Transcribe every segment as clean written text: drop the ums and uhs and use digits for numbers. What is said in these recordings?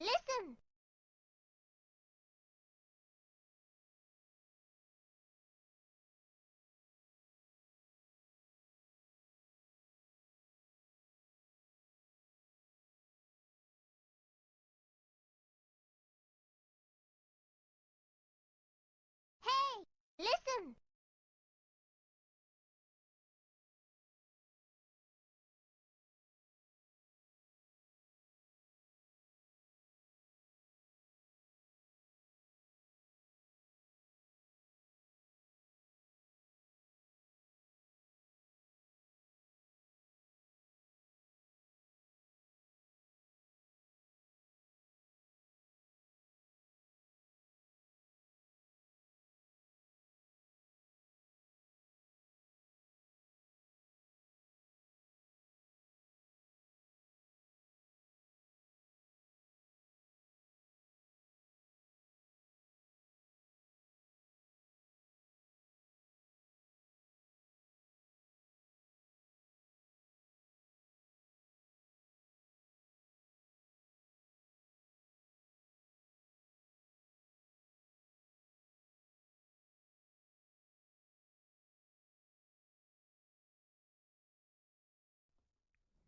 Listen. Hey, listen.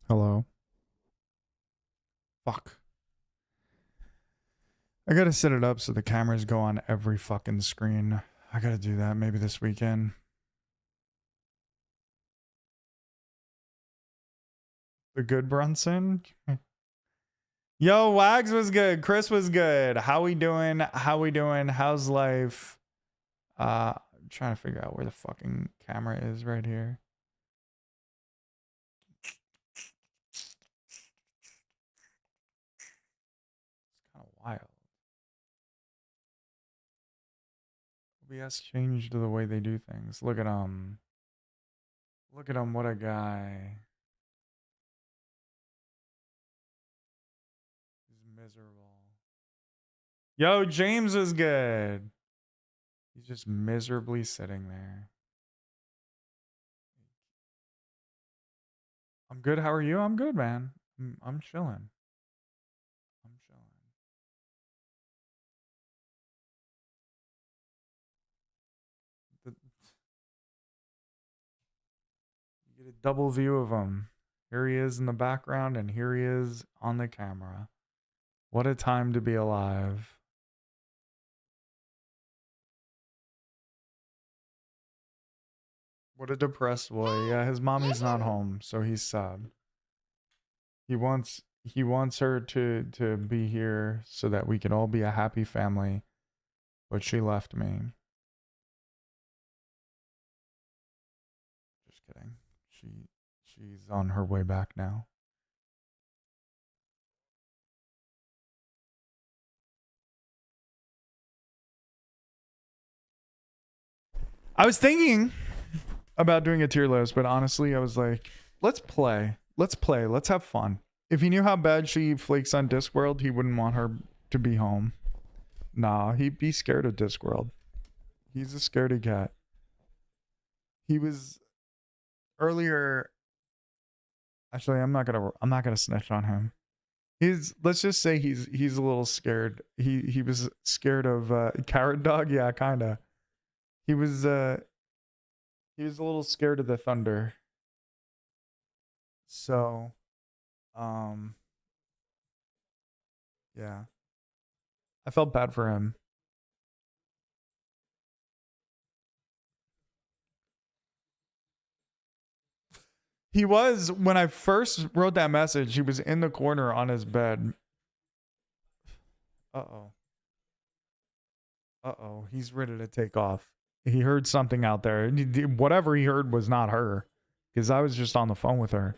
Hello. Fuck. I gotta set it up so the cameras go on every fucking screen. I gotta do that maybe this weekend. The good Brunson? Yo, Wags was good. Chris was good. How we doing? How we doing? How's life? I'm trying to figure out where the fucking camera is right here. It's kind of wild. OBS changed the way they do things. Look at him. Look at him. What a guy. He's miserable. Yo, James is good. He's just miserably sitting there. I'm good. How are you? I'm good, man. I'm chilling. I'm chilling. The, you get a double view of him. Here he is in the background, and here he is on the camera. What a time to be alive. What a depressed boy. Yeah, his mommy's not Listen. home, so he's sad. He wants her to be here so that we can all be a happy family, but she left me. Just kidding. She's on her way back now. I was thinking about doing a tier list, but honestly, I was like, let's play. Let's play. Let's have fun. If he knew how bad she flakes on Discworld, he wouldn't want her to be home. Nah, he'd be scared of Discworld. He's a scaredy cat. He was earlier. Actually, I'm not gonna snitch on him. Let's just say he's a little scared. He was scared of Carrot Dog. Yeah, kinda. He was uh he was a little scared of the thunder. So um yeah. I felt bad for him. He was, when I first wrote that message, he was in the corner on his bed. Uh-oh. Uh-oh. He's ready to take off. He heard something out there. Whatever he heard was not her. Because I was just on the phone with her.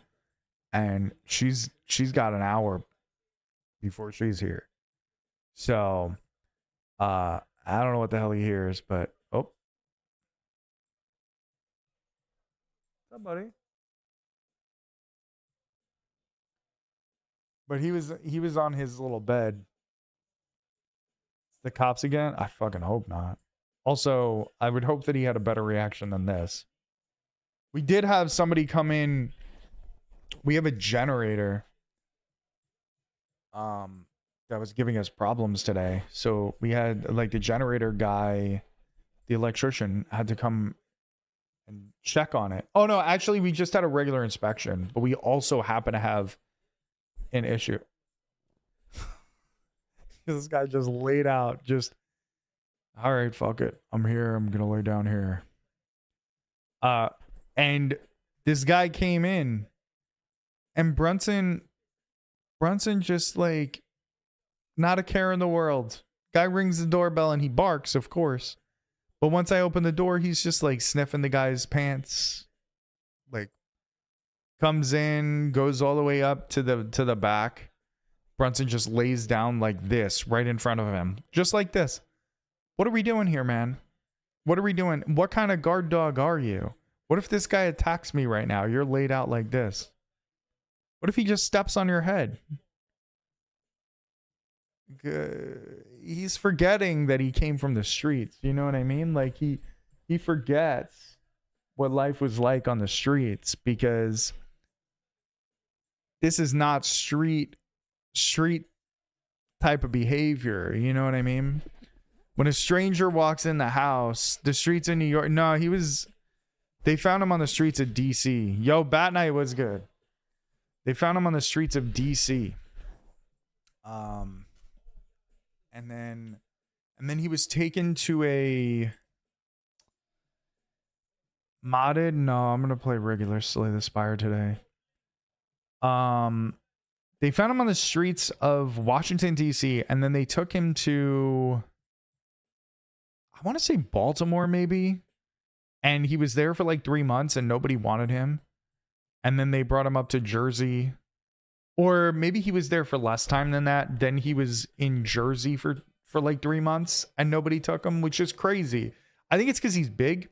And she's got an hour before she's here. So I don't know what the hell he hears, but oh. What's up, buddy? But he was on his little bed. The cops again? I fucking hope not. Also, I would hope that he had a better reaction than this. We did have somebody come in. We have a generator. that was giving us problems today. So we had like the generator guy, the electrician had to come and check on it. Oh no, actually we just had a regular inspection, but we also happen to have an issue. This guy just laid out, just, all right, fuck it. I'm here. I'm gonna lay down here. And this guy came in, and Brunson just like, not a care in the world. Guy rings the doorbell and he barks, of course. But once I open the door, he's just like sniffing the guy's pants. Like, comes in, goes all the way up to the back. Brunson just lays down like this right in front of him. Just like this. What are we doing here, man? What are we doing? What kind of guard dog are you? What if this guy attacks me right now? You're laid out like this. What if he just steps on your head? He's forgetting that he came from the streets. You know what I mean? Like he forgets what life was like on the streets, because this is not street type of behavior. You know what I mean? When a stranger walks in the house, the streets in New York. No, they found him on the streets of DC. Yo, Bat Night was good. They found him on the streets of DC. And then he was taken to a modded. No, I'm gonna play regular Slay the Spire today. They found him on the streets of Washington D.C. and then they took him to, I want to say Baltimore maybe, and he was there for like 3 months and nobody wanted him, and then they brought him up to Jersey. Or maybe he was there for less time than that. Then he was in Jersey for like 3 months and nobody took him, which is crazy. I think it's because he's big.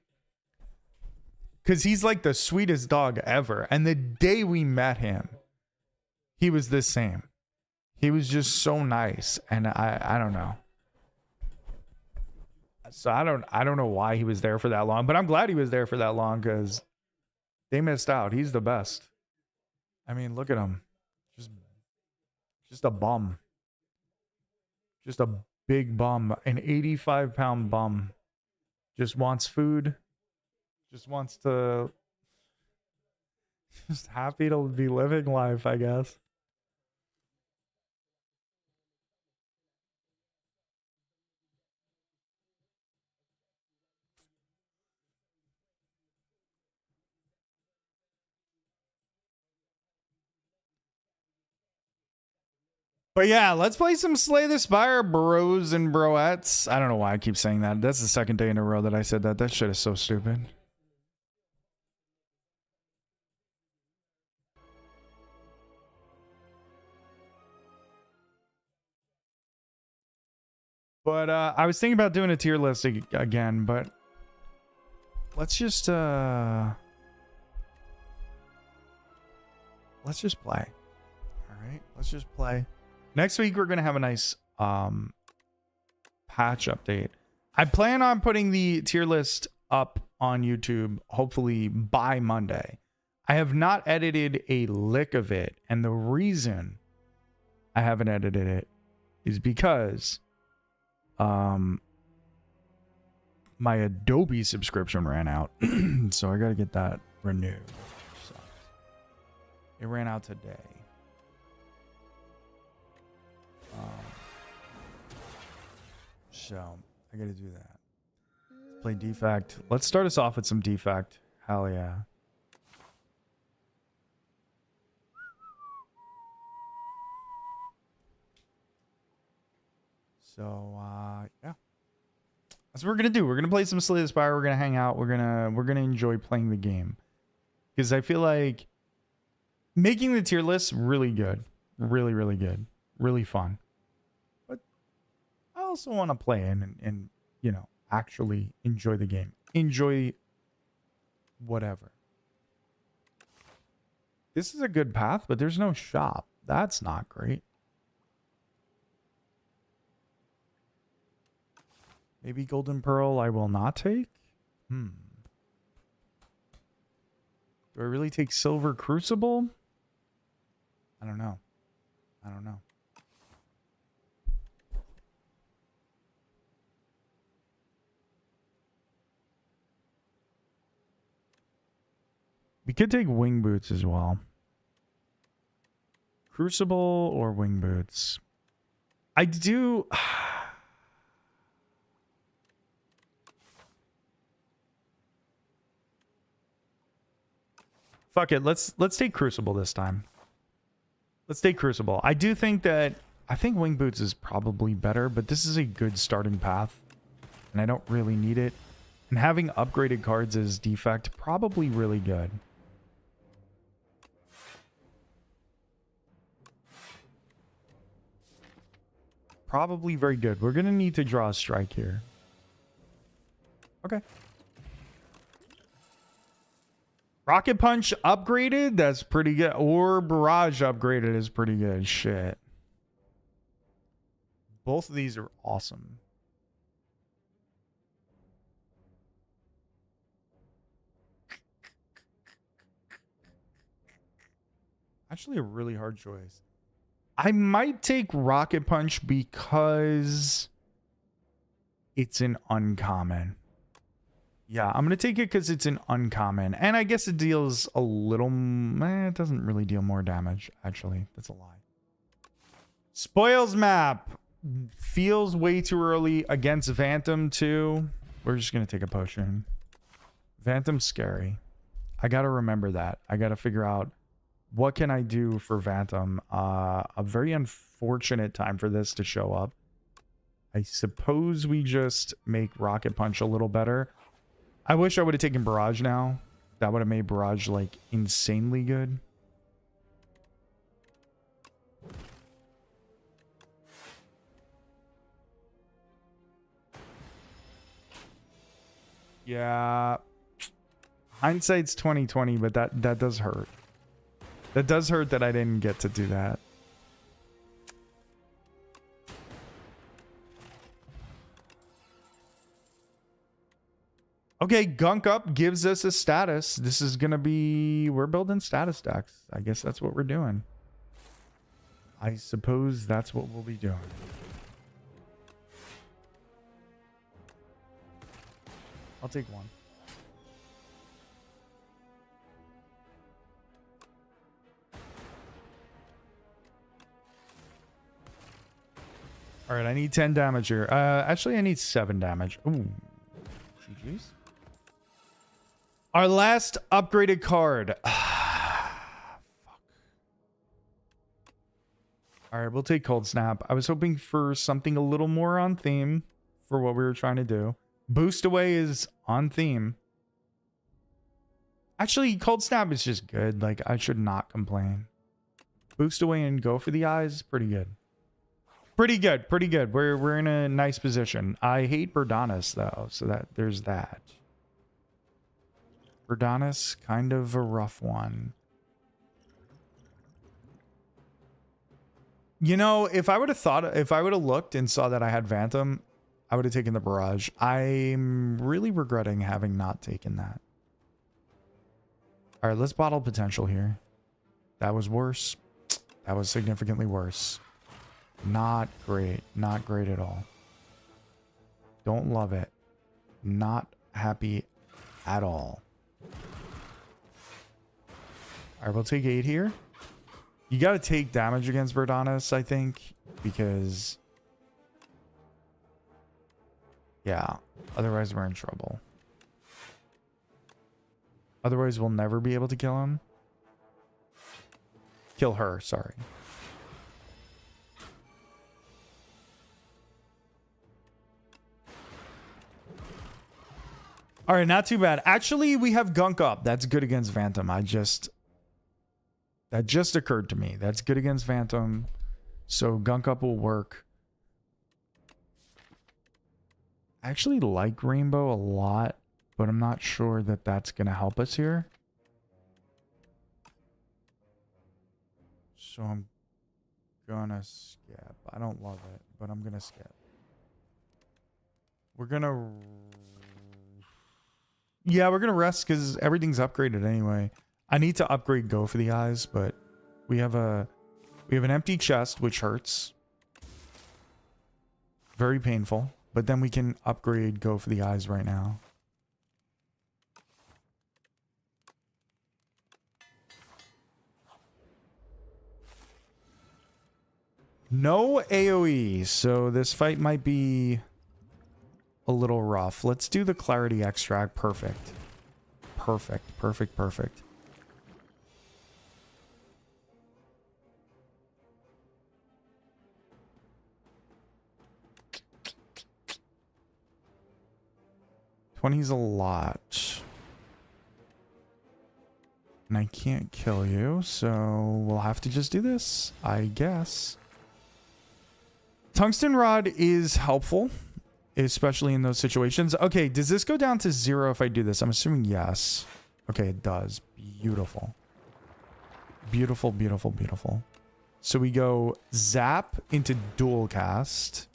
Because he's like the sweetest dog ever. And the day we met him, he was the same. He was just so nice. And I don't know. So I don't know why he was there for that long. But I'm glad he was there for that long, because they missed out. He's the best. I mean, look at him. Just a bum. Just a big bum. An 85-pound bum. Just wants food. Just wants to... Just happy to be living life, I guess. But yeah, let's play some Slay the Spire, bros and broettes. I don't know why I keep saying that. That's the second day in a row that I said that. That shit is so stupid. But I was thinking about doing a tier list again, but let's just play. All right, let's just play. Next week we're gonna have a nice patch update. I plan on putting the tier list up on YouTube hopefully by Monday. I have not edited a lick of it, and the reason I haven't edited it is because my Adobe subscription ran out. So I gotta get that renewed. So it ran out today. So I gotta do that. Play Defect. Let's start us off with some Defect. Hell yeah. So yeah, that's what we're gonna do. We're gonna play some Slay the Spire. We're gonna hang out. We're gonna enjoy playing the game, because I feel like making the tier list really good, really good, really fun. But I also want to play and you know, actually enjoy the game, enjoy whatever. This is a good path, but there's no shop. That's not great. Maybe Golden Pearl I will not take? Do I really take Silver Crucible? I don't know. We could take wing boots as well. Crucible or wing boots. I do. Fuck it. Let's take Crucible this time. Let's take Crucible. I do think that I think wing boots is probably better, but this is a good starting path, and I don't really need it. And having upgraded cards as defect probably really good. Probably very good. We're gonna need to draw a strike here. Okay. Rocket Punch upgraded? That's pretty good. Or Barrage upgraded is pretty good. Shit. Both of these are awesome. Actually, a really hard choice. I might take Rocket Punch because it's an uncommon. Yeah, I'm going to take it because it's an uncommon. And I guess it deals a little... it doesn't really deal more damage, actually. That's a lie. Spoils map. Feels way too early against Phantom, too. We're just going to take a potion. Phantom's scary. I got to remember that. I got to figure out what can I do for Phantom. A very unfortunate time for this to show up. I suppose we just make Rocket Punch a little better. I wish I would have taken Barrage now. That would have made Barrage, like, insanely good. Yeah. Hindsight's 2020, but that does hurt. That does hurt that I didn't get to do that. Okay, Gunk Up gives us a status. This is going to be... We're building status decks. I guess that's what we're doing. I suppose that's what we'll be doing. I'll take one. All right, I need 10 damage here. Actually, I need 7 damage. Ooh. GG's. Our last upgraded card. Fuck. All right, we'll take Cold Snap. I was hoping for something a little more on theme for what we were trying to do. Boost Away is on theme. Actually, Cold Snap is just good. Like, I should not complain. Boost Away and Go for the Eyes, pretty good. Pretty good, pretty good. We're in a nice position. I hate Verdanus though, so that there's that. Verdanus, kind of a rough one. You know, if I would have looked and saw that I had Phantom, I would have taken the Barrage. I'm really regretting having not taken that. All right, let's bottle potential here. That was worse. That was significantly worse. Not great. Not great at all. Don't love it. Not happy at all. All right, we'll take 8 here. You got to take damage against Verdanus, I think, because... yeah, otherwise we're in trouble. Otherwise we'll never be able to kill him. Kill her, sorry. All right, not too bad. Actually, we have Gunk Up. That's good against Phantom. That just occurred to me. That's good against Phantom. So Gunk Up will work. I actually like Rainbow a lot, but I'm not sure that that's going to help us here. So I'm going to skip. I don't love it, but I'm going to skip. We're going to... yeah, we're going to rest because everything's upgraded anyway. I need to upgrade Go for the Eyes, but we have an empty chest, which hurts. Very painful. But then we can upgrade Go for the Eyes right now. No AoE, so this fight might be a little rough. Let's do the clarity extract. Perfect. Perfect, perfect, perfect. $20's a lot. And I can't kill you, so we'll have to just do this, I guess. Tungsten rod is helpful, especially in those situations. Okay, does this go down to 0 if I do this? I'm assuming yes. Okay, it does. Beautiful. Beautiful, beautiful, beautiful. So we go zap into dual cast.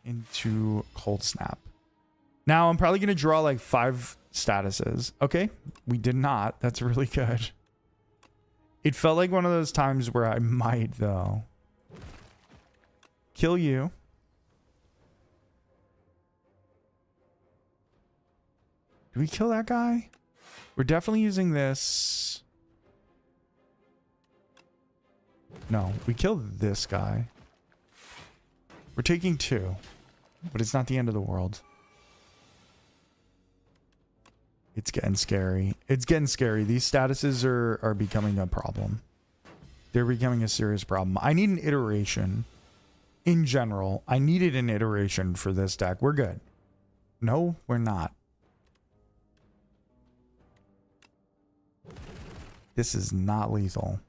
Into cold snap. Now I'm probably going to draw like 5 statuses. Okay, we did not. That's really good. It felt like one of those times where I might, though. Kill you. Do we kill that guy? We're definitely using this. No, we killed this guy. We're taking 2. But it's not the end of the world. It's getting scary. It's getting scary. These statuses are becoming a problem. They're becoming a serious problem. I need an iteration. In general, I needed an iteration for this deck. We're good. No, we're not. This is not lethal.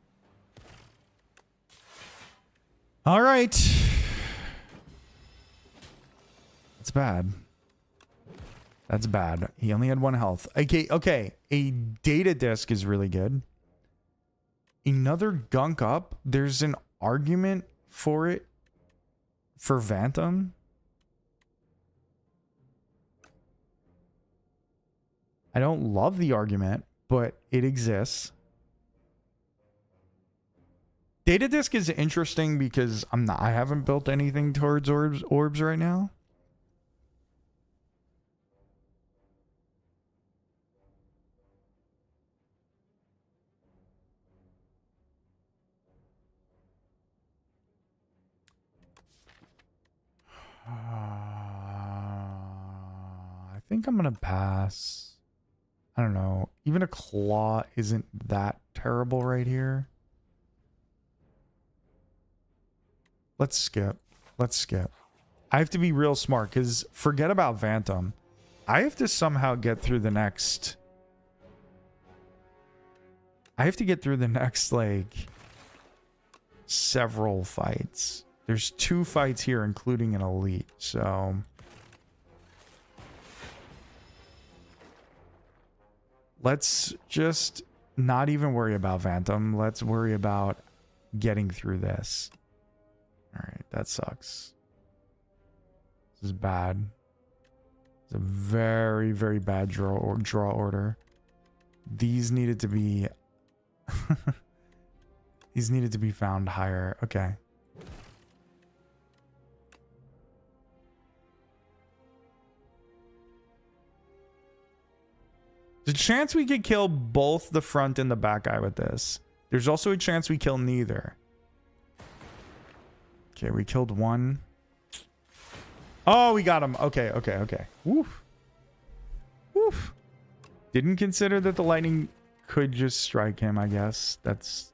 All right. That's bad. That's bad. He only had 1 health. Okay, okay. A data disc is really good. Another gunk up. There's an argument for it for Phantom. I don't love the argument, but it exists. Data disc is interesting because I haven't built anything towards orbs right now. I think I'm gonna pass. I don't know. Even a claw isn't that terrible right here. Let's skip. Let's skip. I have to be real smart because forget about Phantom. I have to somehow get through the next. I have to get through the next, like, several fights. There's 2 fights here, including an elite, so. Let's just not even worry about Phantom. Let's worry about getting through this. All right, that sucks. This is bad. It's a very, very bad draw order. These needed to be... These needed to be found higher. Okay. There's a chance we could kill both the front and the back guy with this. There's also a chance we kill neither. Okay, we killed 1. Oh, we got him. Okay, okay, okay. Woof. Woof. Didn't consider that the lightning could just strike him, I guess. That's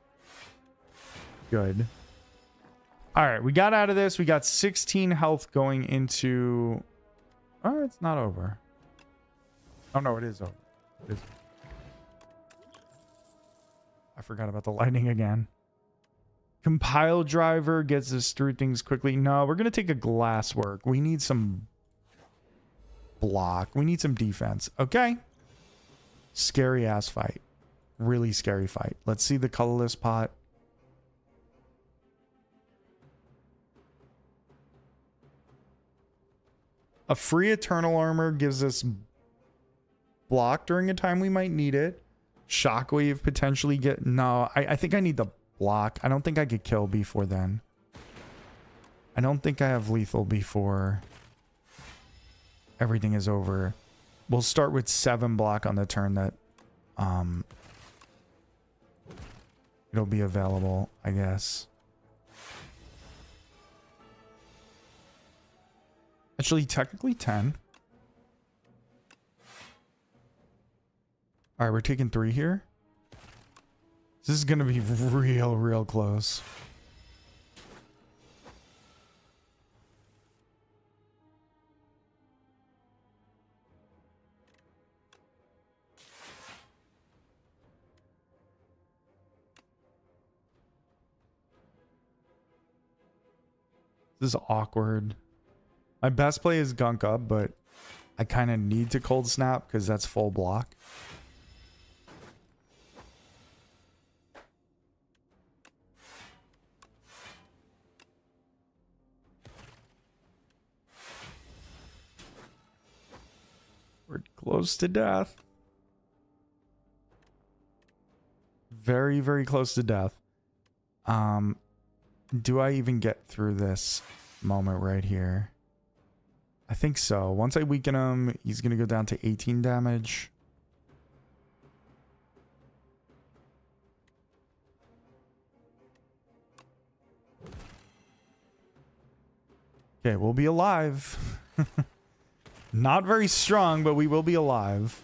good. All right, we got out of this. We got 16 health going into... Oh, it's not over. Oh, no, it is over. It is. I forgot about the lightning again. Compile driver gets us through things quickly. No, we're going to take a glass work. We need some block. We need some defense. Okay. Scary ass fight. Really scary fight. Let's see the colorless pot. A free eternal armor gives us block during a time we might need it. Shockwave potentially get... No, I think I need the block. I don't think I could kill before then. I don't think I have lethal before everything is over. We'll start with 7 block on the turn that it'll be available, I guess. Actually, technically 10. All right, we're taking 3 here. This is going to be real close. This is awkward. My best play is gunk up, but I kind of need to cold snap because that's full block. We're close to death. Very close to death. Do I even get through this moment right here? I think so. Once I weaken him, he's going to go down to 18 damage. Okay, we'll be alive. Not very strong, but we will be alive.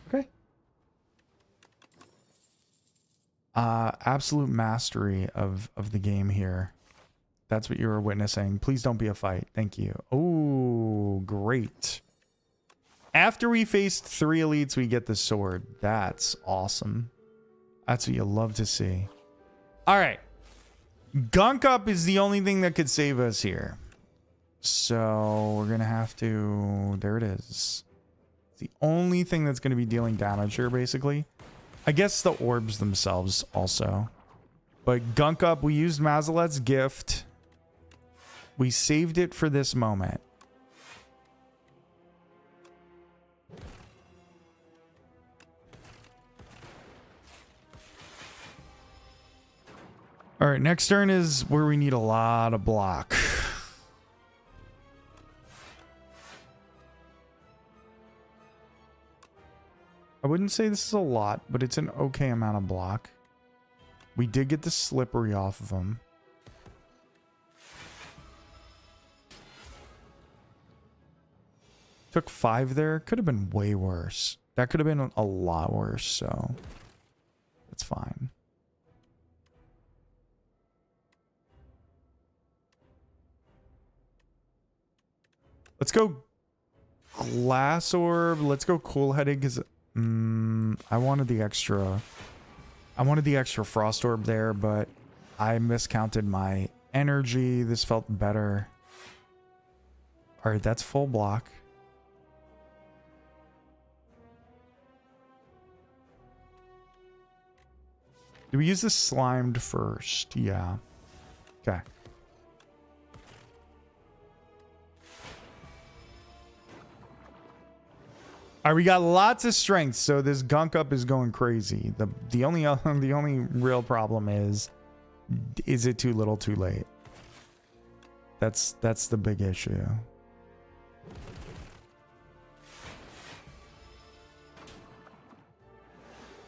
Okay. Absolute mastery of the game here. That's what you were witnessing. Please don't be a fight. Thank you. Oh, great. After we faced 3 elites, we get the sword. That's awesome. That's what you love to see. All right. Gunk up is the only thing that could save us here. So we're going to have to... There it is. It's the only thing that's going to be dealing damage here, basically. I guess the orbs themselves also. But gunk up, we used Mazelet's gift. We saved it for this moment. All right, next turn is where we need a lot of block. I wouldn't say this is a lot, but it's an okay amount of block. We did get the slippery off of him. Took 5 there. Could have been way worse. That could have been a lot worse, so that's fine. Let's go glass orb. Let's go cool-headed because I wanted the extra frost orb there, but I miscounted my energy. This felt better. All right, that's full block. Do we use the slimed first? Yeah. Okay. All right, we got lots of strength, so this gunk up is going crazy. The only real problem is it too little, too late? That's the big issue.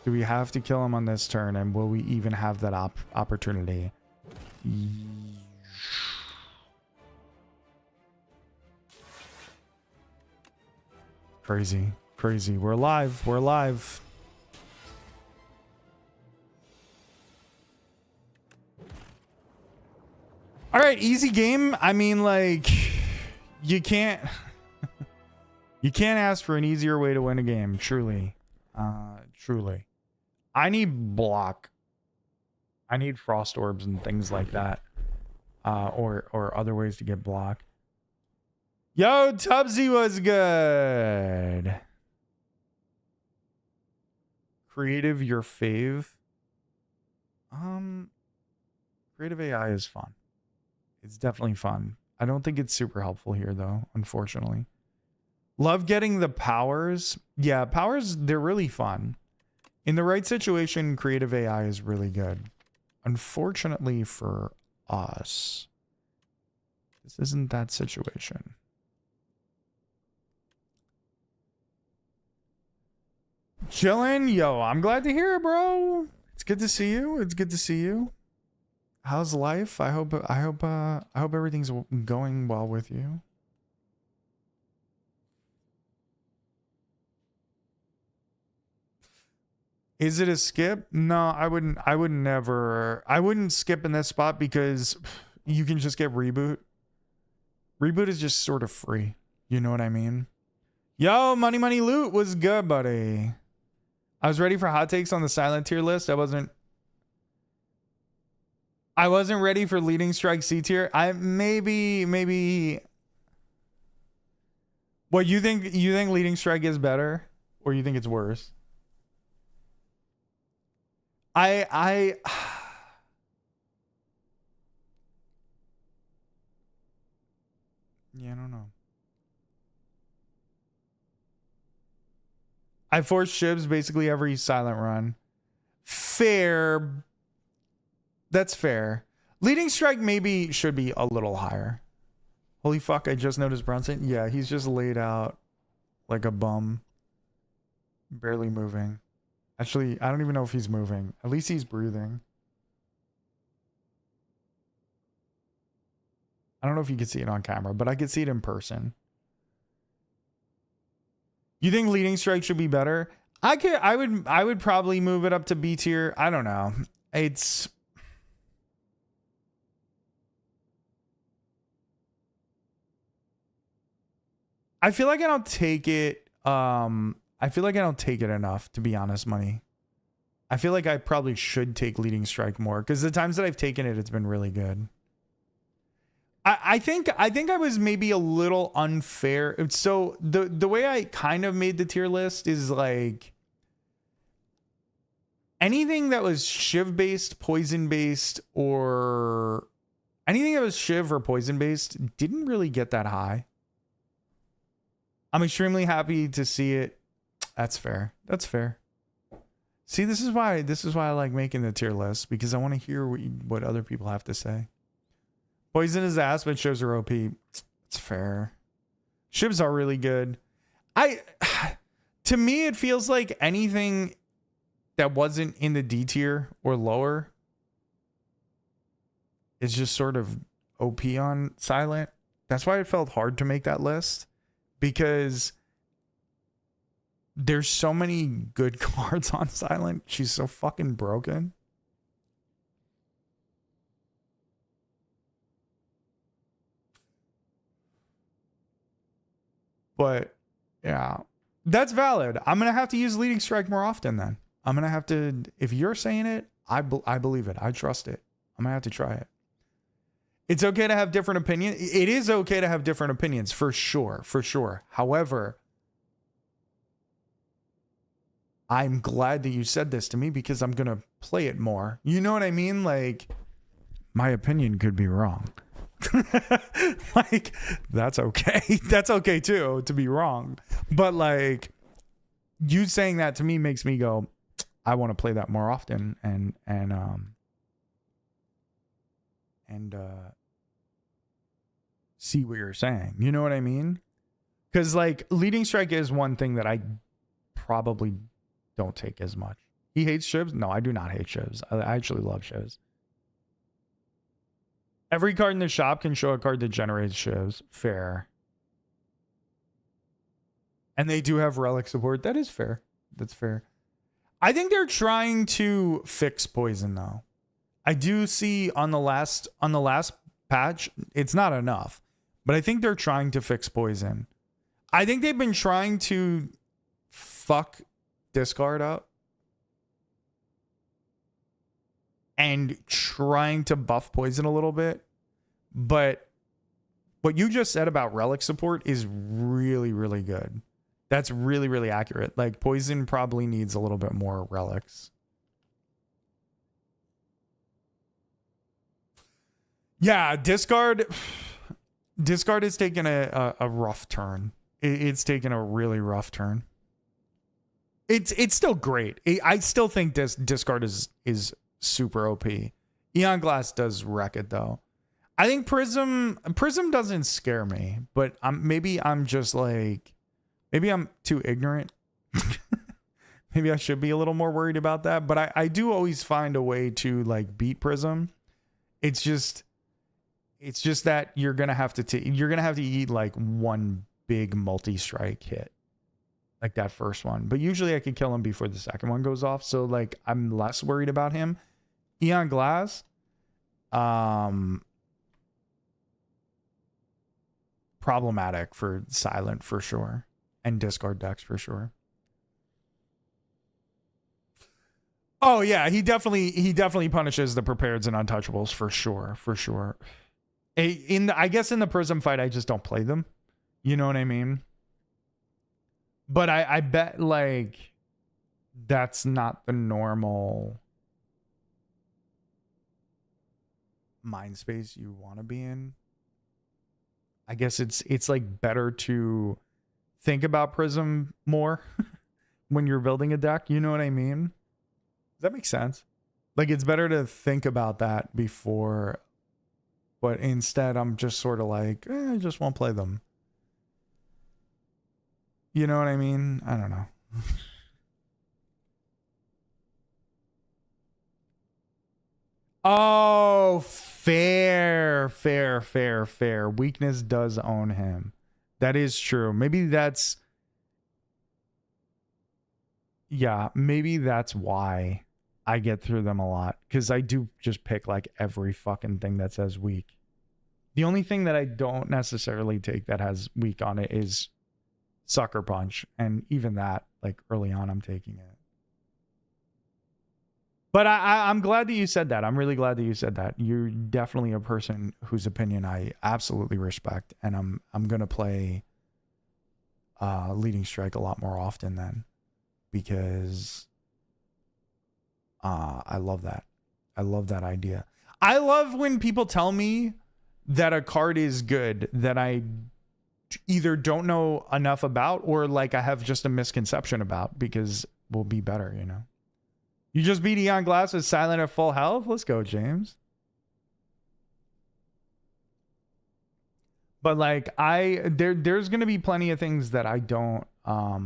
Do we have to kill him on this turn, and will we even have that opportunity? Crazy. Crazy. We're alive. We're alive. All right, easy game. I mean, like, you can't you can't ask for an easier way to win a game, truly. Truly. I need block. I need frost orbs and things like that. Or other ways to get block. Yo, Tubbsy was good. Creative, your fave. Creative AI is fun. It's definitely fun. I don't think it's super helpful here though, unfortunately. Love getting the powers. Yeah, powers, they're really fun. In the right situation, creative AI is really good. Unfortunately for us, this isn't that situation. Chilling, yo. I'm glad to hear it, bro. It's good to see you. It's good to see you. How's life? I hope everything's going well with you. Is it a skip? No, I wouldn't skip in this spot because you can just get reboot. Reboot is just sort of free. You know what I mean? Yo, Money Loot was good, buddy. I was ready for hot takes on the silent tier list. I wasn't ready for leading strike C tier. I maybe what you think leading strike is better or you think it's worse? I yeah, I don't know. I forced shibs basically every silent run. Fair. That's fair. Leading strike maybe should be a little higher. Holy fuck, I just noticed Brunson. Yeah, he's just laid out like a bum. Barely moving. Actually, I don't even know if he's moving. At least he's breathing. I don't know if you can see it on camera, but I could see it in person. You think leading strike should be better? I would probably move it up to B tier. I don't know. I feel like I don't take it enough, to be honest, Money. I feel like I probably should take leading strike more because the times that I've taken it, it's been really good. I think I was maybe a little unfair. So the way I kind of made the tier list is like anything that was shiv based, poison based, or anything that was shiv or poison based didn't really get that high. I'm extremely happy to see it. That's fair. That's fair. See, this is why I like making the tier list, because I want to hear what other people have to say. Poison is ass, but shivs are OP. It's fair. Shivs are really good. To me, it feels like anything that wasn't in the D tier or lower is just sort of OP on silent. That's why it felt hard to make that list, because there's so many good cards on silent. She's so fucking broken. But yeah, that's valid. I'm going to have to use leading strike more often then. I'm going to have to, if you're saying it, I believe it. I trust it. I'm going to have to try it. It's okay to have different opinions. It is okay to have different opinions, for sure. For sure. However, I'm glad that you said this to me because I'm going to play it more. You know what I mean? Like, my opinion could be wrong. Like, that's okay. That's okay too, to be wrong. But like, you saying that to me makes me go, I want to play that more often and see what you're saying. You know what I mean? Because like, leading strike is one thing that I probably don't take as much. He hates shivs? No, I do not hate shivs. I actually love shivs. Every card in the shop can show a card that generates shivs. Fair. And they do have relic support. That is fair. That's fair. I think they're trying to fix poison though. I do see on the last patch, it's not enough. But I think they're trying to fix poison. I think they've been trying to fuck discard up and trying to buff poison a little bit. But what you just said about relic support is really, really good. That's really, really accurate. Like, poison probably needs a little bit more relics. Yeah, discard is taking a rough turn. It's taken a really rough turn. It's still great. I still think this discard is super OP. Eon Glass does wreck it though. I think Prism doesn't scare me, but maybe I'm just like, maybe I'm too ignorant. Maybe I should be a little more worried about that. But I do always find a way to like beat Prism. It's just that you're gonna have to eat like one big multi-strike hit, like that first one. But usually I can kill him before the second one goes off. So like I'm less worried about him. Eon Glass, problematic for silent for sure, and discard decks for sure. Oh yeah, he definitely punishes the prepareds and untouchables for sure. I guess in the Prism fight, I just don't play them. You know what I mean? But I bet like that's not the normal mind space you want to be in. I guess it's like better to think about Prism more when you're building a deck. You know what I mean? Does that make sense? Like it's better to think about that before, but instead I'm just sort of like, I just won't play them. You know what I mean? I don't know. Oh, fair. Weakness does own him. That is true. Maybe that's why I get through them a lot, because I do just pick like every fucking thing that says weak. The only thing that I don't necessarily take that has weak on it is Sucker Punch, and even that, like early on, I'm taking it. But I'm glad that you said that. I'm really glad that you said that. You're definitely a person whose opinion I absolutely respect, and I'm gonna play Leading Strike a lot more often then, because I love that. I love that idea. I love when people tell me that a card is good that I either don't know enough about or like I have just a misconception about, because we'll be better, you know. You just beat Eon Glass with Silent at full health? Let's go, James. But like there's gonna be plenty of things that I don't I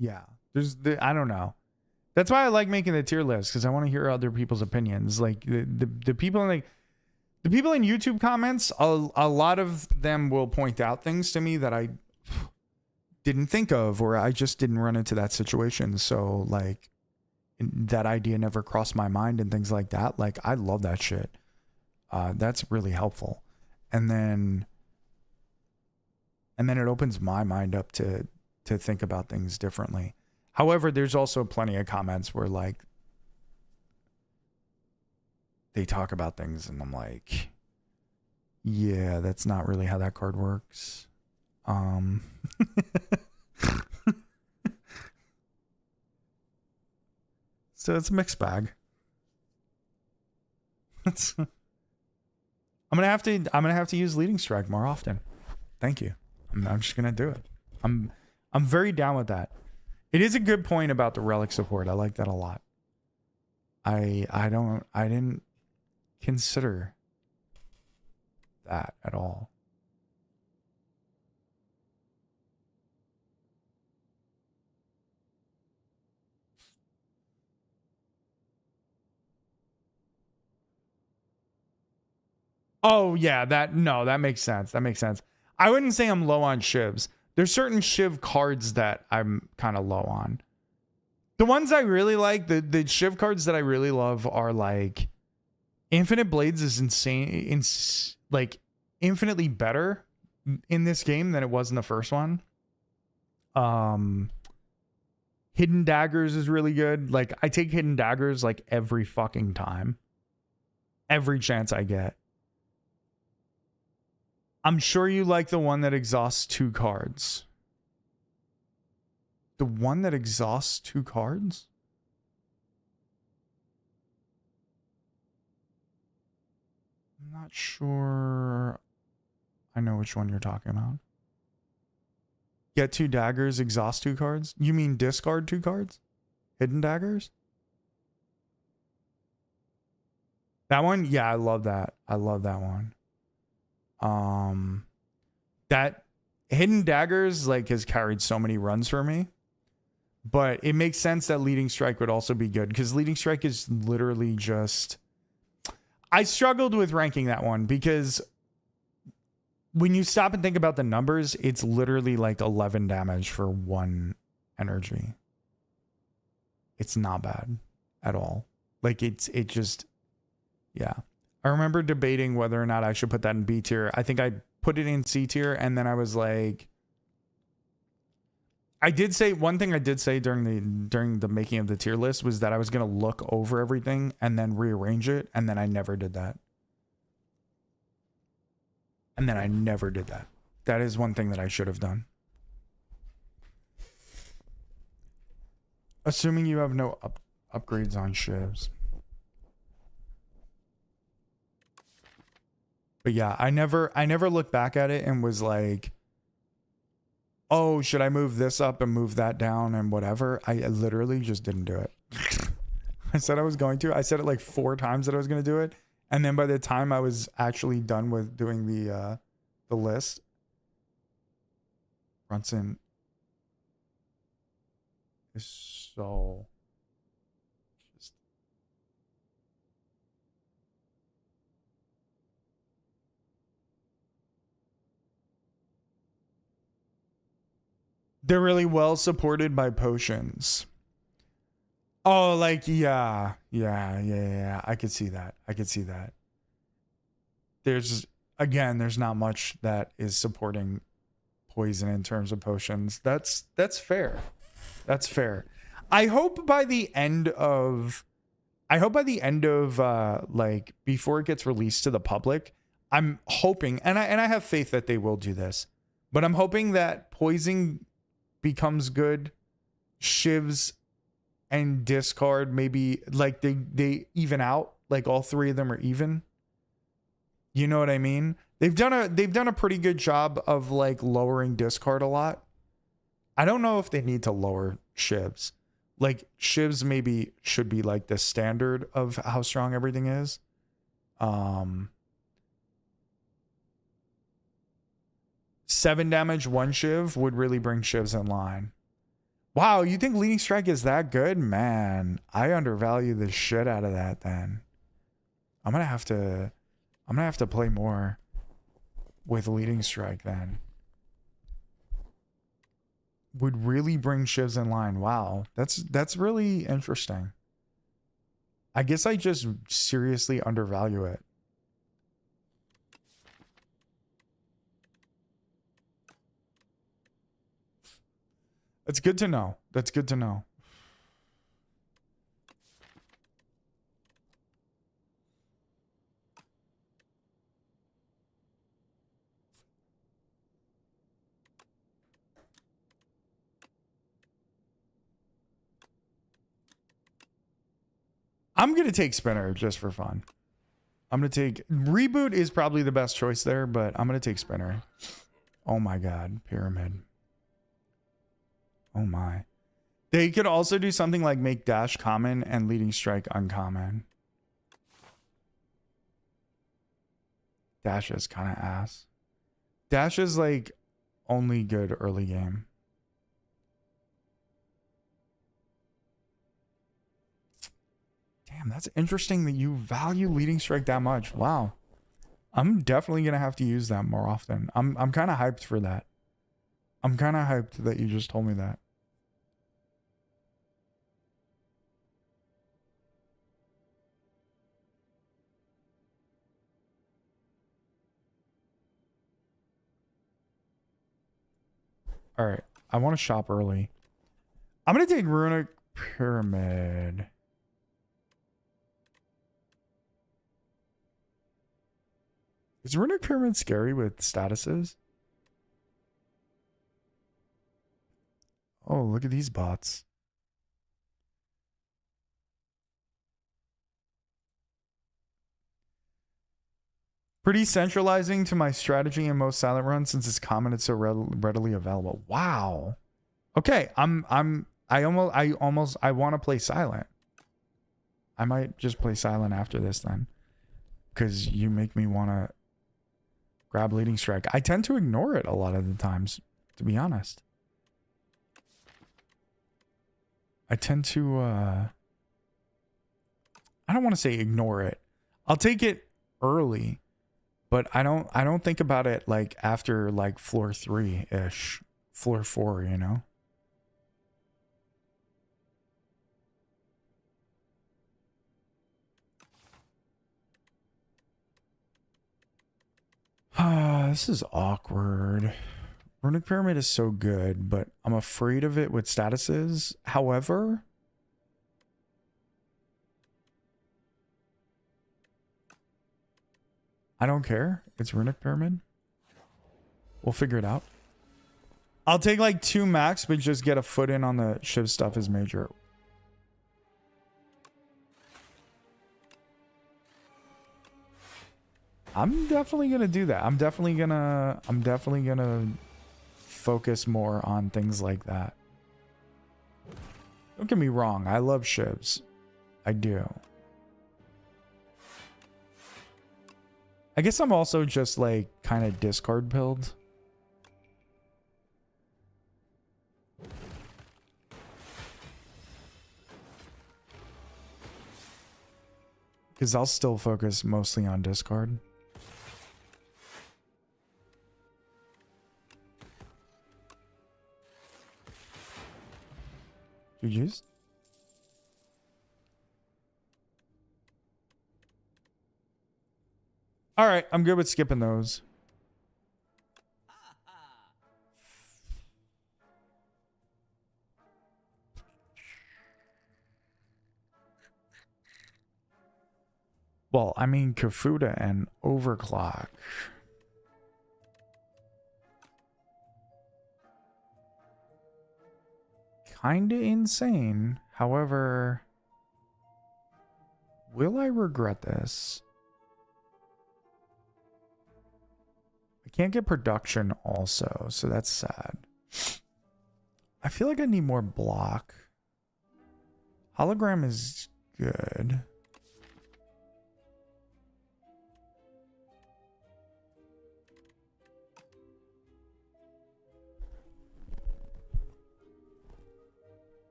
don't know. That's why I like making the tier list, because I want to hear other people's opinions. Like the people in the people in YouTube comments, a lot of them will point out things to me that I didn't think of, or I just didn't run into that situation. So like that idea never crossed my mind and things like that. Like I love that shit. That's really helpful. And then it opens my mind up to think about things differently. However, there's also plenty of comments where like they talk about things and I'm like, yeah, that's not really how that card works. So it's a mixed bag. I'm gonna have to use Leading Strike more often. Thank you. I'm just gonna do it. I'm very down with that. It is a good point about the relic support. I like that a lot. I didn't consider that at all. Oh yeah, that makes sense. That makes sense. I wouldn't say I'm low on shivs. There's certain shiv cards that I'm kind of low on. The ones I really like, the shiv cards that I really love are like Infinite Blades is insane, like infinitely better in this game than it was in the first one. Hidden Daggers is really good. Like I take Hidden Daggers like every fucking time. Every chance I get. I'm sure you like the one that exhausts 2 cards. The one that exhausts 2 cards? I'm not sure I know which one you're talking about. Get 2 daggers, exhaust 2 cards? You mean discard 2 cards? Hidden Daggers? That one? Yeah, I love that. I love that one. That Hidden Daggers like has carried so many runs for me But it makes sense that leading strike would also be good because leading strike is literally just. I struggled with ranking that one because when you stop and think about the numbers, it's literally like 11 damage for 1 energy. It's not bad at all. Like it just, yeah. I remember debating whether or not I should put that in B tier. I think I put it in C tier and then I was like, I did say one thing I did say during the making of the tier list was that I was going to look over everything and then rearrange it. And then I never did that. That is one thing that I should have done. Assuming you have no upgrades on shivs. But yeah, I never looked back at it and was like, oh, should I move this up and move that down and whatever? I literally just didn't do it. I said I was going to. I said it like 4 times that I was going to do it. And then by the time I was actually done with doing the list, Brunson is so just. They're really well supported by potions. Oh, like, yeah. I could see that. There's not much that is supporting poison in terms of potions. That's fair. That's fair. I hope by the end of like before it gets released to the public, I'm hoping, and I have faith that they will do this, but I'm hoping that poison becomes good, shivs and discard maybe like they even out, like all 3 of them are even. You know what I mean? They've done a pretty good job of like lowering discard a lot. I don't know if they need to lower shivs. Like shivs maybe should be like the standard of how strong everything is. 7 damage, 1 shiv would really bring shivs in line. Wow, you think leading strike is that good? Man, I undervalue the shit out of that then. I'm gonna have to play more with leading strike then. Would really bring shivs in line. Wow, that's really interesting. I guess I just seriously undervalue it. That's good to know. That's good to know. I'm going to take Spinner just for fun. I'm going to take... Reboot is probably the best choice there, but I'm going to take Spinner. Oh my god. Pyramid. Oh my. They could also do something like make Dash common and Leading Strike uncommon. Dash is kind of ass. Dash is like only good early game. Damn, that's interesting that you value Leading Strike that much. Wow. I'm definitely going to have to use that more often. I'm kind of hyped for that. I'm kind of hyped that you just told me that. All right. I want to shop early. I'm going to take Runic Pyramid. Is Runic Pyramid scary with statuses? Oh, look at these bots. Pretty centralizing to my strategy in most silent runs since it's common, it's so readily available. Wow. Okay, I want to play silent. I might just play silent after this then, because you make me want to grab Leading Strike. I tend to ignore it a lot of the times, to be honest. I tend to I don't want to say ignore it. I'll take it early, but I don't think about it like after like floor 3-ish, floor 4, you know? This is awkward. Runic Pyramid is so good, but I'm afraid of it with statuses. However, I don't care. It's Runic Pyramid. We'll figure it out. I'll take like 2 max, but just get a foot in on the Shiv stuff is major. I'm definitely gonna do that. I'm definitely gonna focus more on things like that. Don't get me wrong, I love Shivs. I do. I guess I'm also just like kind of discard pilled. Because I'll still focus mostly on discard. GG's. All right, I'm good with skipping those. Well, I mean, Kafuda and Overclock. Kinda insane. However, will I regret this? I can't get production also, so that's sad. I feel like I need more block. Hologram is good.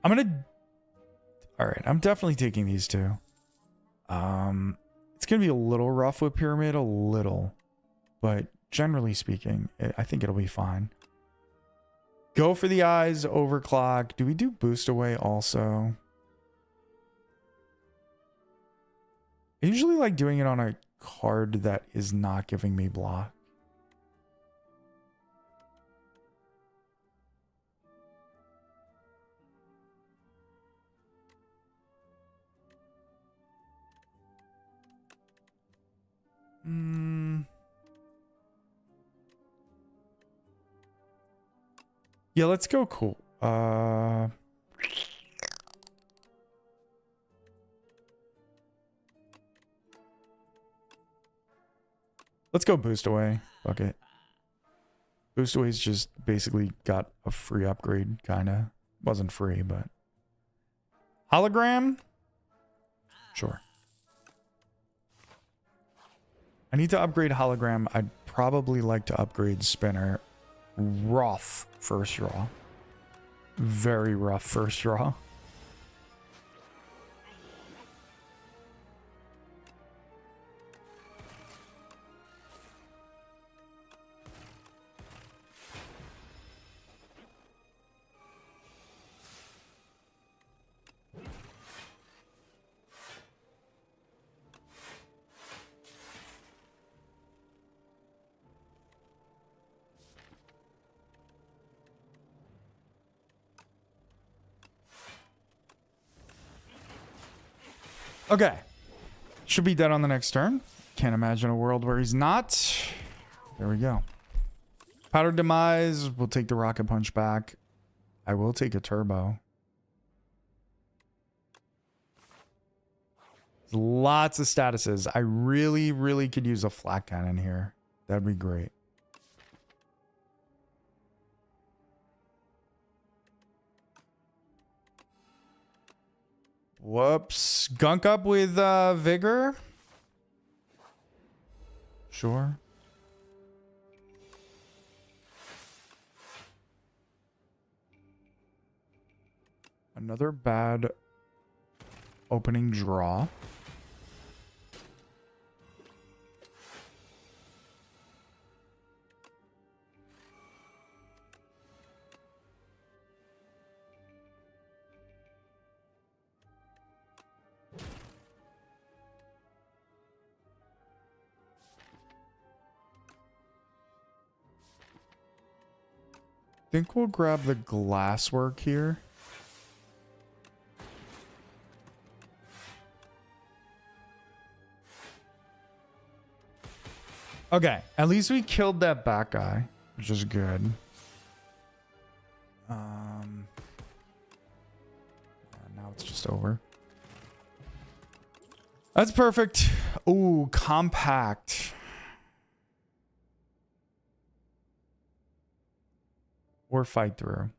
I'm gonna... Alright, I'm definitely taking these two. It's gonna be a little rough with Pyramid, a little. But generally speaking, I think it'll be fine. Go for the eyes, Overclock. Do we do Boost Away also? I usually like doing it on a card that is not giving me block. Yeah, let's go cool. Let's go Boost Away. Fuck it. Boost Away's just basically got a free upgrade, kinda. Wasn't free, but... Hologram? Sure. I need to upgrade Hologram. I'd probably like to upgrade Spinner. Rough first draw. Very rough first draw. Okay. Should be dead on the next turn. Can't imagine a world where he's not. There we go. Powder Demise. We'll take the Rocket Punch back. I will take a Turbo. Lots of statuses. I really, really could use a Flat Cannon here. That'd be great. Whoops. Gunk up with Vigor. Sure. Another bad opening draw. Think we'll grab the glasswork here. Okay, at least we killed that back guy, which is good. Yeah, now it's just over. That's perfect. Ooh, compact. Or fight through.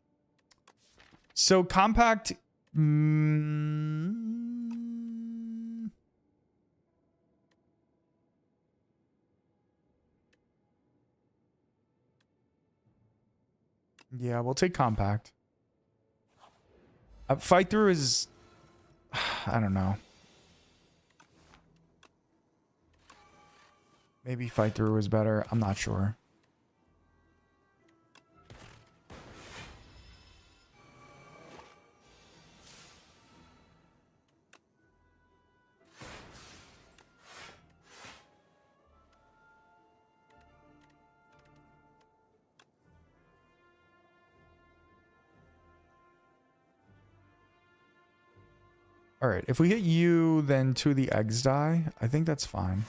So compact. Yeah, we'll take compact. Fight through is, I don't know. Maybe fight through is better. I'm not sure. All right, if we hit you, then two of the eggs die. I think that's fine.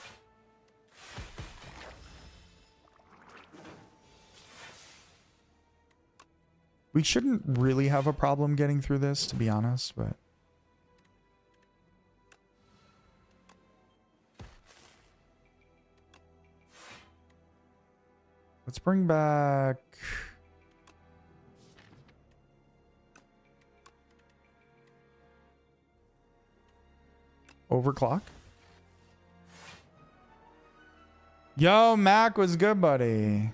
We shouldn't really have a problem getting through this, to be honest, but... Let's bring back... Overclock. Yo, Mac was good, buddy. Hey,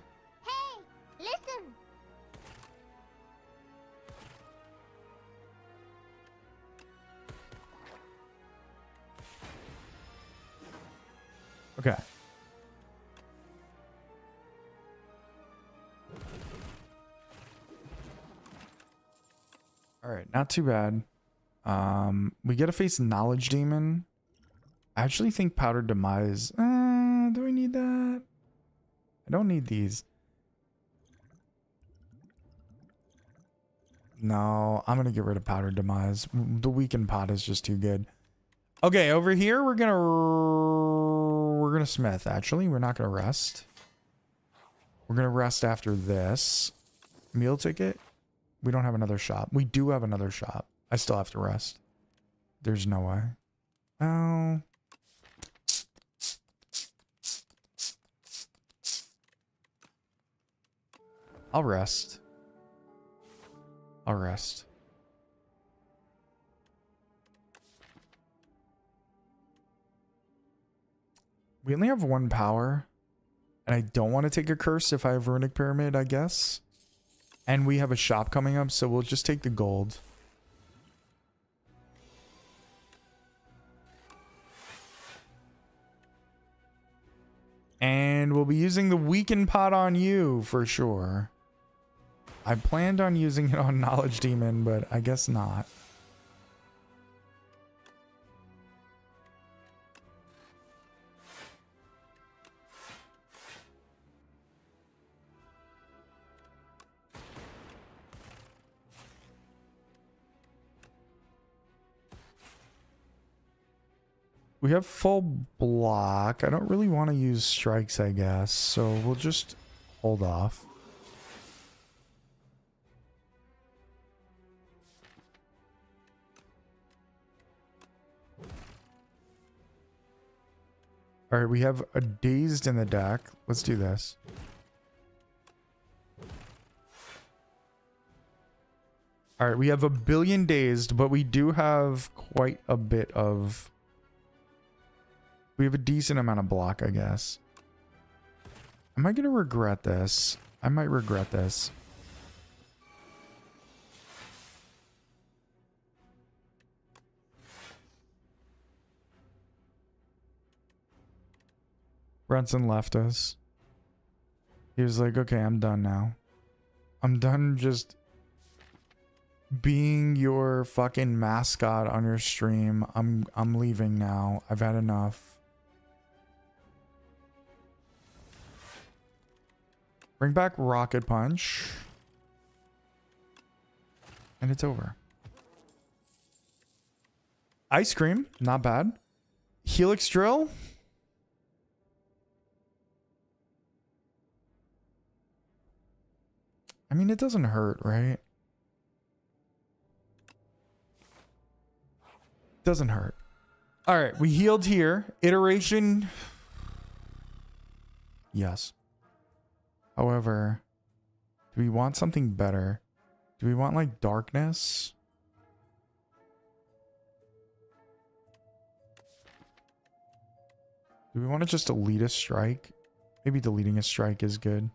listen. Okay. All right, not too bad. We get to face Knowledge Demon. I actually think Powdered Demise. Do we need that? I don't need these. No, I'm gonna get rid of Powdered Demise. The Weakened Pot is just too good. Okay, over here we're gonna smith. Actually, we're not gonna rest. We're gonna rest after this. Meal ticket. We don't have another shop. We do have another shop. I still have to rest. There's no way. Oh. I'll rest. I'll rest. We only have one power. And I don't want to take a curse if I have Runic Pyramid, I guess. And we have a shop coming up, so we'll just take the gold. And we'll be using the Weakened Pot on you for sure. I planned on using it on Knowledge Demon, but I guess not. We have full block. I don't really want to use strikes, I guess. So we'll just hold off. All right, we have a Dazed in the deck. Let's do this. All right, we have a billion Dazed, but we do have quite a bit of... We have a decent amount of block, I guess. Am I going to regret this? I might regret this. Brunson left us. He was like, okay, I'm done now. I'm done just being your fucking mascot on your stream. I'm leaving now. I've had enough. Bring back Rocket Punch. And it's over. Ice Cream, not bad. Helix Drill. I mean, it doesn't hurt, right? Doesn't hurt. All right, we healed here. Iteration. Yes. However, do we want something better? Do we want like darkness? Do we want to just delete a strike? Maybe deleting a strike is good.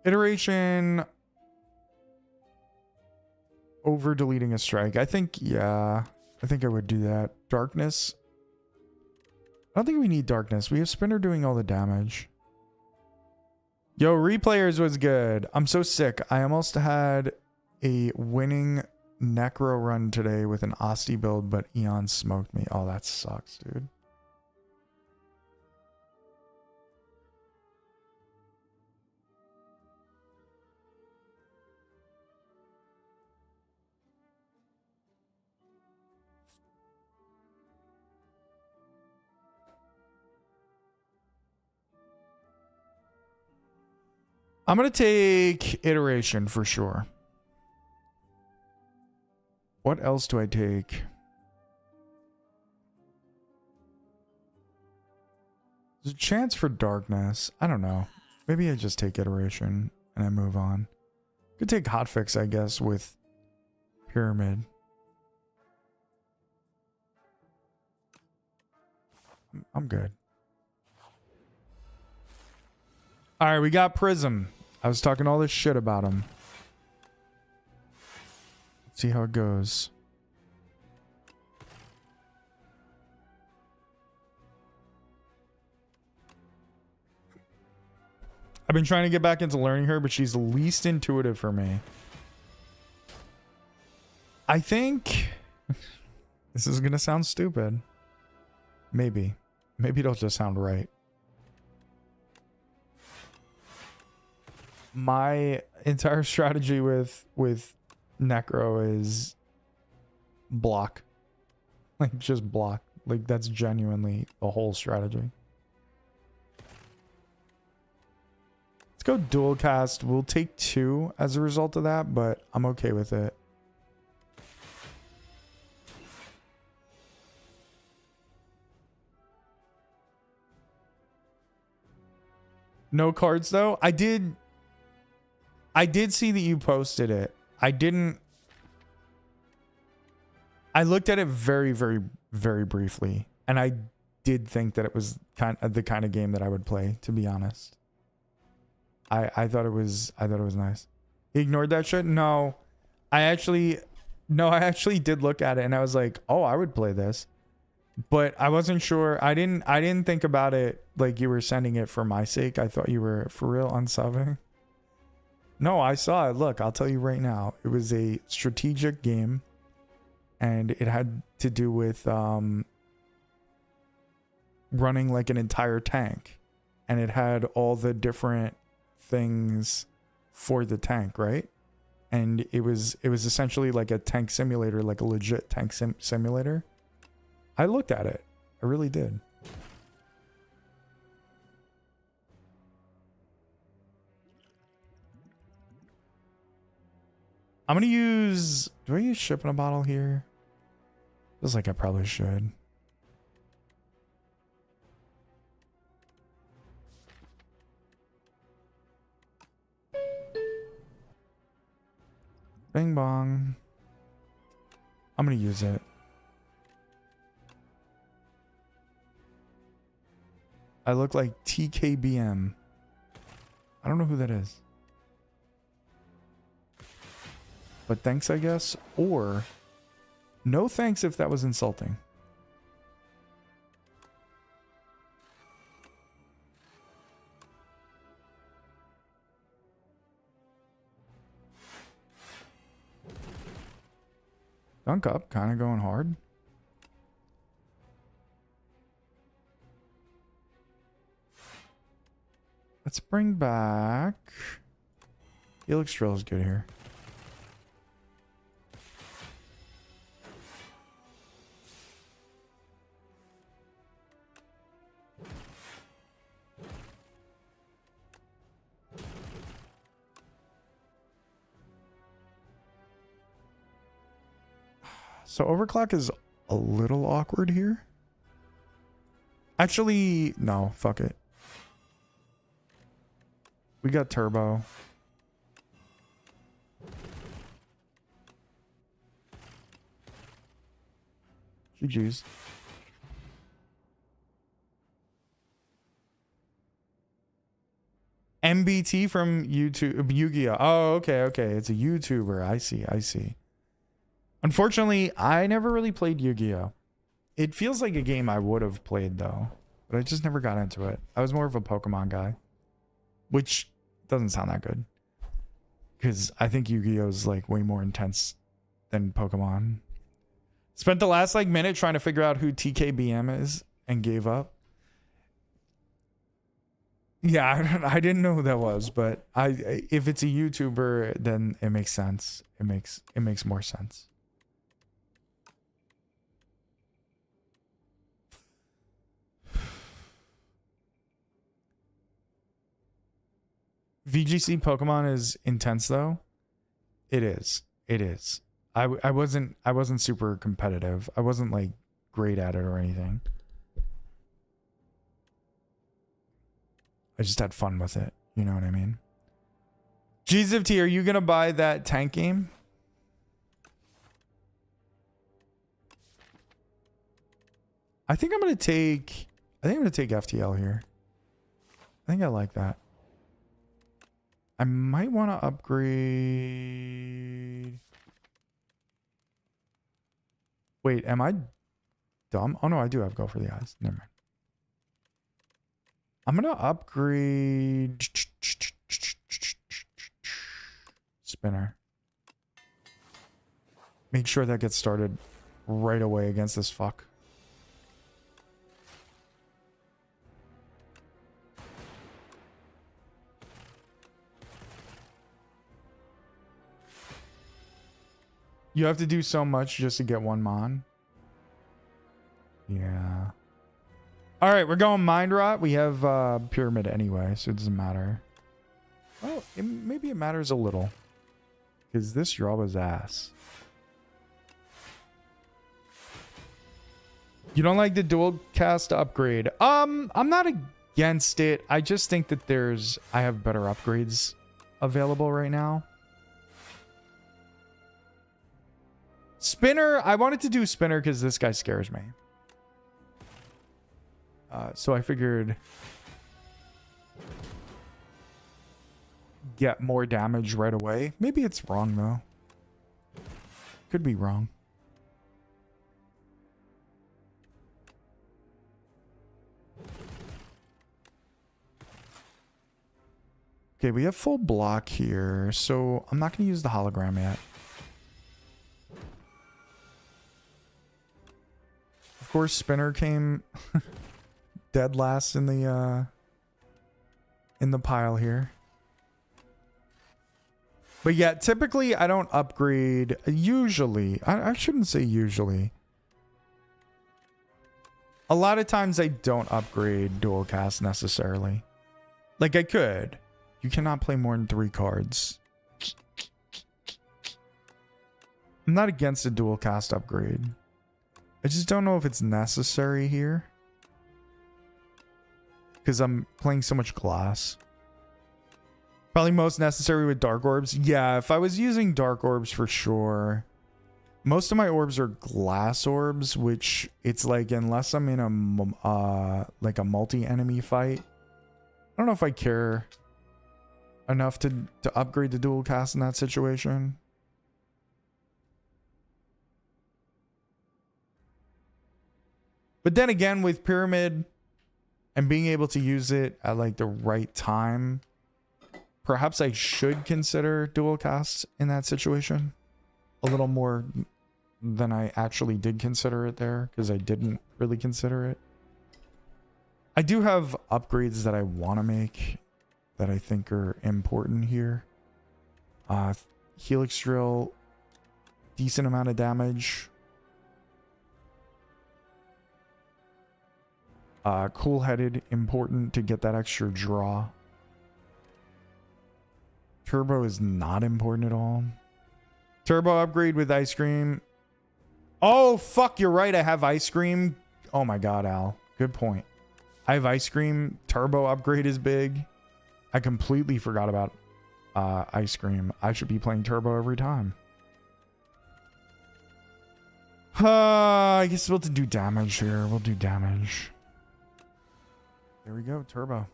Iteration over deleting a strike. I think, yeah, I think I would do that. Darkness. I don't think we need darkness. We have Spinner doing all the damage. Yo, Replayers was good. I'm so sick. I almost had a winning Necro run today with an Osti build, but Eon smoked me. Oh, that sucks, dude. I'm going to take Iteration for sure. What else do I take? There's a chance for darkness. I don't know. Maybe I just take Iteration and I move on. Could take Hotfix, I guess, with Pyramid. I'm good. All right, we got Prism. I was talking all this shit about him. Let's see how it goes. I've been trying to get back into learning her, but she's the least intuitive for me. I think this is going to sound stupid. Maybe. Maybe it'll just sound right. My entire strategy with Necro is block. Like, just block. Like, that's genuinely the whole strategy. Let's go dual cast. We'll take 2 as a result of that, but I'm okay with it. No cards, though. I did see that you posted it. I looked at it very, very, very briefly, and I did think that it was the kind of game that I would play, to be honest. I thought it was nice. You ignored that shit? No. I actually did look at it and I was like, "Oh, I would play this." But I wasn't sure. I didn't think about it like you were sending it for my sake. I thought you were for real unsubbing. No, I saw it. Look, I'll tell you right now. It was a strategic game and it had to do with running like an entire tank, and it had all the different things for the tank, right? And it was essentially like a tank simulator, like a legit tank simulator. I looked at it. I really did. I'm gonna use... Do I use ship in a bottle here? Feels like I probably should. Bing bong. I'm gonna use it. I look like TKBM. I don't know who that is. But thanks, I guess. Or no thanks if that was insulting. Dunk up, kind of going hard. Let's bring back... Helix Drill is good here. So overclock is a little awkward here. Actually, no, fuck it. We got turbo. GG's. MBT from YouTube, Yu-Gi-Oh. Oh, okay, okay. It's a YouTuber. I see, I see. Unfortunately, I never really played Yu-Gi-Oh. It feels like a game I would have played though, but I just never got into it. I was more of a Pokemon guy, which doesn't sound that good because I think Yu-Gi-Oh is like way more intense than Pokemon. Spent the last like minute trying to figure out who TKBM is and gave up. Yeah, I didn't know who that was, but if it's a YouTuber, then it makes sense. It makes more sense. VGC Pokemon is intense though. It is. It is. I wasn't super competitive. I wasn't like great at it or anything. I just had fun with it. You know what I mean? G's of T, are you gonna buy that tank game? I think I'm gonna take FTL here. I think I like that. I might want to upgrade. Wait, am I dumb? Oh no, I do have Go for the Eyes. Never mind. I'm gonna upgrade Spinner. Make sure that gets started right away against this fuck. You have to do so much just to get one mon. Yeah. All right, we're going Mind Rot. We have Pyramid anyway, so it doesn't matter. Well, maybe it matters a little. Because this draw was ass. You don't like the dual cast upgrade? I'm not against it. I just think that I have better upgrades available right now. Spinner, I wanted to do Spinner because this guy scares me. So I figured get more damage right away. Maybe it's wrong though. Could be wrong. Okay, we have full block here, so I'm not going to use the hologram yet. Of course, Spinner came dead last in the pile here. But yeah, typically I don't upgrade. Usually, I shouldn't say usually. A lot of times I don't upgrade dual cast necessarily. Like I could. You cannot play more than 3 cards. I'm not against a dual cast upgrade. I just don't know if it's necessary here. Because I'm playing so much glass. Probably most necessary with Dark Orbs. Yeah, if I was using Dark Orbs for sure. Most of my orbs are glass orbs, which it's like unless I'm in a like a multi-enemy fight, I don't know if I care enough to upgrade the dual cast in that situation. But then again, with Pyramid and being able to use it at like the right time, perhaps I should consider dual cast in that situation a little more than I actually did consider it there, because I didn't really consider it. I do have upgrades that I want to make that I think are important here. Helix Drill, decent amount of damage. Cool Headed, important to get that extra draw. Turbo is not important at all. Turbo upgrade with Ice Cream. Oh, fuck, you're right. I have Ice Cream. Oh my god, Al. Good point. I have Ice Cream. Turbo upgrade is big. I completely forgot about Ice Cream. I should be playing Turbo every time. I guess we'll have to do damage here. We'll do damage. There we go, Turbo.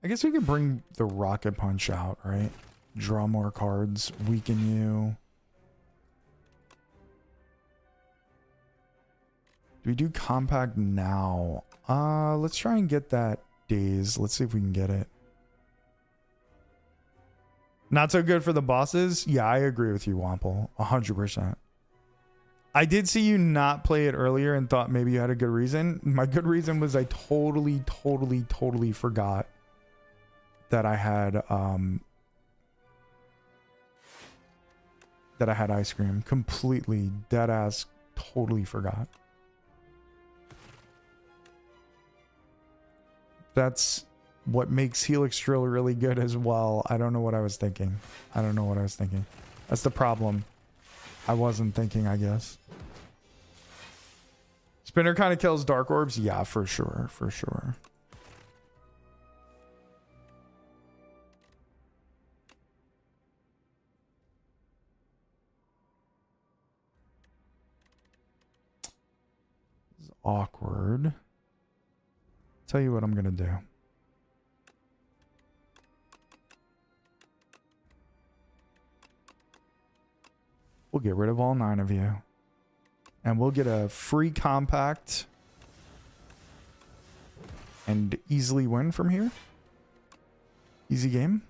I guess we could bring the Rocket Punch out, right? Draw more cards, weaken you. Do we do Compact now? Let's try and get that Daze. Let's see if we can get it. Not so good for the bosses? Yeah, I agree with you, Wample. 100%. I did see you not play it earlier and thought maybe you had a good reason. My good reason was I totally forgot that I had Ice Cream. Completely dead ass totally forgot. That's what makes Helix Drill really good as well. I don't know what I was thinking. That's the problem. I wasn't thinking, I guess. Spinner kind of kills Dark Orbs? Yeah, for sure. This is awkward. Tell you what I'm gonna do. We'll get rid of all 9 of you. And we'll get a free compact. And easily win from here. Easy game.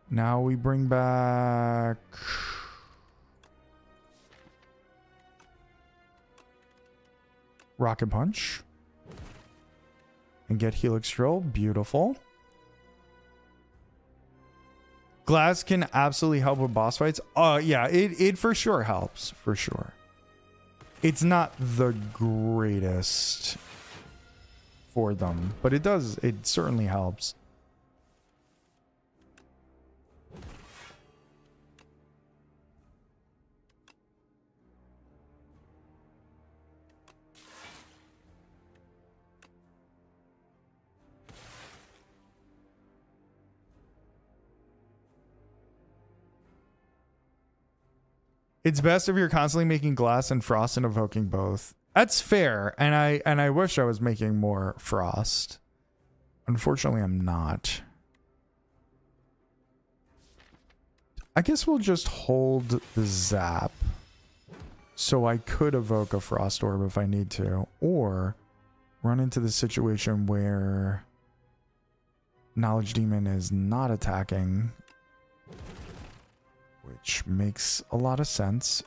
Now we bring back Rocket Punch and get Helix Drill. Beautiful. Glass can absolutely help with boss fights. Yeah, it for sure helps, for sure. It's not the greatest for them, but it certainly helps. It's best if you're constantly making glass and frost and evoking both. That's fair, and I wish I was making more frost. Unfortunately, I'm not. I guess we'll just hold the zap, so I could evoke a frost orb if I need to, or run into the situation where Knowledge Demon is not attacking, which makes a lot of sense.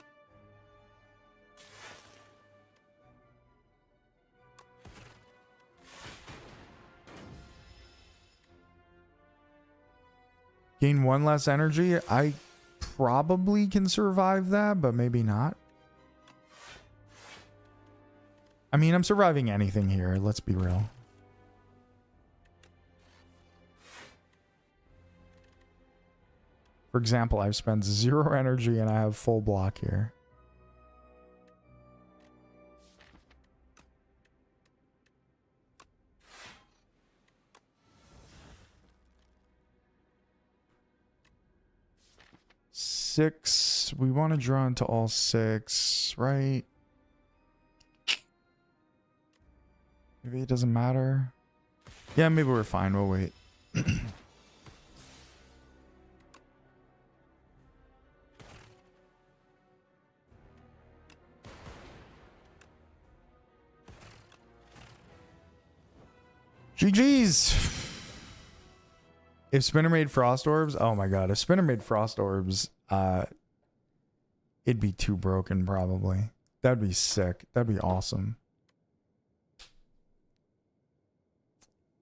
Gain 1 less energy. I probably can survive that, but maybe not. I mean, I'm surviving anything here. Let's be real. For example, I've spent 0 energy and I have full block here. Six. We want to draw into all 6, right? Maybe it doesn't matter. Yeah, maybe we're fine. We'll wait. GG's. If Spinner made Frost Orbs, oh my god. If Spinner made Frost Orbs, it'd be too broken probably. That'd be sick. That'd be awesome.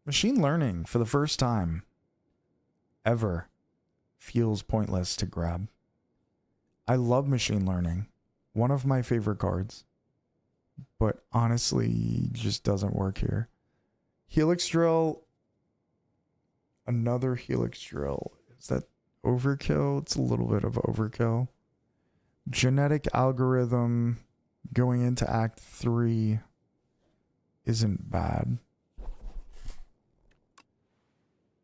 Machine learning for the first time ever feels pointless to grab. I love machine learning. One of my favorite cards. But honestly, just doesn't work here. Helix Drill. Another Helix Drill. Is that overkill? It's a little bit of overkill. Genetic Algorithm going into Act 3 isn't bad.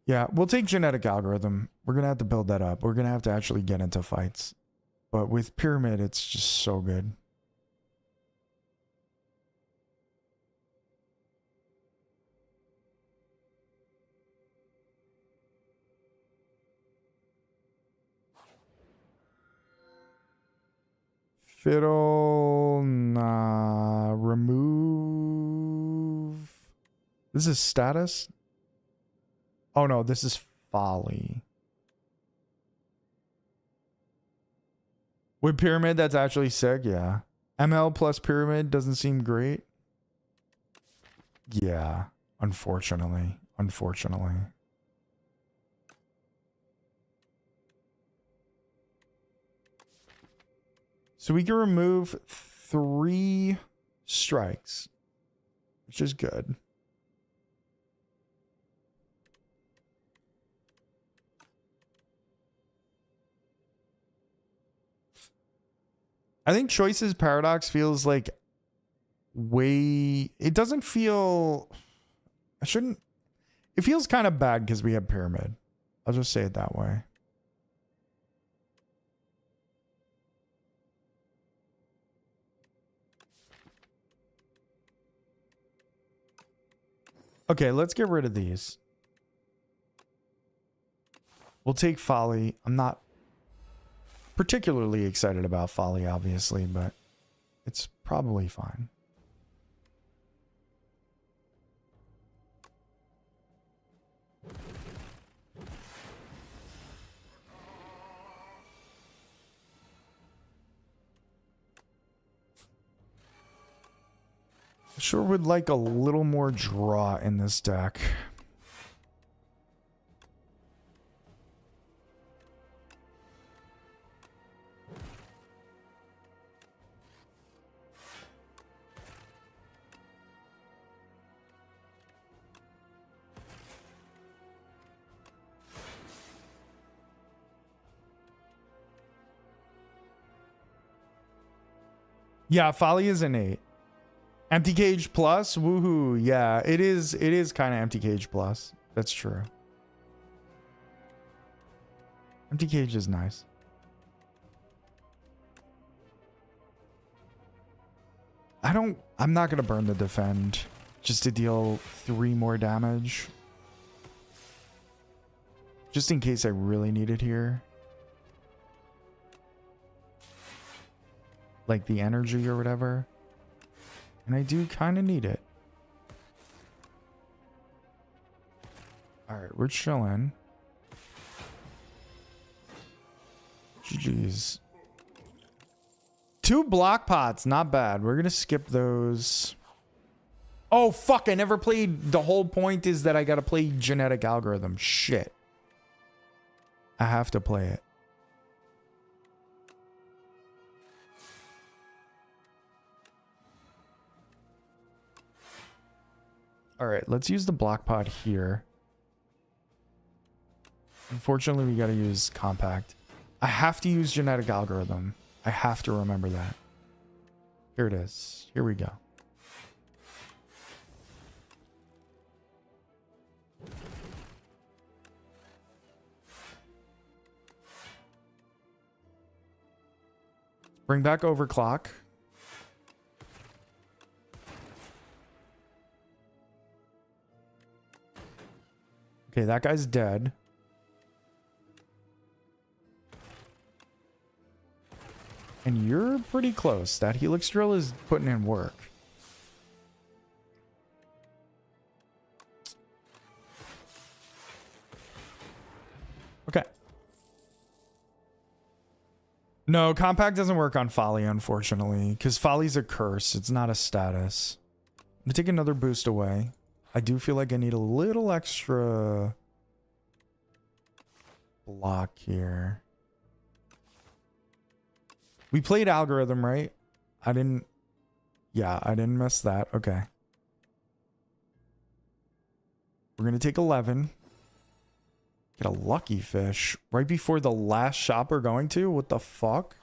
Yeah, we'll take Genetic Algorithm. We're going to have to build that up. We're going to have to actually get into fights. But with Pyramid, it's just so good. Fiddle, nah, remove. This is status? Oh no, this is folly. With Pyramid, that's actually sick, yeah. ML plus Pyramid doesn't seem great. Yeah, unfortunately. Unfortunately. So we can remove 3 strikes, which is good. I think Choices Paradox feels like way... It doesn't feel... I shouldn't... It feels kind of bad because we have Pyramid. I'll just say it that way. Okay, let's get rid of these. We'll take Folly. I'm not particularly excited about Folly, obviously, but it's probably fine. Sure would like a little more draw in this deck. Yeah, Folly is an 8. Empty Cage Plus? Woohoo. Yeah, it is kind of Empty Cage Plus. That's true. Empty Cage is nice. I'm not going to burn the defend just to deal 3 more damage. Just in case I really need it here. Like the energy or whatever. And I do kind of need it. Alright, we're chilling. GG's. 2 block pots, not bad. We're gonna skip those. Oh, fuck, I never played. The whole point is that I gotta play Genetic Algorithm. Shit. I have to play it. All right, let's use the block pod here. Unfortunately, we got to use compact. I have to use genetic algorithm. I have to remember that. Here it is. Here we go. Bring back overclock. Okay, that guy's dead. And you're pretty close. That helix drill is putting in work. Okay. No, compact doesn't work on folly, unfortunately, because folly's a curse. It's not a status. I'm gonna take another boost away. I do feel like I need a little extra block here. We played algorithm, right? I didn't miss that. Okay. We're gonna take 11. Get a lucky fish right before the last shop we're going to? What the fuck?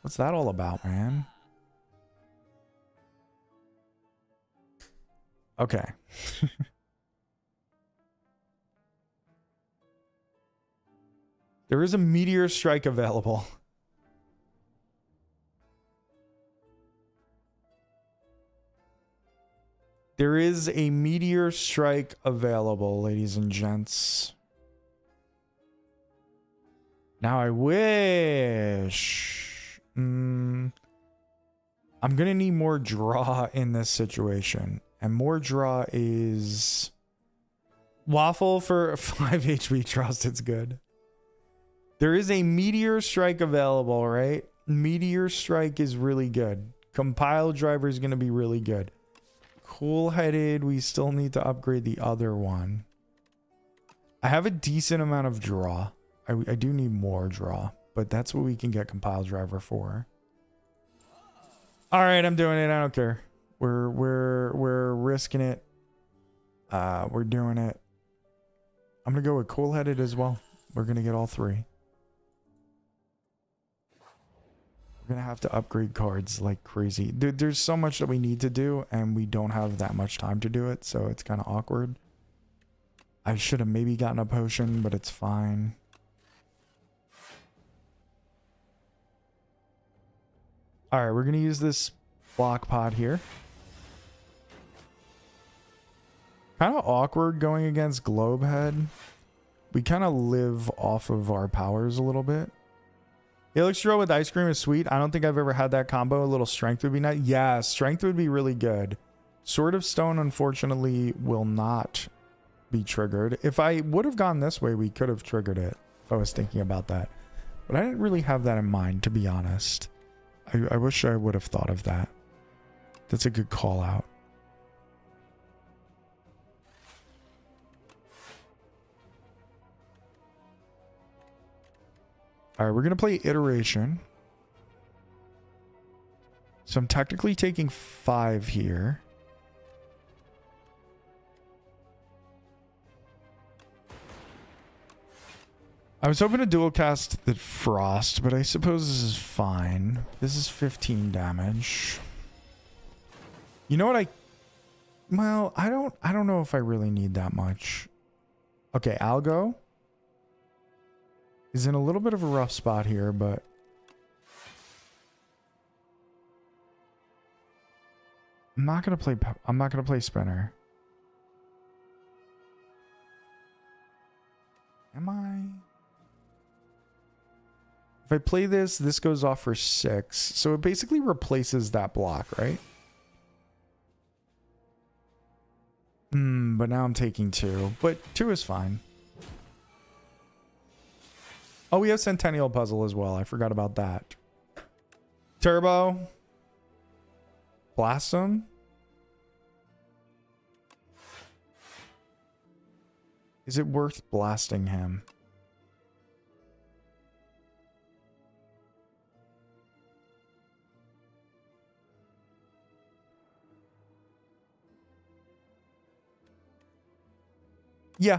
What's that all about, man? Okay. There is a meteor strike available. There is a meteor strike available, ladies and gents. Now I wish. I'm gonna need more draw in this situation. And more draw is waffle for 5 HP trust. It's good. There is a meteor strike available, right? Meteor strike is really good. Compile driver is gonna be really good. Cool-headed, we still need to upgrade the other one. I have a decent amount of draw. I do need more draw, but that's what we can get compile driver for. All right, I'm doing it. I don't care. We're risking it. We're doing it. I'm gonna go with cool-headed as well. We're gonna get all three. We're gonna have to upgrade cards like crazy. There's so much that we need to do, and we don't have that much time to do it, so it's kind of awkward. I should have maybe gotten a potion, but it's fine. All right, we're gonna use this block pod here. Kind of awkward going against Globehead. We kind of live off of our powers a little bit. Helix drill with ice cream is sweet. I don't think I've ever had that combo. A little strength would be nice. Yeah, strength would be really good. Sword of Stone, unfortunately, will not be triggered. If I would have gone this way, we could have triggered it if I was thinking about that. But I didn't really have that in mind, to be honest. I wish I would have thought of that. That's a good call out. All right, we're going to play iteration. So I'm technically taking 5 here. I was hoping to dual cast the Frost, but I suppose this is fine. This is 15 damage. You know what well, I don't know if I really need that much. Okay, Algo is in a little bit of a rough spot here, but I'm not going to play Spinner. Am I? If I play this, this goes off for 6. So it basically replaces that block, right? But now I'm taking 2. But 2 is fine. Oh, we have Centennial Puzzle as well. I forgot about that. Turbo. Blast him. Is it worth blasting him? Yeah.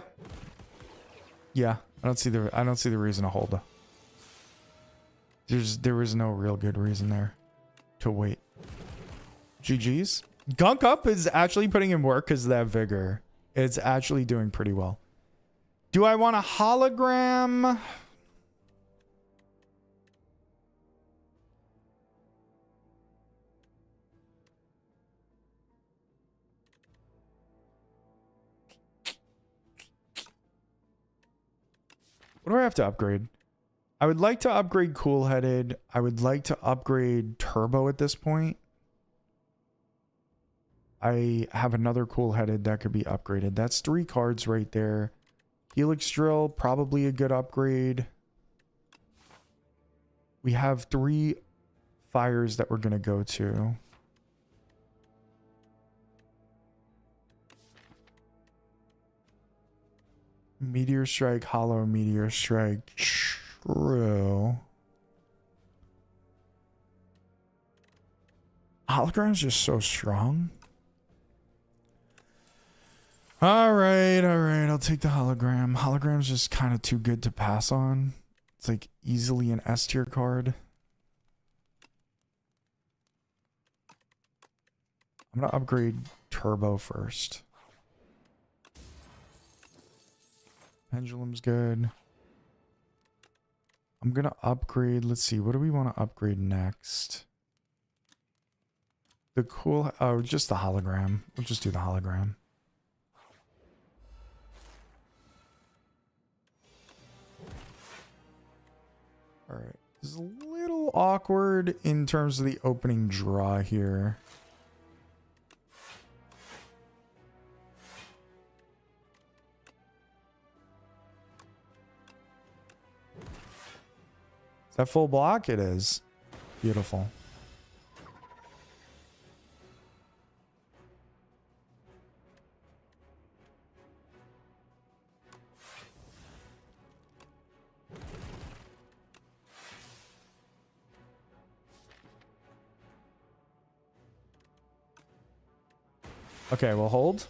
Yeah. I don't see the reason to hold. There was no real good reason there to wait. GG's. Gunk Up is actually putting in work because of that vigor. It's actually doing pretty well. Do I want a hologram? What do I have to upgrade? I would like to upgrade Cool Headed. I would like to upgrade Turbo at this point. I have another Cool Headed that could be upgraded. That's 3 cards right there. Helix Drill, probably a good upgrade. We have 3 fires that we're going to go to. Meteor Strike, Hollow Meteor Strike. True. Hologram's just so strong. All right. I'll take the hologram. Hologram's just kind of too good to pass on. It's like easily an S tier card. I'm going to upgrade Turbo first. Pendulum's good. I'm going to upgrade. Let's see. What do we want to upgrade next? The cool. Oh, just the hologram. We'll just do the hologram. All right. This is a little awkward in terms of the opening draw here. Is that full block? It is. Beautiful. Okay, we'll hold.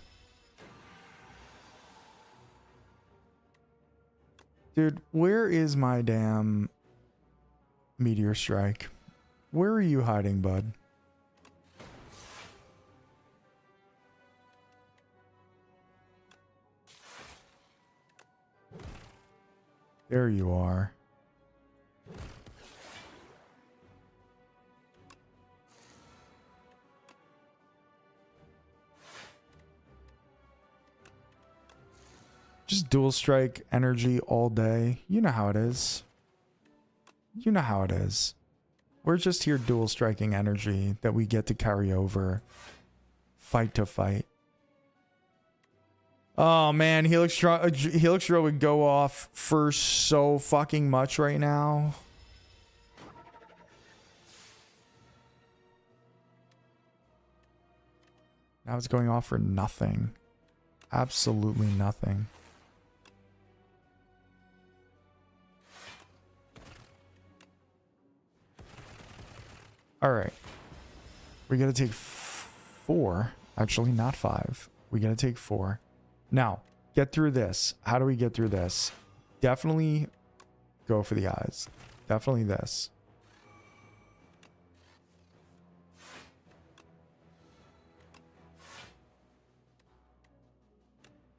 Dude, where is my damn Meteor Strike? Where are you hiding, bud? There you are. Just dual strike energy all day. You know how it is. You know how it is. We're just here dual striking energy that we get to carry over. Fight to fight. Oh man, Helix Drill would go off for so fucking much right now. Now it's going off for nothing. Absolutely nothing. All right. We got to take 4. Actually, not 5. We got to take 4. Now, get through this. How do we get through this? Definitely go for the eyes. Definitely this.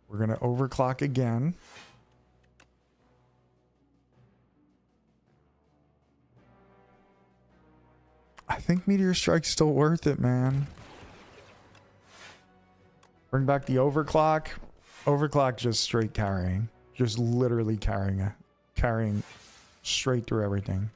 We're going to overclock again. I think Meteor Strike's still worth it, man. Bring back the overclock. Overclock just straight carrying. Just literally carrying straight through everything.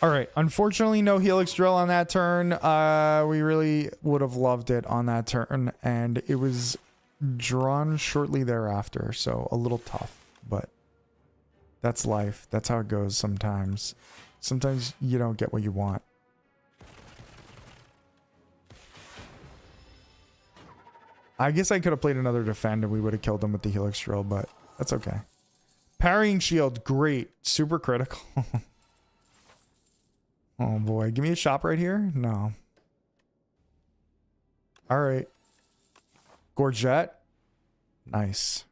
All right. Unfortunately, no Helix Drill on that turn. We really would have loved it on that turn, and it was drawn shortly thereafter, so a little tough, but that's life. That's how it goes sometimes. Sometimes you don't get what you want. I guess I could have played another defend and we would have killed him with the helix drill, but that's okay. Parrying shield, great. Super critical. Oh boy, give me a shop right here. No. All right. Gorget. Nice.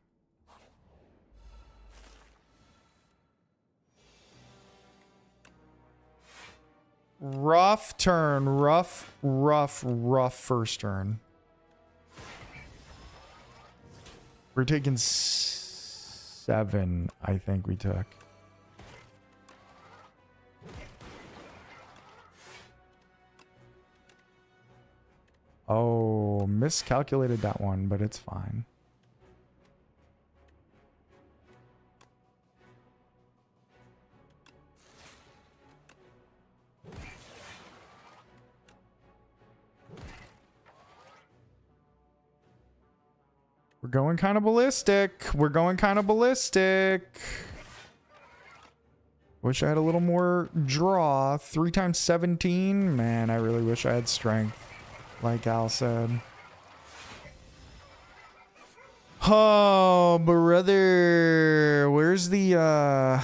Rough turn. Rough first turn. We're taking 7, I think we took. Oh, miscalculated that one, but it's fine. We're going kind of ballistic. We're going kind of ballistic. Wish I had a little more draw. 3 times 17. Man, I really wish I had strength. Like Al said. Oh, brother. Where's the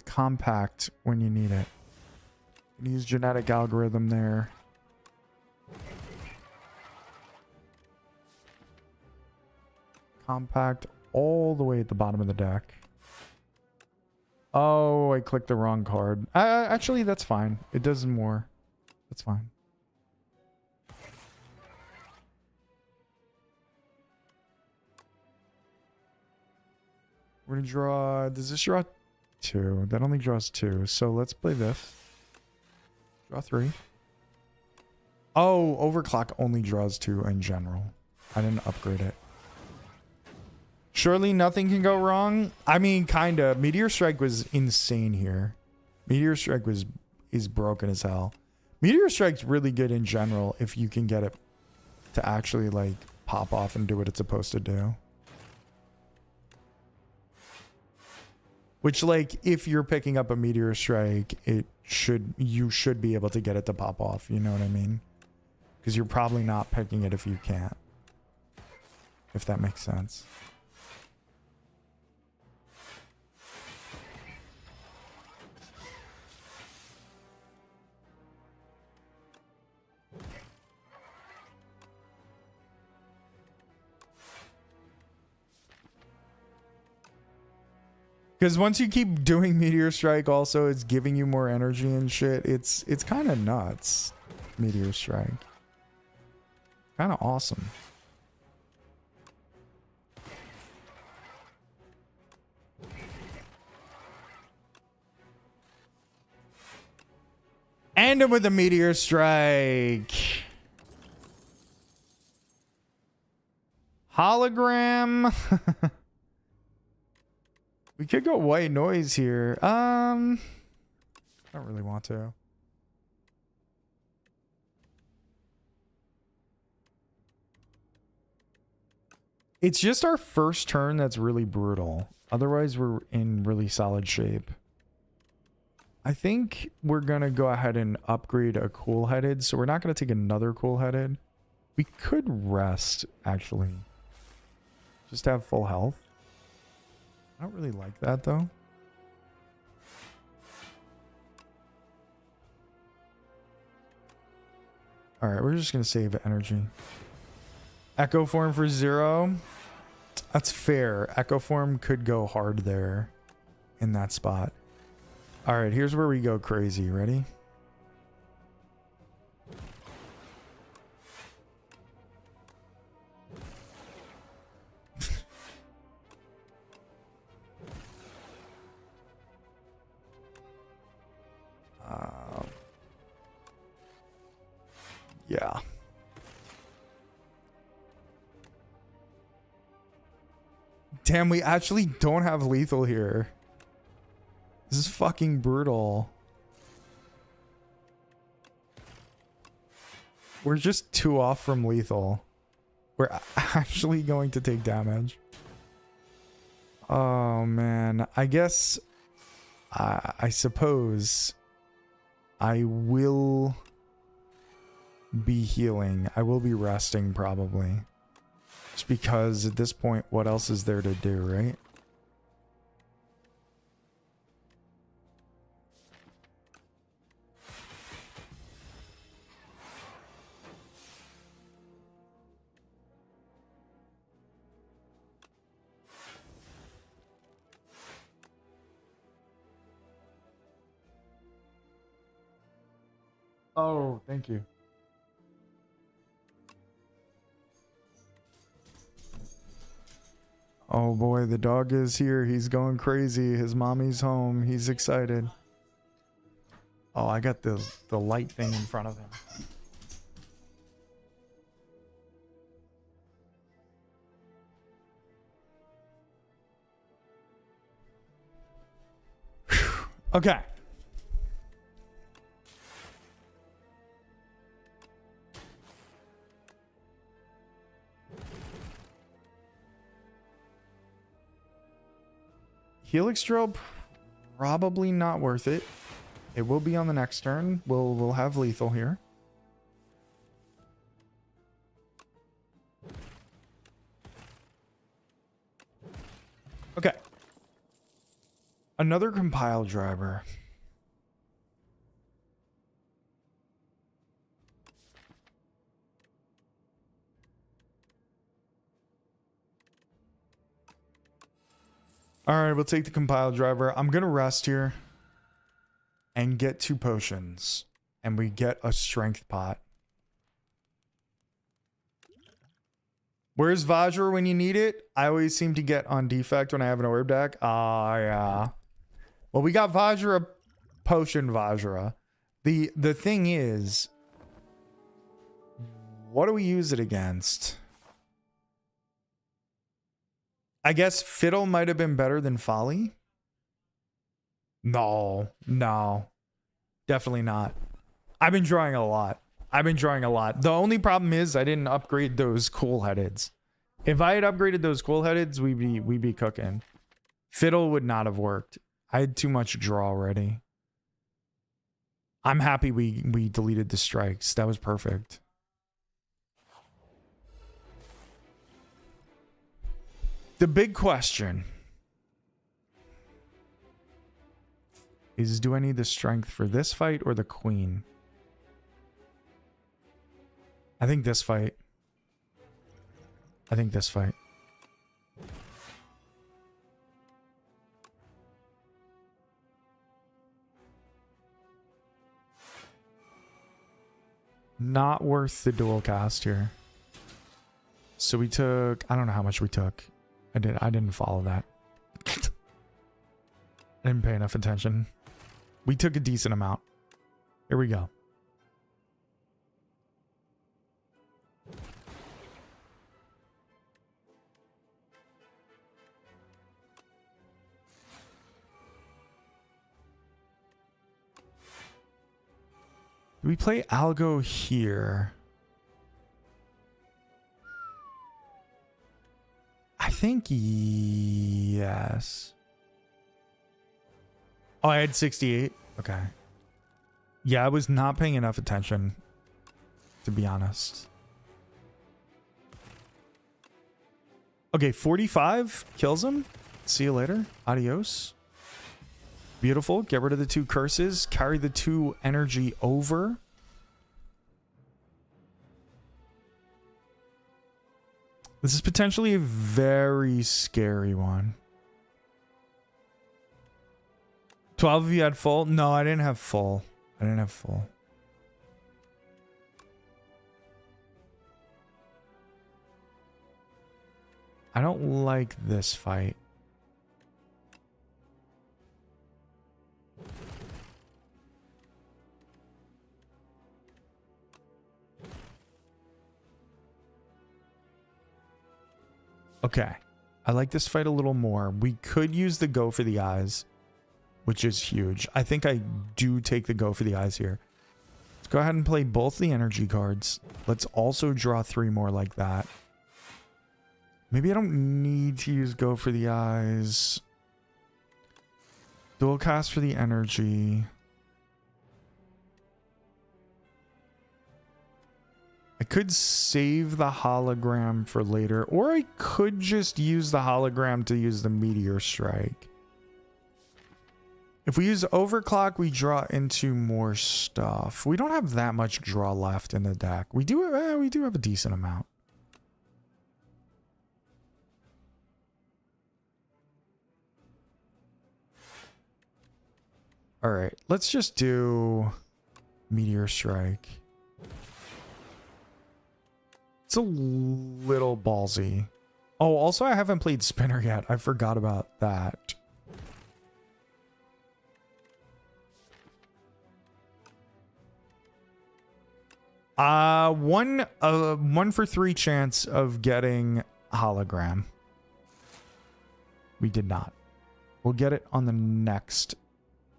compact when you need it? Use genetic algorithm there. Compact all the way at the bottom of the deck. Oh, I clicked the wrong card. Actually, that's fine. It does more. That's fine. We're gonna draw. Does this draw 2? That only draws 2. So let's play this. Draw 3. Oh, overclock only draws 2 in general. I didn't upgrade it. Surely nothing can go wrong. I mean, kinda. Meteor Strike was insane here. Meteor Strike is broken as hell. Meteor Strike's really good in general if you can get it to actually like pop off and do what it's supposed to do. Which, like, if you're picking up a Meteor Strike, you should be able to get it to pop off. You know what I mean? Because you're probably not picking it if you can't. If that makes sense. Because once you keep doing Meteor Strike, also it's giving you more energy and shit. It's kind of nuts. Meteor Strike. Kind of awesome. End him with a Meteor Strike. Hologram. We could go white noise here. I don't really want to. It's just our first turn that's really brutal. Otherwise, we're in really solid shape. I think we're going to go ahead and upgrade a cool-headed. So we're not going to take another cool-headed. We could rest, actually. Just have full health. I don't really like that, though. Alright, we're just going to save energy. Echo Form for 0. That's fair. Echo Form could go hard there in that spot. Alright, here's where we go crazy. Ready? Yeah. Damn, we actually don't have lethal here. This is fucking brutal. We're just 2 off from lethal. We're actually going to take damage. Oh, man. I guess... I suppose... I will... be healing. I will be resting probably. Just because at this point, what else is there to do, right? Oh, thank you. Oh boy, the dog is here. He's going crazy. His mommy's home. He's excited. Oh, I got the light thing in front of him. Whew. Okay. Helix drill, probably not worth it. It will be on the next turn. We'll have lethal here. Okay. Another compile driver. All right, we'll take the compile driver. I'm going to rest here and get 2 potions. And we get a strength pot. Where's Vajra when you need it? I always seem to get on defect when I have an orb deck. Ah, yeah. Well, we got Vajra, potion Vajra. The thing is, what do we use it against? I guess Fiddle might have been better than Folly. No. Definitely not. I've been drawing a lot. The only problem is I didn't upgrade those cool headeds. If I had upgraded those cool headeds, we'd be cooking. Fiddle would not have worked. I had too much draw already. I'm happy we deleted the strikes. That was perfect. The big question is, do I need the strength for this fight or the queen? I think this fight. Not worth the dual cast here. So we took, I don't know how much we took. I didn't follow that. I didn't pay enough attention. We took a decent amount. Here we go. Do we play Algo here? I think yes. Oh, I had 68. Okay. Yeah, I was not paying enough attention, to be honest. Okay, 45 kills him. See you later. Adios. Beautiful. Get rid of the 2 curses. Carry the 2 energy over. This is potentially a very scary one. 12 of you had full? No, I didn't have full. I don't like this fight. Okay. I like this fight a little more. We could use the go for the eyes, which is huge. I think I do take the go for the eyes here. Let's go ahead and play both the energy cards. Let's also draw 3 more like that. Maybe I don't need to use go for the eyes. Dual cast for the energy. could save the hologram for later, or I could just use the hologram to use the meteor strike. If we use overclock, we draw into more stuff. We don't have that much draw left in the deck. We do have a decent amount. All right, let's just do meteor strike. It's a little ballsy. Oh, also I haven't played spinner yet. I forgot about that. One for 3 chance of getting hologram. We did not. We'll get it on the next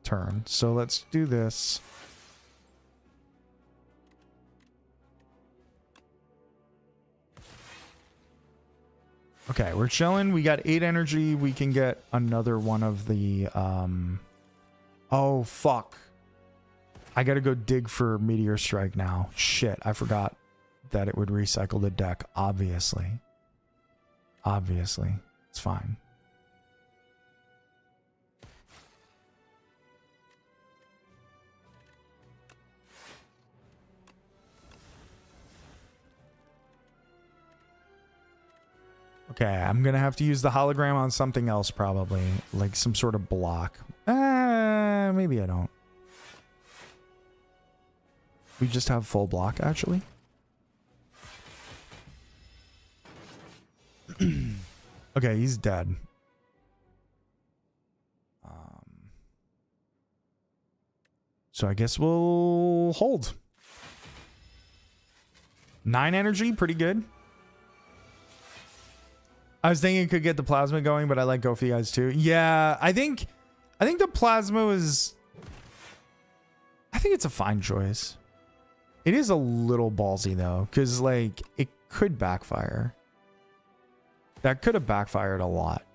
turn. So let's do this. Okay, we're chilling. We got 8 energy. We can get another one of the oh fuck. I gotta go dig for meteor strike now. Shit, I forgot that it would recycle the deck. Obviously. It's fine. Okay, I'm gonna have to use the hologram on something else probably. Like some sort of block. Maybe I don't. We just have full block, actually. Okay, he's dead. So I guess we'll hold. 9 energy, pretty good. I was thinking it could get the plasma going, but I let go for you guys too. Yeah, I think the plasma was... I think it's a fine choice. It is a little ballsy though, because like it could backfire. That could have backfired a lot.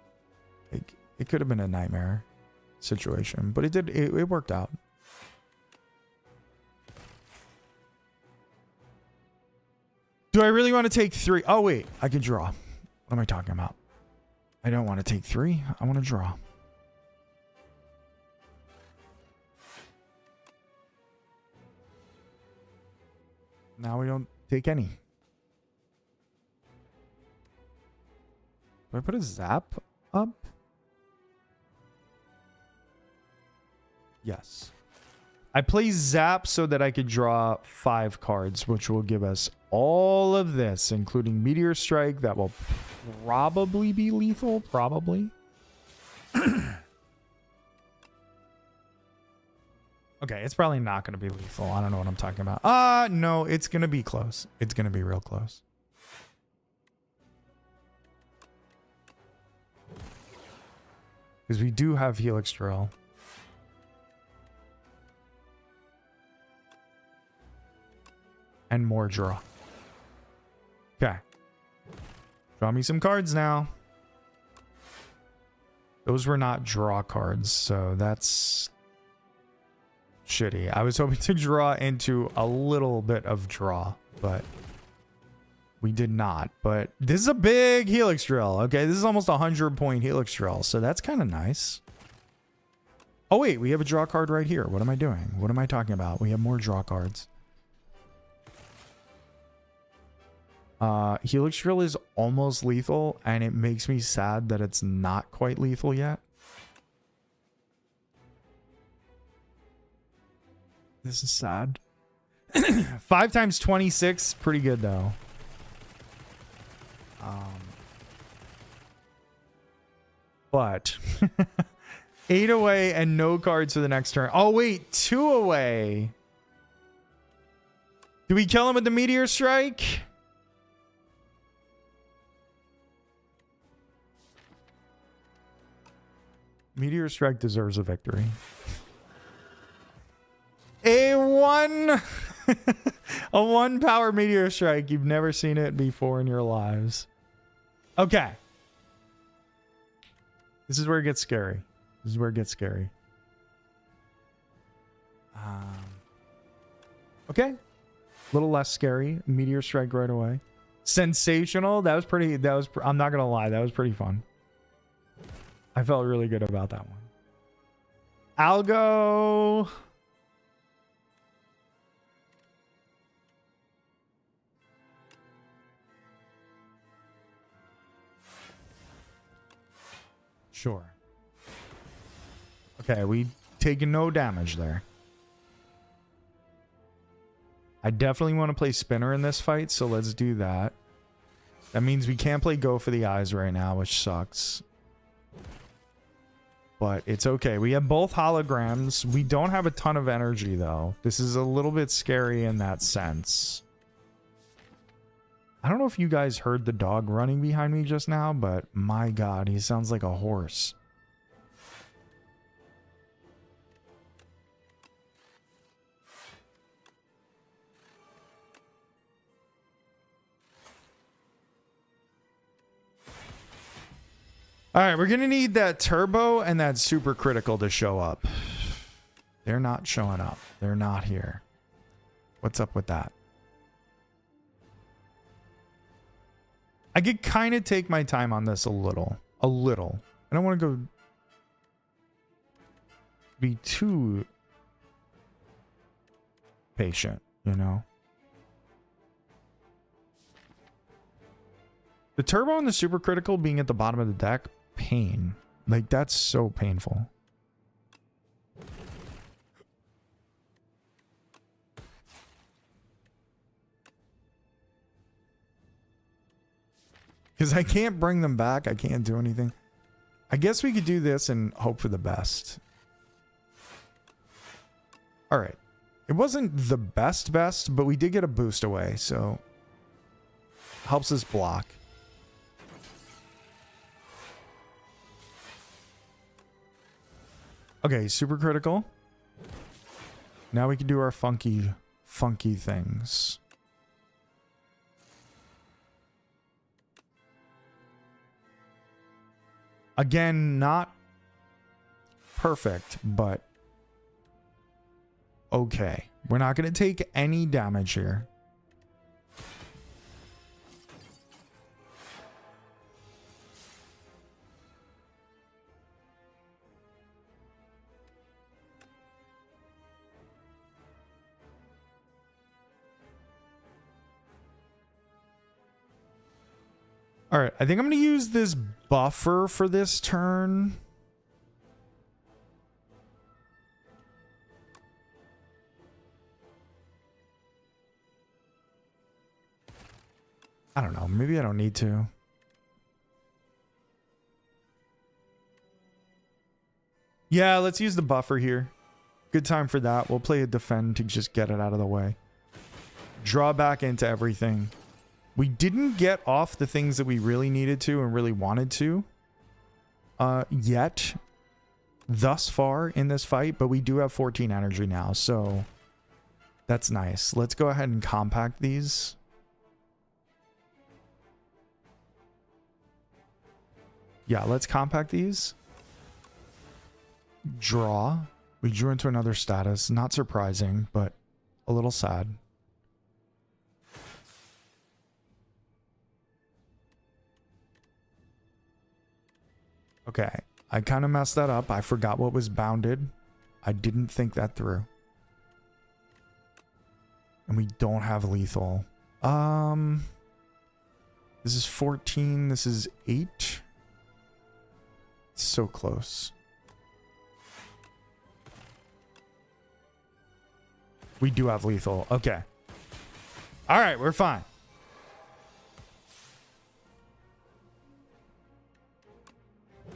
Like it could have been a nightmare situation, but it did. It worked out. Do I really want to take 3? Oh wait, I can draw. What am I talking about? I don't want to take 3. I want to draw. Now we don't take any. Do I put a zap up? Yes. I play zap so that I could draw 5 cards, which will give us all of this, including meteor strike. That will probably be lethal. Probably. Okay, it's probably not going to be lethal. I don't know what I'm talking about. No, it's going to be close. It's going to be real close. Because we do have Helix Drill. And more draw. Okay. Draw me some cards now. Those were not draw cards, so that's shitty. I was hoping to draw into a little bit of draw, but we did not. But this is a big Helix Drill. Okay, this is almost 100-point Helix Drill, so that's kind of nice. Oh wait, we have a draw card right here. What am I doing? What am I talking about? We have more draw cards. Helix Drill is almost lethal, and it makes me sad that it's not quite lethal yet. This is sad. 5 times 26, pretty good though. But 8 away and no cards for the next turn. Oh wait, 2 away. Do we kill him with the meteor strike? Meteor strike deserves a victory. A 1 a 1 power meteor strike. You've never seen it before in your lives. Okay. This is where it gets scary. This is where it gets scary. Okay. A little less scary. Meteor strike right away. Sensational. That was pretty. I'm not gonna lie. That was pretty fun. I felt really good about that one. Algo. Sure. Okay, we taking no damage there. I definitely want to play Spinner in this fight, so let's do that. That means we can't play Go for the Eyes right now, which sucks. But it's okay. We have both holograms. We don't have a ton of energy, though. This is a little bit scary in that sense. I don't know if you guys heard the dog running behind me just now, but my God, he sounds like a horse. All right, we're going to need that turbo and that super critical to show up. They're not showing up. They're not here. What's up with that? I could kind of take my time on this a little. A little. I don't want to go be too patient, you know? The turbo and the super critical being at the bottom of the deck, pain. Like, that's so painful. Because I can't bring them back. I can't do anything. I guess we could do this and hope for the best. All right. It wasn't the best, but we did get a boost away, so helps us block. Okay, super critical. Now we can do our funky things. Again, not perfect, but okay. We're not going to take any damage here. All right, I think I'm going to use this buffer for this turn. I don't know. Maybe I don't need to. Yeah, let's use the buffer here. Good time for that. We'll play a defend to just get it out of the way. Draw back into everything. We didn't get off the things that we really needed to and really wanted to yet thus far in this fight, but we do have 14 energy now, so that's nice. Let's go ahead and compact these. Yeah, let's compact these. Draw. We drew into another status. Not surprising, but a little sad. Okay, I kind of messed that up. I forgot what was bounded. I didn't think that through. And we don't have lethal. This is 14. This is 8. It's so close. We do have lethal. Okay. All right, we're fine.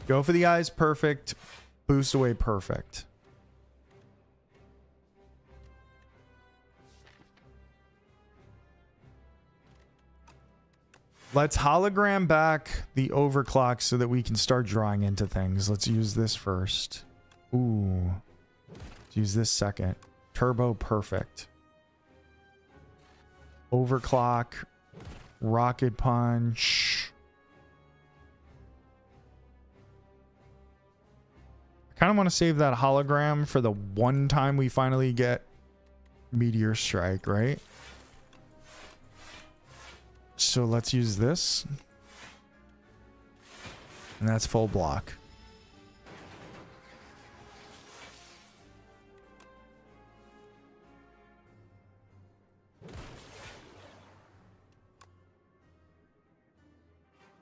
Go for the eyes, perfect. Boost away, perfect. Let's hologram back the overclock so that we can start drawing into things. Let's use this first. Ooh. Let's use this second. Turbo, perfect. Overclock. Rocket punch. Kind of want to save that hologram for the one time we finally get Meteor Strike, right? So let's use this. And that's full block.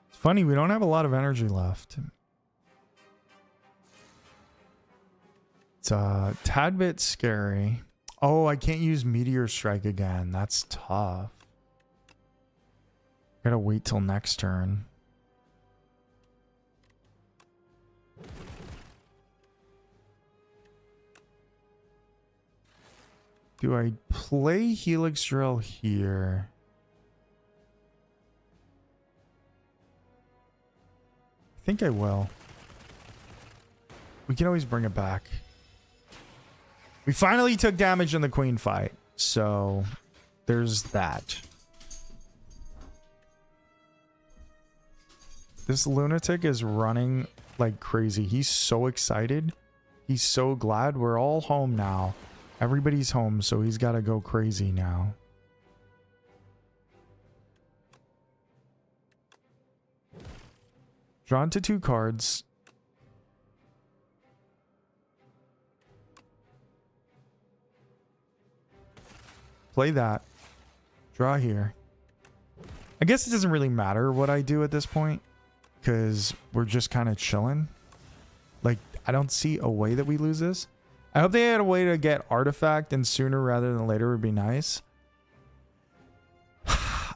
It's funny, we don't have a lot of energy left. It's a tad bit scary. Oh, I can't use Meteor Strike again. That's tough. Gotta wait till next turn. Do I play Helix Drill here? I think I will. We can always bring it back. We finally took damage in the queen fight, so there's that. This lunatic is running like crazy. He's so excited. He's so glad. We're all home now. Everybody's home, so he's got to go crazy now. Drawn to 2 cards. Play that. Draw here. I guess it doesn't really matter what I do at this point, because we're just kind of chilling. Like, I don't see a way that we lose this. I hope they had a way to get artifact, and sooner rather than later would be nice.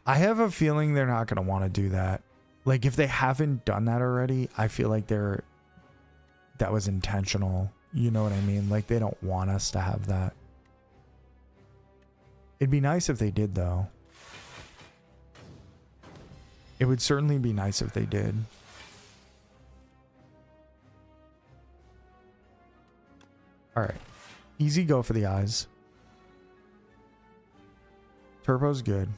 I have a feeling they're not going to want to do that. Like, if they haven't done that already, I feel like that was intentional. You know what I mean? Like, they don't want us to have that. It'd be nice if they did, though. It would certainly be nice if they did. All right. Easy go for the eyes. Turbo's good.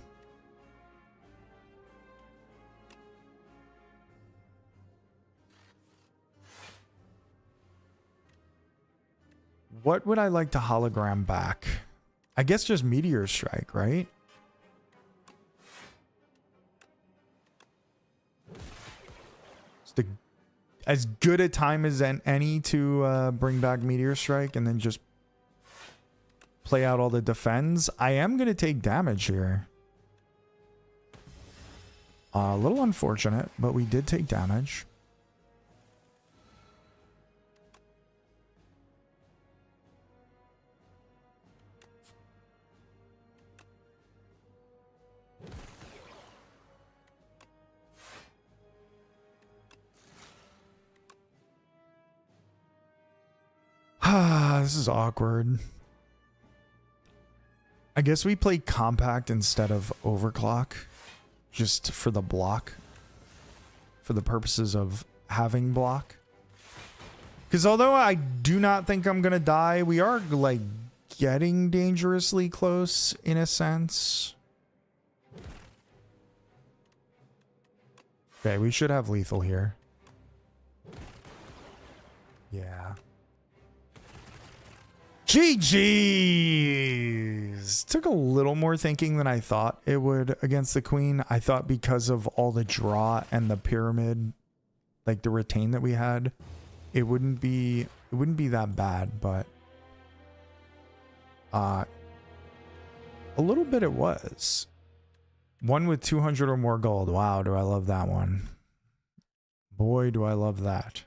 What would I like to hologram back? I guess just Meteor Strike, right? It's as good a time as any to bring back Meteor Strike and then just play out all the defends. I am going to take damage here. A little unfortunate, but we did take damage. This is awkward. I guess we play compact instead of overclock, just for the block, for the purposes of having block. Because although I do not think I'm gonna die, we are like getting dangerously close in a sense. Okay, we should have lethal here. Yeah. GG's! Took a little more thinking than I thought it would against the queen. I thought because of all the draw and the pyramid, like the retain that we had, it wouldn't be that bad, but a little bit it was. One with 200 or more gold. Wow, do I love that one. Boy, do I love that.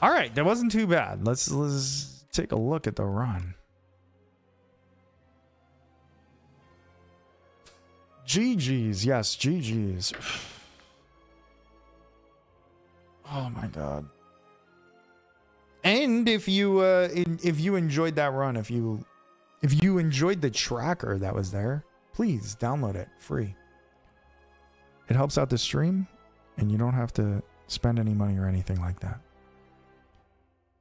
All right, that wasn't too bad. Let's take a look at the run. GG's, yes, GG's. Oh my god. And if you enjoyed that run, if you enjoyed the tracker that was there, please download it free. It helps out the stream, and you don't have to spend any money or anything like that.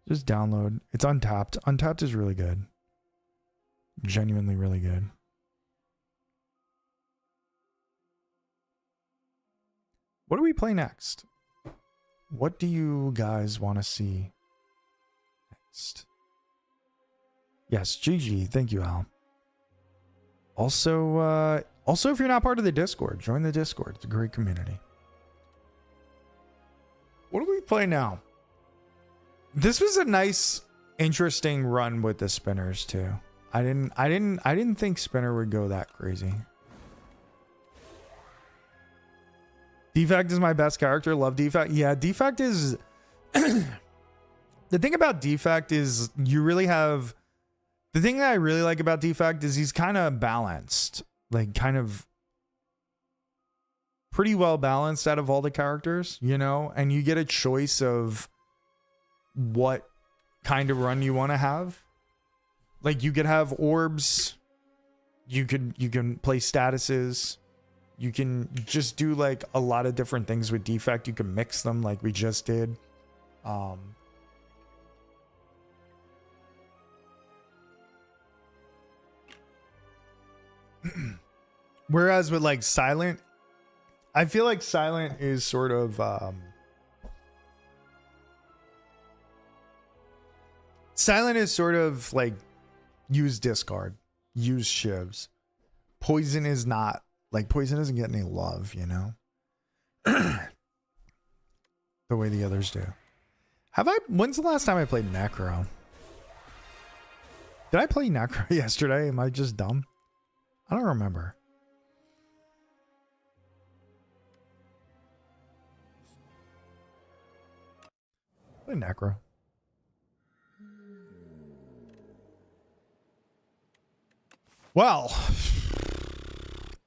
Just download. It's Untapped. Untapped is really good. Genuinely really good. What do we play next? What do you guys want to see next? Yes, GG. Thank you, Al. Also, if you're not part of the Discord, join the Discord. It's a great community. What do we play now? This was a nice, interesting run with the spinners too. I didn't think spinner would go that crazy. Defect is my best character. Love Defect. Yeah, Defect is the thing about Defect is you really have the thing that I really like about Defect is he's kind of balanced. Like kind of pretty well balanced out of all the characters, you know, and you get a choice of what kind of run you want to have. Like you could have orbs, you can play statuses, you can just do like a lot of different things with Defect. You can mix them like we just did. Whereas with like Silent, I feel like Silent is sort of Silent is sort of like use discard, use shivs. Poison is not like Poison doesn't get any love, you know, the way the others do. When's the last time I played Necro? Did I play Necro yesterday? Am I just dumb? I don't remember. Play Necro. Well,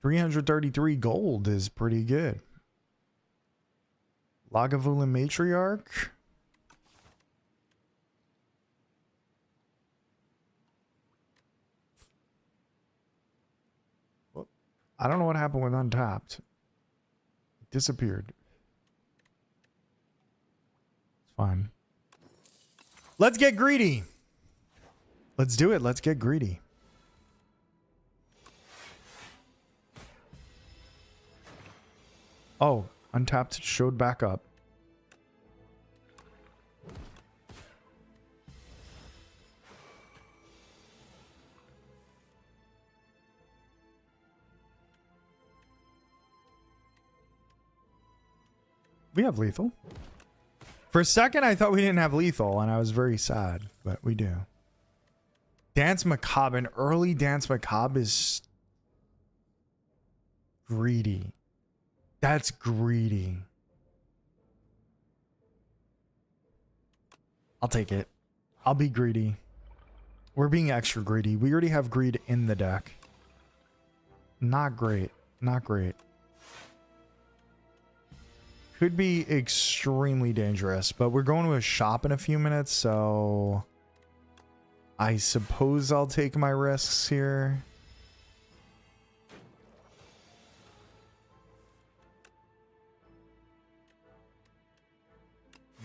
333 gold is pretty good. Lagavulin Matriarch. Well, I don't know what happened with Untapped. It disappeared. It's fine. Let's get greedy. Let's do it. Let's get greedy. Oh, Untapped showed back up. We have lethal. For a second, I thought we didn't have lethal, and I was very sad, but we do. Dance Macabre. An early Dance Macabre is greedy. That's greedy. I'll take it. I'll be greedy. We're being extra greedy. We already have greed in the deck. Not great. Not great. Could be extremely dangerous, but we're going to a shop in a few minutes, so I suppose I'll take my risks here.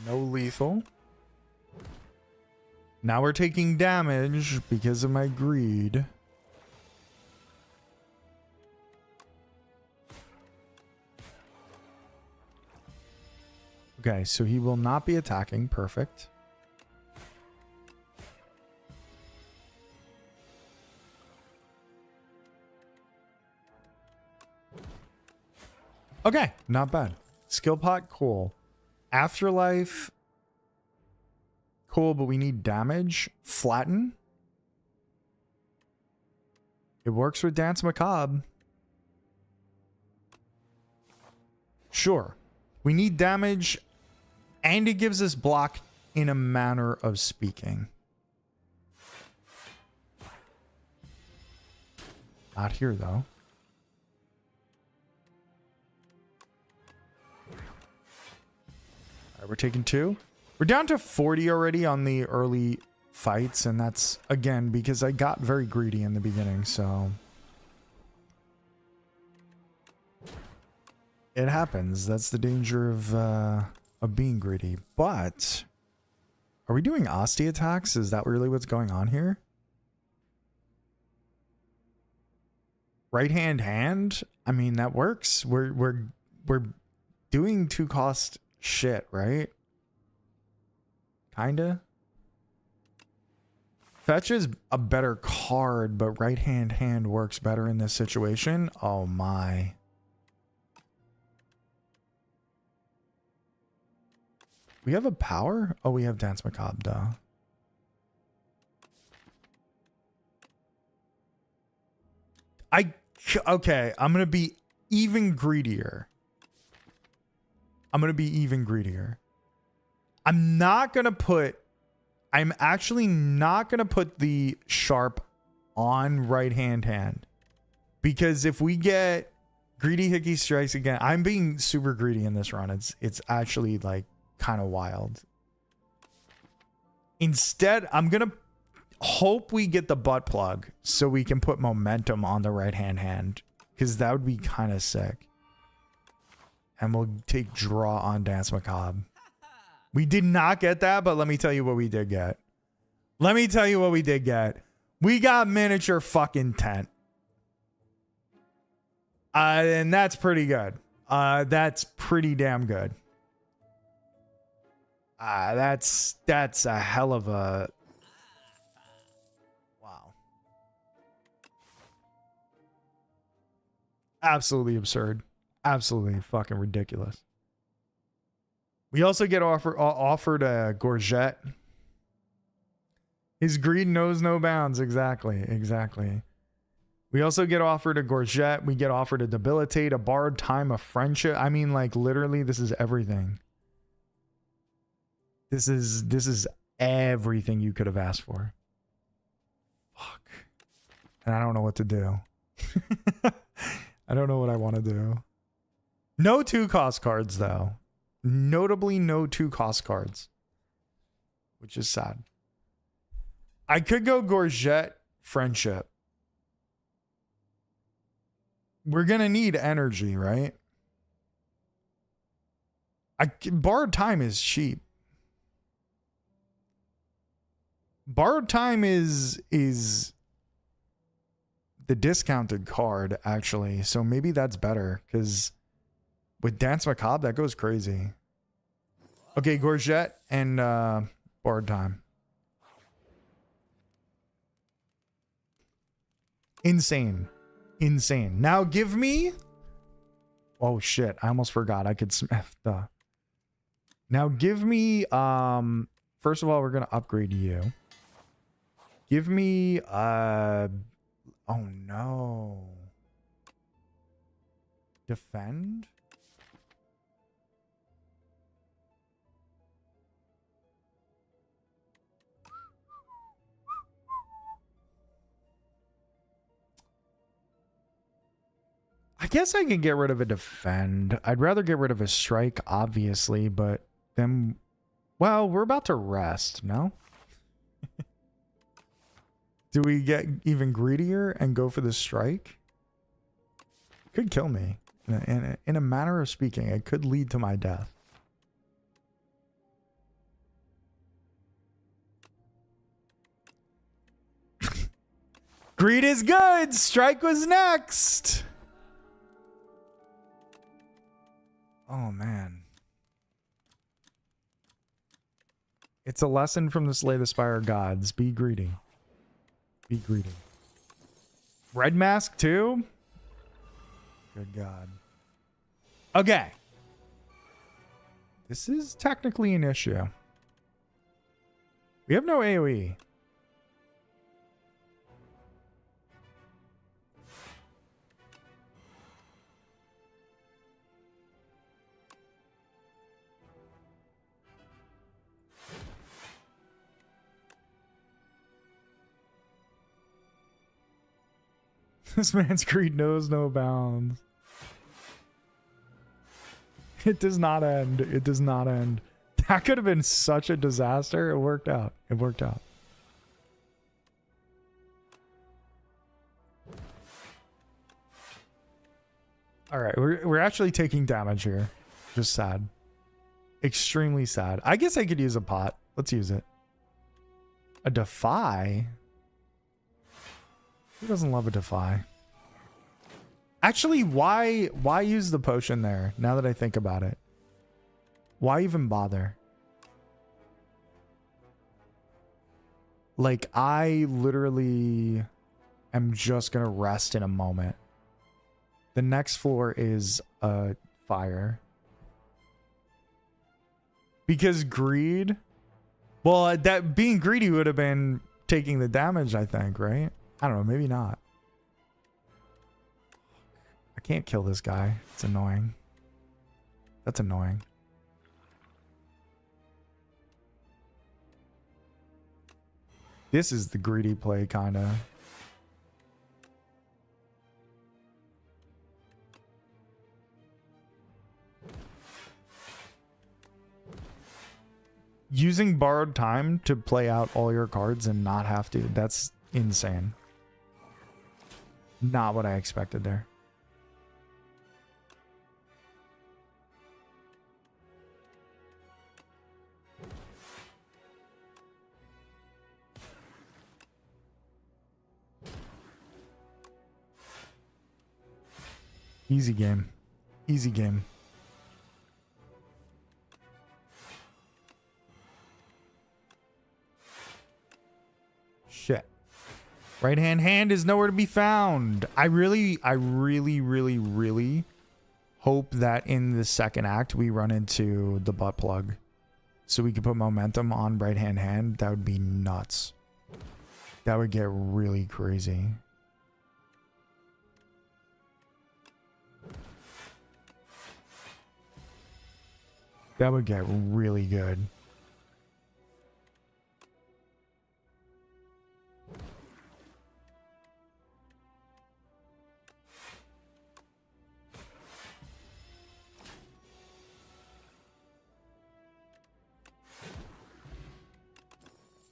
No lethal. Now we're taking damage because of my greed. Okay, so he will not be attacking. Perfect. Okay, not bad. Skill pot, cool. Afterlife, cool, but we need damage. Flatten. It works with Dance Macabre. Sure. We need damage, and it gives us block in a manner of speaking. Not here, though. We're taking 2. We're down to 40 already on the early fights, and that's again because I got very greedy in the beginning, so it happens. That's the danger of being greedy. But are we doing Asti attacks? Is that really what's going on here? Right hand? I mean, that works. We're doing 2 cost shit, right? Kinda. Fetch is a better card, but right hand works better in this situation. Oh my. We have a power? Oh, we have Dance Macabre, duh. Okay, I'm going to be even greedier. I'm actually not going to put the sharp on right hand. Because if we get Greedy Hickey Strikes again, I'm being super greedy in this run. It's actually like kind of wild. Instead, I'm going to hope we get the butt plug so we can put momentum on the right hand. Because that would be kind of sick. And we'll take draw on Dance Macabre. We did not get that, but let me tell you what we did get. We got miniature fucking tent. And that's pretty good. That's pretty damn good. That's a hell of a... Wow. Absolutely absurd. Absolutely fucking ridiculous. We also get offered a Gorget. His greed knows no bounds. Exactly. We also get offered a Gorget. We get offered a Debilitate, a Borrowed Time, a Friendship. I mean, like, literally, this is everything. This is everything you could have asked for. Fuck. And I don't know what to do. I don't know what I want to do. No 2-cost cards, though. Notably, no 2-cost cards. Which is sad. I could go Gorget, Friendship. We're going to need energy, right? Borrowed Time is cheap. Borrowed Time is the discounted card, actually. So maybe that's better, because with Dance Macabre, that goes crazy. Okay, Gorget and Borrowed Time. Insane. Now give me... Oh shit, I almost forgot. I could smith the... Now give me... First of all, we're going to upgrade you. Give me... Oh no. Defend? I guess I can get rid of a defend. I'd rather get rid of a strike, obviously, but then... Well, we're about to rest, no? Do we get even greedier and go for the strike? Could kill me. In a manner of speaking, it could lead to my death. Greed is good! Strike was next! Oh, man. It's a lesson from the Slay the Spire gods. Be greedy. Be greedy. Red mask too? Good God. Okay. This is technically an issue. We have no AoE. This man's greed knows no bounds. It does not end. It does not end. That could have been such a disaster. It worked out. It worked out. All right, we're actually taking damage here. Just sad. Extremely sad. I guess I could use a pot. Let's use it. A Defy? Who doesn't love a Defy? Actually, why use the potion there, now that I think about it? Why even bother? Like, I literally am just gonna rest in a moment. The next floor is a fire. Because greed... Well, that being greedy would have been taking the damage, I think, right? I don't know, maybe not. I can't kill this guy. It's annoying. That's annoying. This is the greedy play, kind of. Using borrowed time to play out all your cards and not have to. That's insane. Not what I expected there. Easy game. Easy game. Shit. Right hand is nowhere to be found. I really hope that in the second act we run into the butt plug. So we can put momentum on right hand. That would be nuts. That would get really crazy. That would get really good.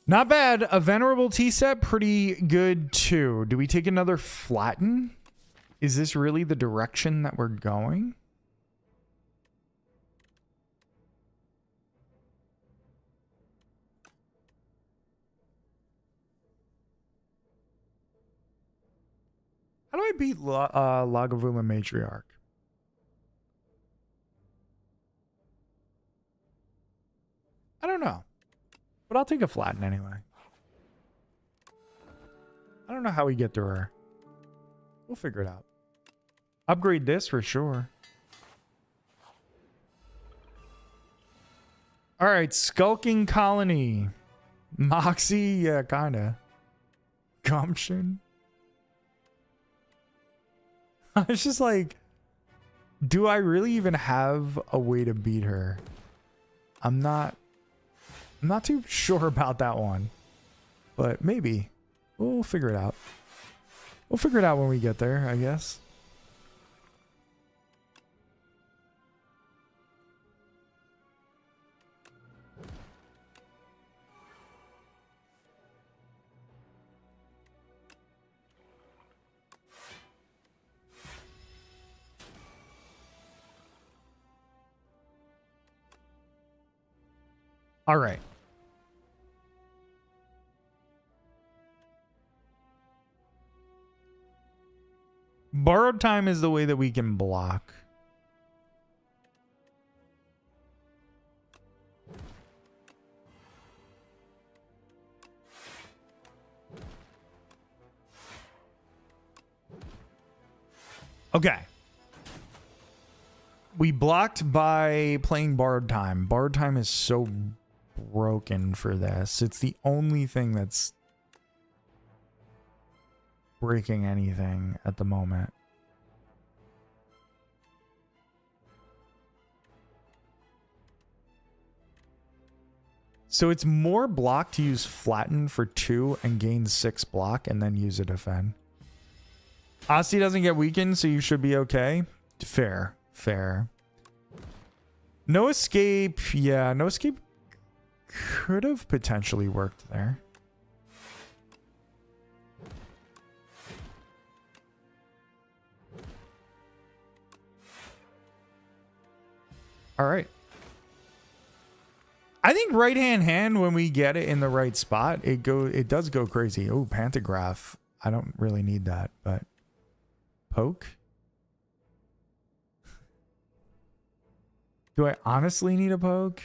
Not bad. A Venerable Tea set, pretty good too. Do we take another Flatten? Is this really the direction that we're going? How do I beat Lagavulin Matriarch? I don't know. But I'll take a Flatten anyway. I don't know how we get through her. We'll figure it out. Upgrade this for sure. Alright, Skulking Colony. Moxie, yeah, kinda. Gumption. It's just like, do I really even have a way to beat her? I'm not too sure about that one. But maybe. We'll figure it out. We'll figure it out when we get there, I guess. All right. Borrowed time is the way that we can block. Okay. We blocked by playing borrowed time. Borrowed time is so broken for this. It's the only thing that's breaking anything at the moment. So it's more block to use Flatten for 2 and gain 6 block and then use a defend. Asti doesn't get weakened, so you should be okay. Fair. Fair. No escape. Yeah, no escape could have potentially worked there. All right. I think right hand when we get it in the right spot, it does go crazy. Oh, Pantograph. I don't really need that, but poke. Do I honestly need a poke?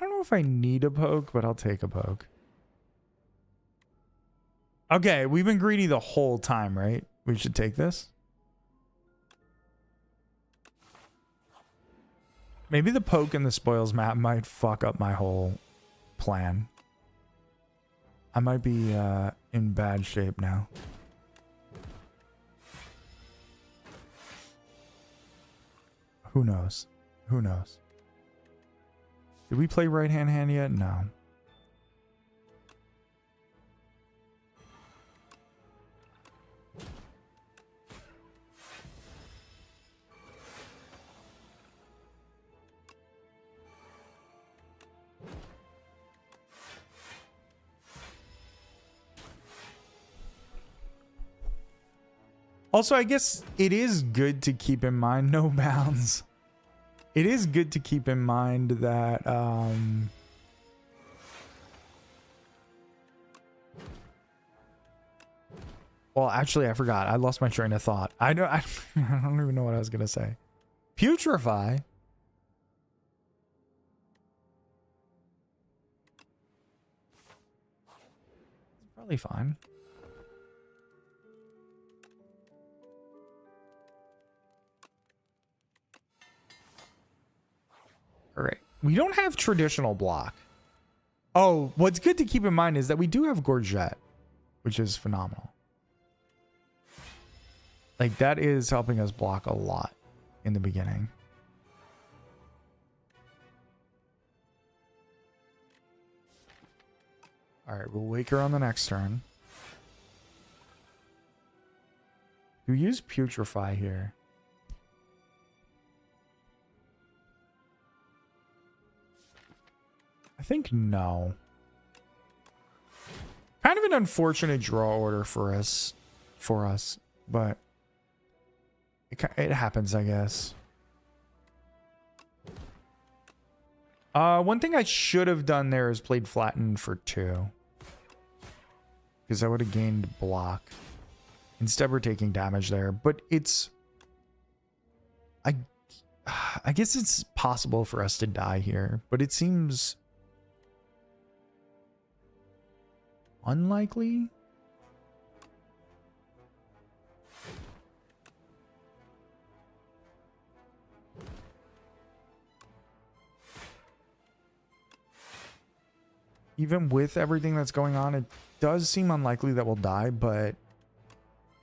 don't know if I need a poke, but I'll take a poke. Okay, we've been greedy the whole time, right? We should take this. Maybe the poke in the spoils map might fuck up my whole plan. I might be in bad shape now. Who knows? Who knows? Did we play right hand yet? No. Also, I guess it is good to keep in mind, no bounds. It is good to keep in mind that well, actually, I forgot. I lost my train of thought. I don't even know what I was gonna say. Putrefy. It's probably fine. All right. We don't have traditional block. Oh, what's good to keep in mind is that we do have Gorget, which is phenomenal. Like, that is helping us block a lot in the beginning. All right, we'll wake her on the next turn. Do we use Putrefy here? I think no. Kind of an unfortunate draw order for us, but it happens, I guess. One thing I should have done there is played Flatten for 2, because I would have gained block. Instead, we're taking damage there, but it's I guess it's possible for us to die here, but it seems unlikely. Even with everything that's going on, it does seem unlikely that we'll die, but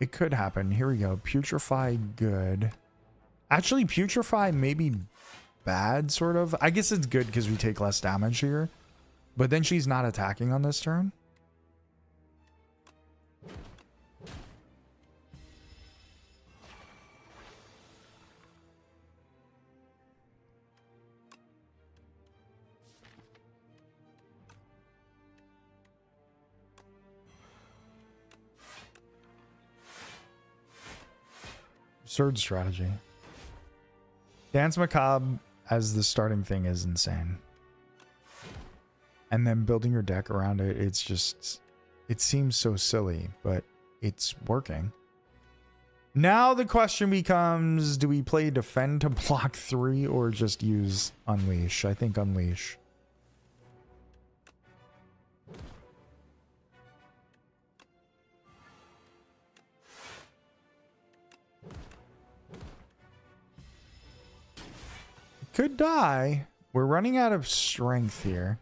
it could happen. Here we go. Putrefy, good. Actually, Putrefy may be bad, sort of. I guess it's good because we take less damage here, but then she's not attacking on this turn. Absurd strategy. Dance Macabre as the starting thing is insane. And then building your deck around it, it's just, it seems so silly, but it's working. Now the question becomes, do we play Defend to block 3 or just use Unleash? I think Unleash. Could die. We're running out of strength here.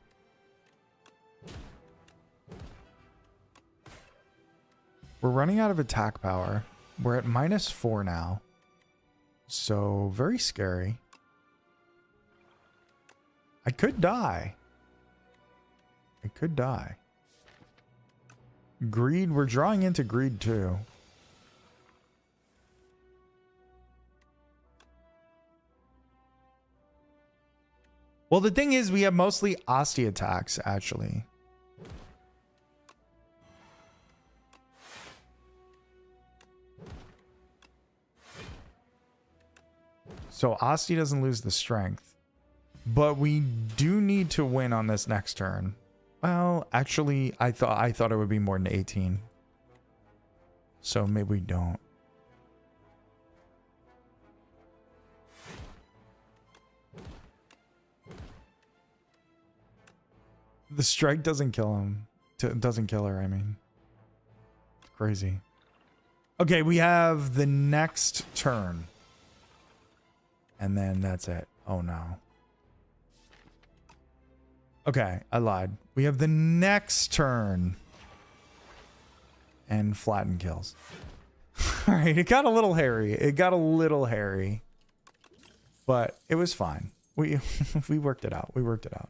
We're running out of attack power. We're at -4 now. So, very scary. I could die. I could die. Greed. We're drawing into greed too. Well, the thing is, we have mostly Asti attacks, actually. So Asti doesn't lose the strength. But we do need to win on this next turn. Well, actually, I thought it would be more than 18. So maybe we don't. The strike doesn't kill him. Doesn't kill her, I mean. It's crazy. Okay, we have the next turn. And then that's it. Oh no. Okay, I lied. We have the next turn. And flatten kills. Alright, it got a little hairy. It got a little hairy. But it was fine. We worked it out. We worked it out.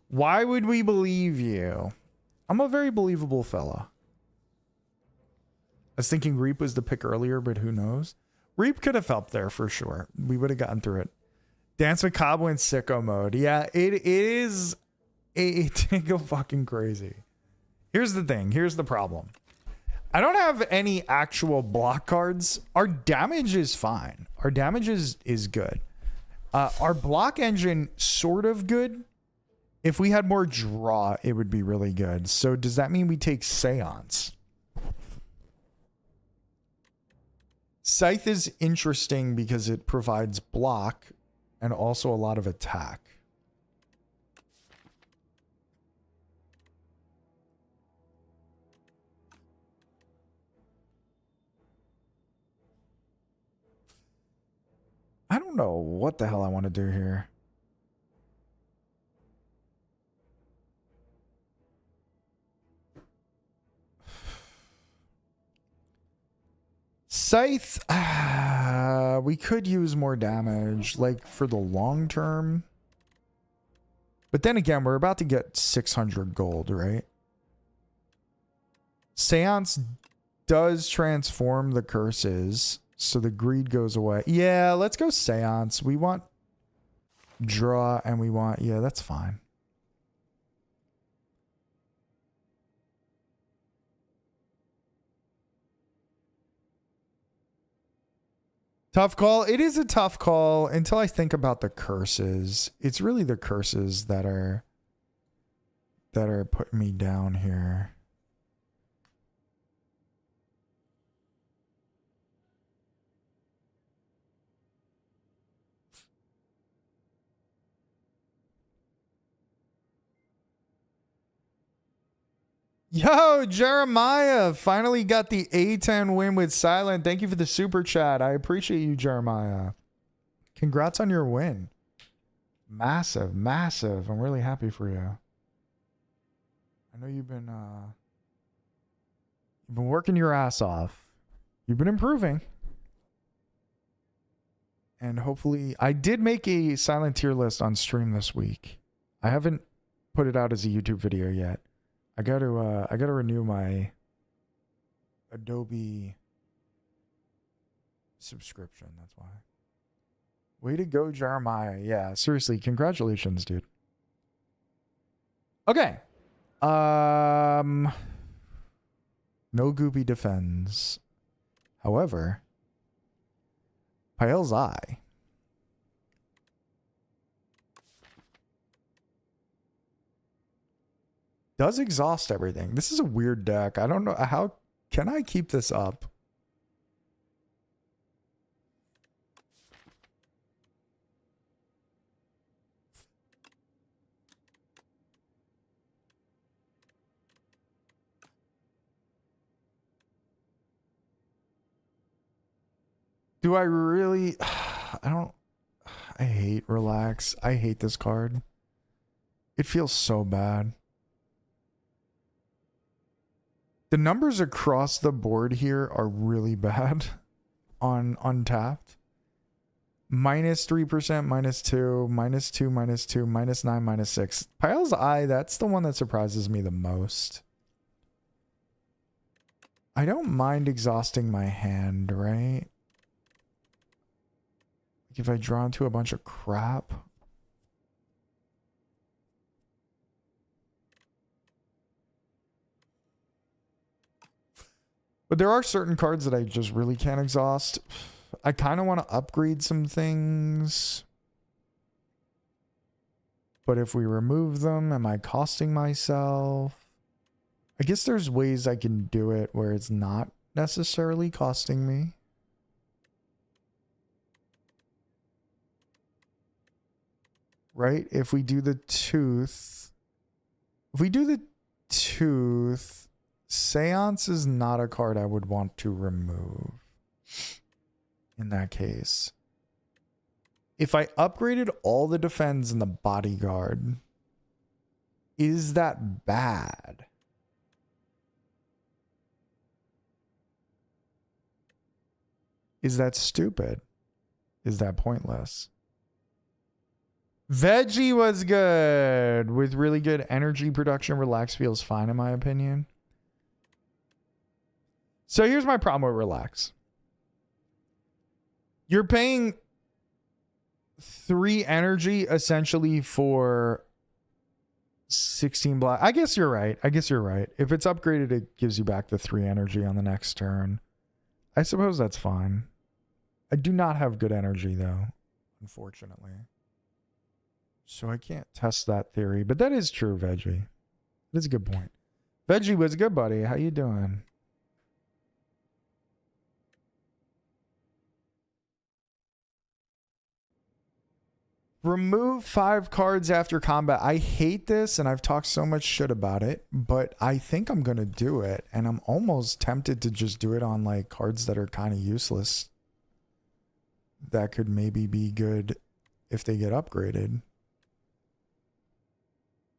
Why would we believe you? I'm a very believable fella. I was thinking Reap was the pick earlier, but who knows? Reap could have helped there for sure. We would have gotten through it. Dance with Cabo in sicko mode. Yeah, it is. It go fucking crazy. Here's the thing. Here's the problem. I don't have any actual block cards. Our damage is fine. Our damage is good. Our block engine sort of good. If we had more draw, it would be really good. So does that mean we take Seance? Scythe is interesting because it provides block and also a lot of attack. I don't know what the hell I want to do here. Scythe, we could use more damage, like for the long term. But then again, we're about to get 600 gold, right? Seance does transform the curses, so the greed goes away. Yeah, let's go Seance. We want draw and we want, yeah, that's fine. Tough call. It is a tough call until I think about the curses. It's really the curses that are putting me down here. Yo, Jeremiah finally got the A10 win with Silent. Thank you for the super chat. I appreciate you, Jeremiah. Congrats on your win. Massive, massive. I'm really happy for you. I know you've been working your ass off. You've been improving. And hopefully, I did make a Silent tier list on stream this week. I haven't put it out as a YouTube video yet. I gotta renew my Adobe subscription. That's why. Way to go, Jeremiah. Yeah, seriously, congratulations, dude. Okay. No Goopy defends. However, Pael's Eye. Does exhaust everything. This is a weird deck. I don't know. How can I keep this up? Do I really? I hate Relax. I hate this card. It feels so bad. The numbers across the board here are really bad on Untapped. -3%, -2, -2, -2, -9, -6. Pael's Eye, that's the one that surprises me the most. I don't mind exhausting my hand, right? If I draw into a bunch of crap. But there are certain cards that I just really can't exhaust. I kind of want to upgrade some things. But if we remove them, am I costing myself? I guess there's ways I can do it where it's not necessarily costing me. Right? If we do the tooth, If we do the tooth, Seance is not a card I would want to remove in that case. If I upgraded all the defense and the bodyguard, is that bad? Is that stupid? Is that pointless? Veggie was good. With really good energy production, Relax feels fine in my opinion. So here's my problem with Relax. You're paying 3 energy essentially for 16 black. I guess you're right. If it's upgraded, it gives you back the 3 energy on the next turn. I suppose that's fine. I do not have good energy though, unfortunately. So I can't test that theory, but that is true, Veggie. That's a good point. Veggie was good, buddy. How you doing? Remove 5 cards after combat. I hate this, and I've talked so much shit about it, but I think I'm going to do it, and I'm almost tempted to just do it on like cards that are kind of useless. That could maybe be good if they get upgraded.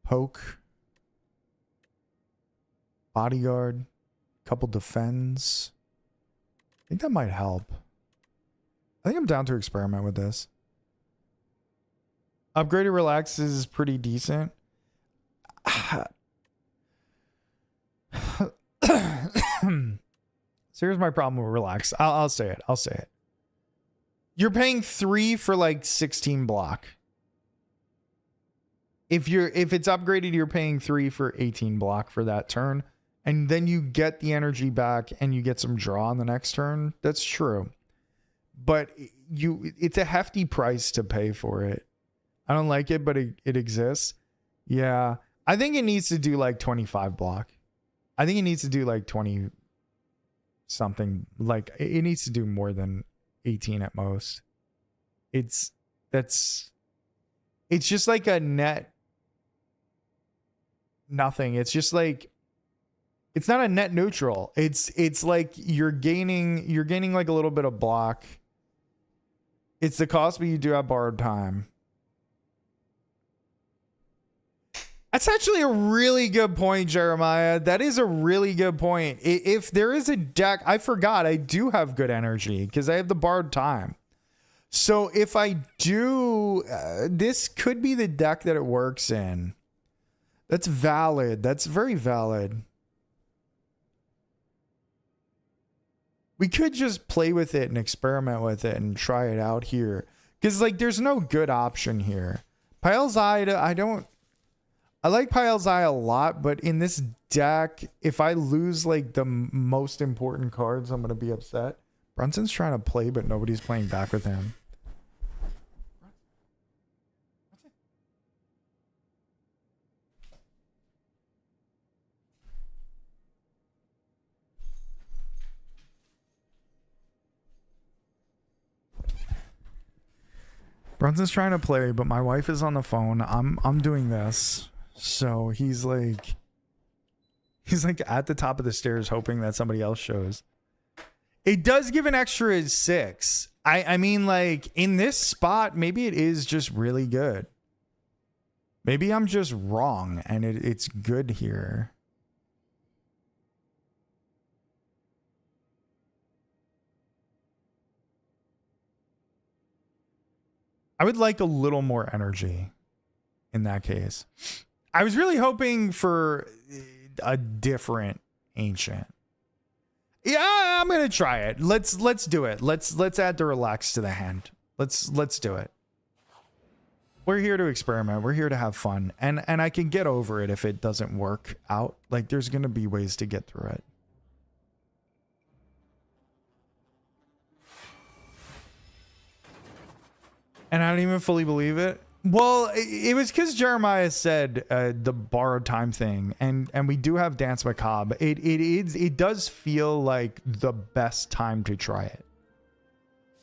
Poke. Bodyguard. Couple defends. I think that might help. I think I'm down to experiment with this. Upgraded Relax is pretty decent. So here's my problem with Relax. I'll say it. You're paying 3 for like 16 block. If it's upgraded, you're paying 3 for 18 block for that turn. And then you get the energy back and you get some draw on the next turn. That's true. But it's a hefty price to pay for it. I don't like it, but it exists. Yeah. I think it needs to do like 25 block. I think it needs to do like 20 something. Like it needs to do more than 18 at most. It's just like a net nothing. It's just like, it's not a net neutral. It's like you're gaining like a little bit of block. It's the cost, but you do have borrowed time. That's actually a really good point, Jeremiah. That is a really good point. If there is a deck, I forgot I do have good energy because I have the borrowed time. So if I do, this could be the deck that it works in. That's valid. That's very valid. We could just play with it and experiment with it and try it out here. Because like there's no good option here. Pile's Eye, I like Pile's Eye a lot, but in this deck, if I lose like the most important cards, I'm going to be upset. Brunson's trying to play, but nobody's playing back with him. Brunson's trying to play, but my wife is on the phone. I'm doing this. So he's like at the top of the stairs hoping that somebody else shows. It does give an extra 6. I mean, like in this spot, maybe it is just really good. Maybe I'm just wrong and it's good here. I would like a little more energy in that case. I was really hoping for a different ancient. Yeah, I'm gonna try it. Let's do it. Let's add the Relax to the hand. Let's do it. We're here to experiment. We're here to have fun, and I can get over it if it doesn't work out. Like there's gonna be ways to get through it. And I don't even fully believe it. Well, it was because Jeremiah said the borrowed time thing, and we do have Dance Macabre. It does feel like the best time to try it.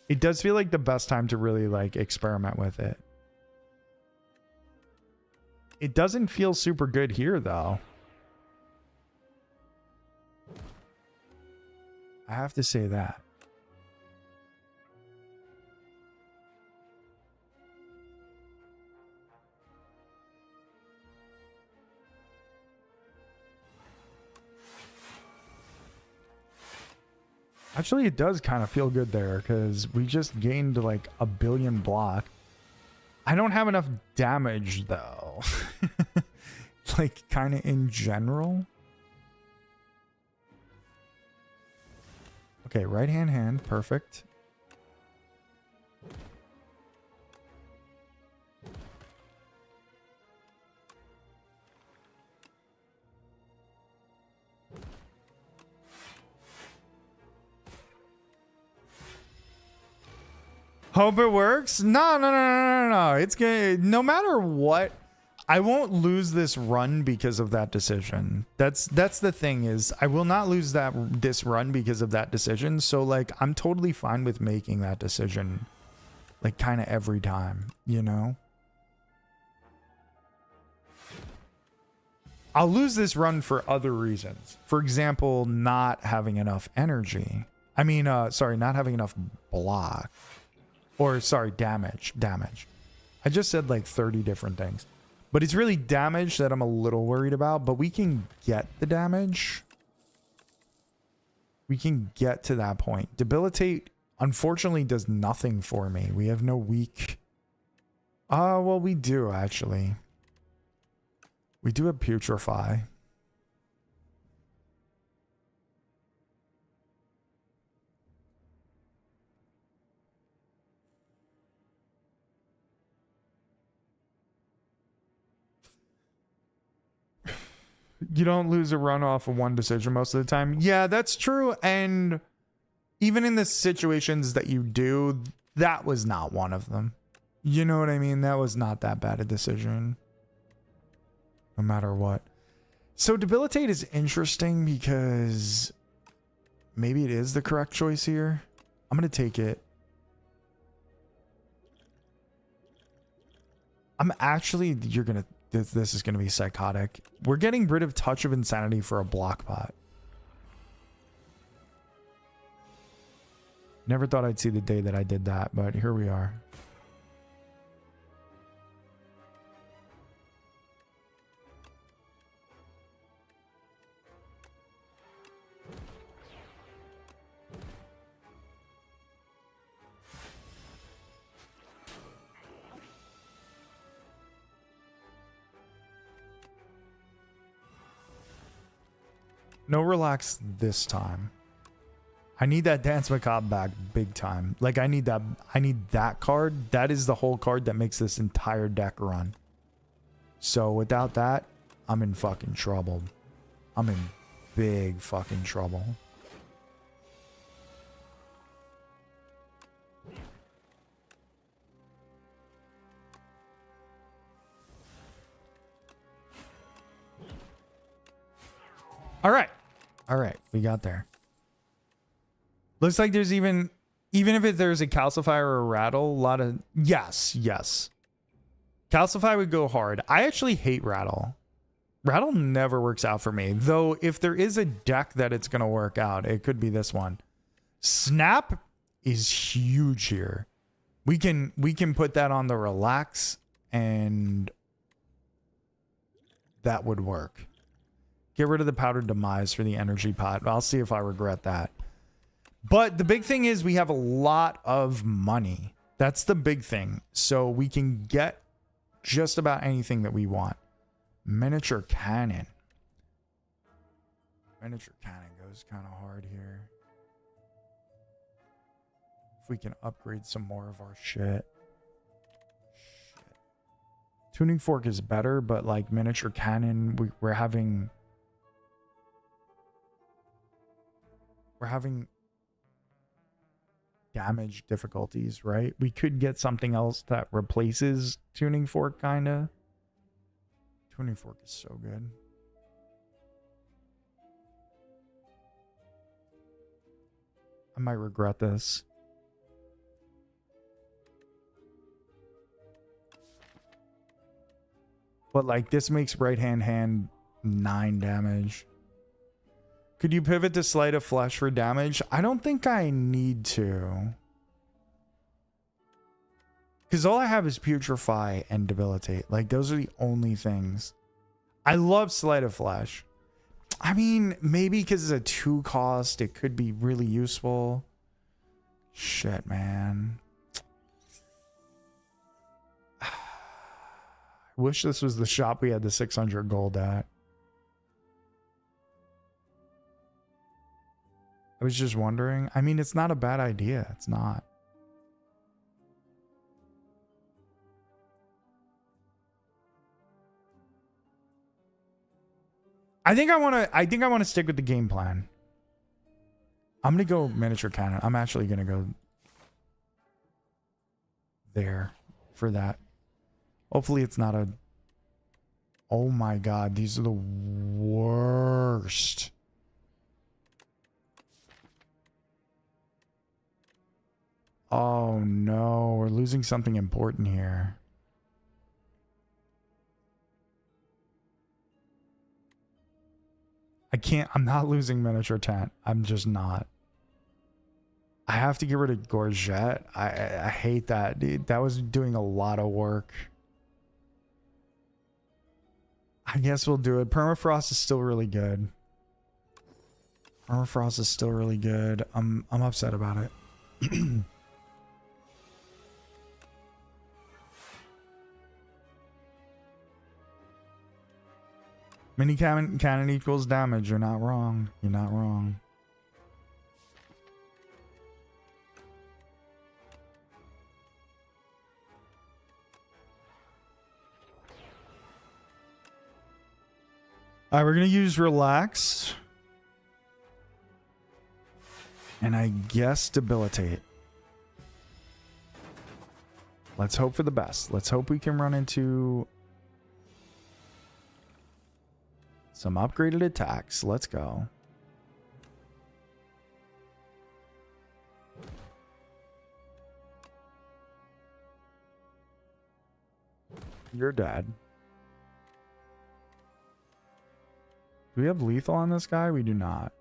It does feel like the best time to really like experiment with it. It doesn't feel super good here, though. I have to say that. Actually, it does kind of feel good there because we just gained like 1 billion block. I don't have enough damage though. Like kind of in general. Okay, right hand, perfect. Hope it works. No. It's good. No matter what, I won't lose this run because of that decision. That's the thing is I will not lose this run because of that decision. So like I'm totally fine with making that decision like kind of every time, you know? I'll lose this run for other reasons. For example, not having enough energy. I mean, sorry, not having enough block. Or, sorry, damage. I just said like 30 different things. But it's really damage that I'm a little worried about. But we can get the damage. We can get to that point. Debilitate, unfortunately, does nothing for me. We have no weak... well, we do, actually. We do have Putrefy. You don't lose a run off of one decision most of the time. Yeah, that's true. And even in the situations that you do, that was not one of them. You know what I mean? That was not that bad a decision. No matter what. So debilitate is interesting because maybe it is the correct choice here. I'm going to take it. I'm actually, this is going to be psychotic. We're getting rid of Touch of Insanity for a block pot. Never thought I'd see the day that I did that, but here we are. No relax this time. I need that Dance Macabre back big time. Like I need that card. That is the whole card that makes this entire deck run. So without that, I'm in fucking trouble. I'm in big fucking trouble. All right. All right. We got there. Looks like there's even if there's a Calcify or a Rattle, a lot of... Yes. Calcify would go hard. I actually hate Rattle. Rattle never works out for me. Though if there is a deck that it's going to work out, it could be this one. Snap is huge here. We can put that on the Relax and that would work. Get rid of the Powdered Demise for the energy pot. I'll see if I regret that. But the big thing is we have a lot of money. That's the big thing. So we can get just about anything that we want. Miniature Cannon. Miniature Cannon goes kind of hard here. If we can upgrade some more of our shit. Tuning Fork is better, but like Miniature Cannon, we're having damage difficulties, right? We could get something else that replaces Tuning Fork, kind of. Tuning Fork is so good. I might regret this. But like this makes right hand 9 damage. Could you pivot to Sleight of Flesh for damage? I don't think I need to. Because all I have is Putrefy and Debilitate. Like, those are the only things. I love Sleight of Flesh. I mean, maybe because it's a 2 cost, it could be really useful. Shit, man. I wish this was the shop we had the 600 gold at. I was just wondering. I mean, it's not a bad idea. It's not. I think I want to stick with the game plan. I'm going to go miniature cannon. I'm actually going to go there for that. Hopefully it's not a... Oh my god, these are the worst. Oh no, we're losing something important here. I'm not losing miniature tent. I'm just not. I have to get rid of Gorget. I hate that, dude. That was doing a lot of work. I guess we'll do it. Permafrost is still really good. Permafrost is still really good. I'm upset about it. Mini cannon equals damage. You're not wrong. You're not wrong. Alright, we're gonna use Relax. And I guess Debilitate. Let's hope for the best. Let's hope we can run into some upgraded attacks. Let's go. You're dead. Do we have lethal on this guy? We do not.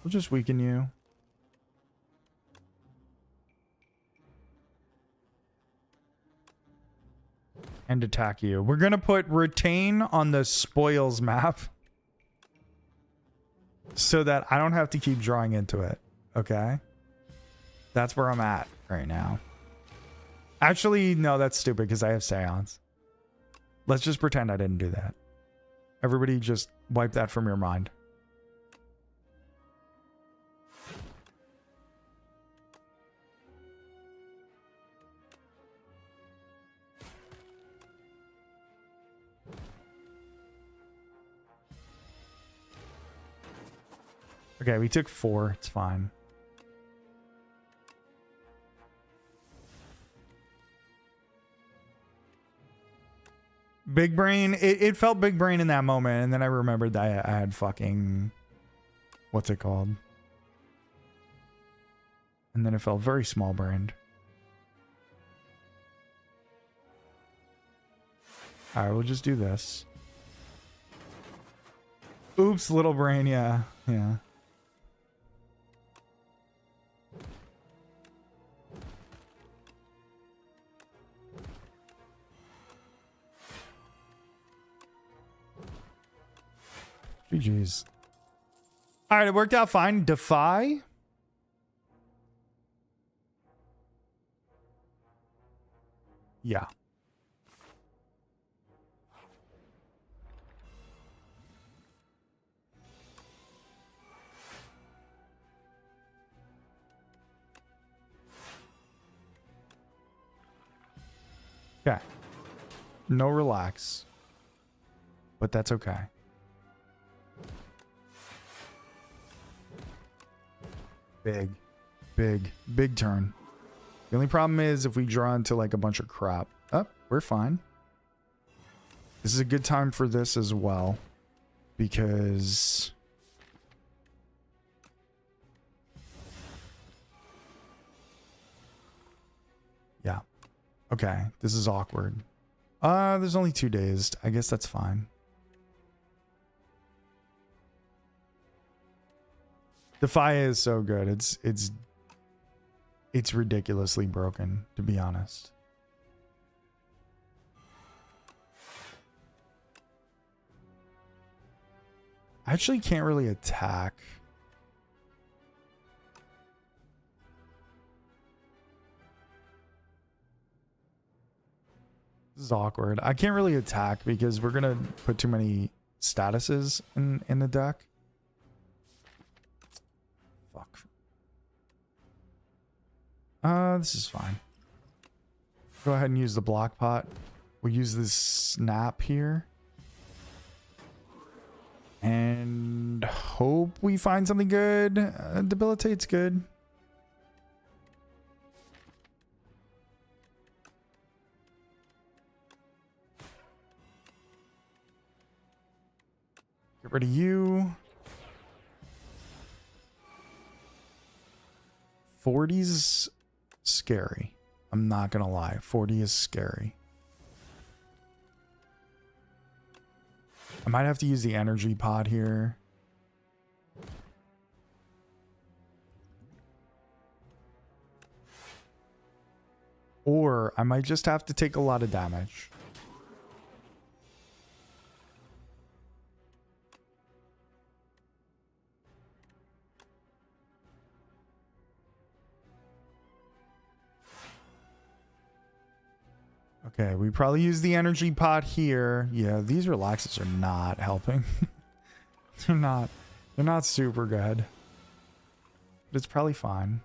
We'll just weaken you. And attack you. We're going to put retain on the spoils map so that I don't have to keep drawing into it. Okay? That's where I'm at right now. Actually, no, that's stupid because I have Seance. Let's just pretend I didn't do that. Everybody just wipe that from your mind. Okay, we took 4. It's fine. Big brain. It felt big brain in that moment. And then I remembered that I had fucking... What's it called? And then it felt very small brained. Alright, we'll just do this. Oops, little brain. Yeah. Yeah. GG's. All right, it worked out fine. Defy. Yeah. Okay. No relax. But that's okay. Big turn. The only problem is if we draw into like a bunch of crap. Oh, we're fine. This is a good time for this as well. Because... Yeah. Okay, this is awkward. There's only 2 days. I guess that's fine. Defy is so good. It's ridiculously broken, to be honest. I actually can't really attack. This is awkward. I can't really attack because we're gonna put too many statuses in the deck. Fuck. This is fine. Go ahead and use the block pot. We'll use this snap here. And hope we find something good. Debilitate's good. Get rid of you. 40's scary. I'm not gonna lie. 40 is scary. I might have to use the energy pod here. Or I might just have to take a lot of damage. Okay, we probably use the energy pot here. Yeah, these relaxes are not helping. They're not super good. But it's probably fine.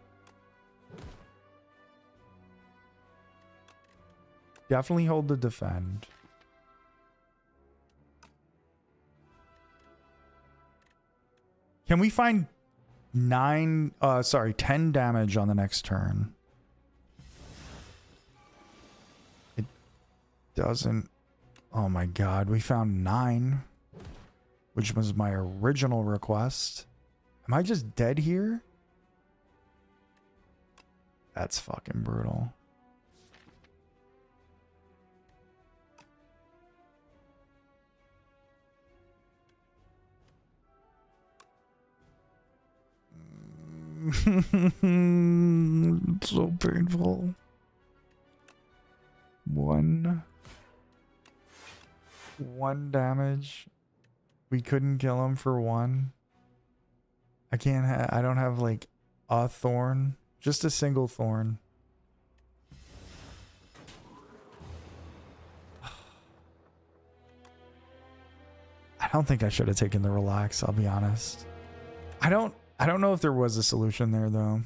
Definitely hold the defend. Can we find 10 damage on the next turn? Doesn't. Oh my god, we found 9, which was my original request. Am I just dead here? That's fucking brutal. It's so painful. 1 damage. We couldn't kill him for 1. I don't have like a thorn, just a single thorn. I don't think I should have taken the relax, I'll be honest. I don't know if there was a solution there though.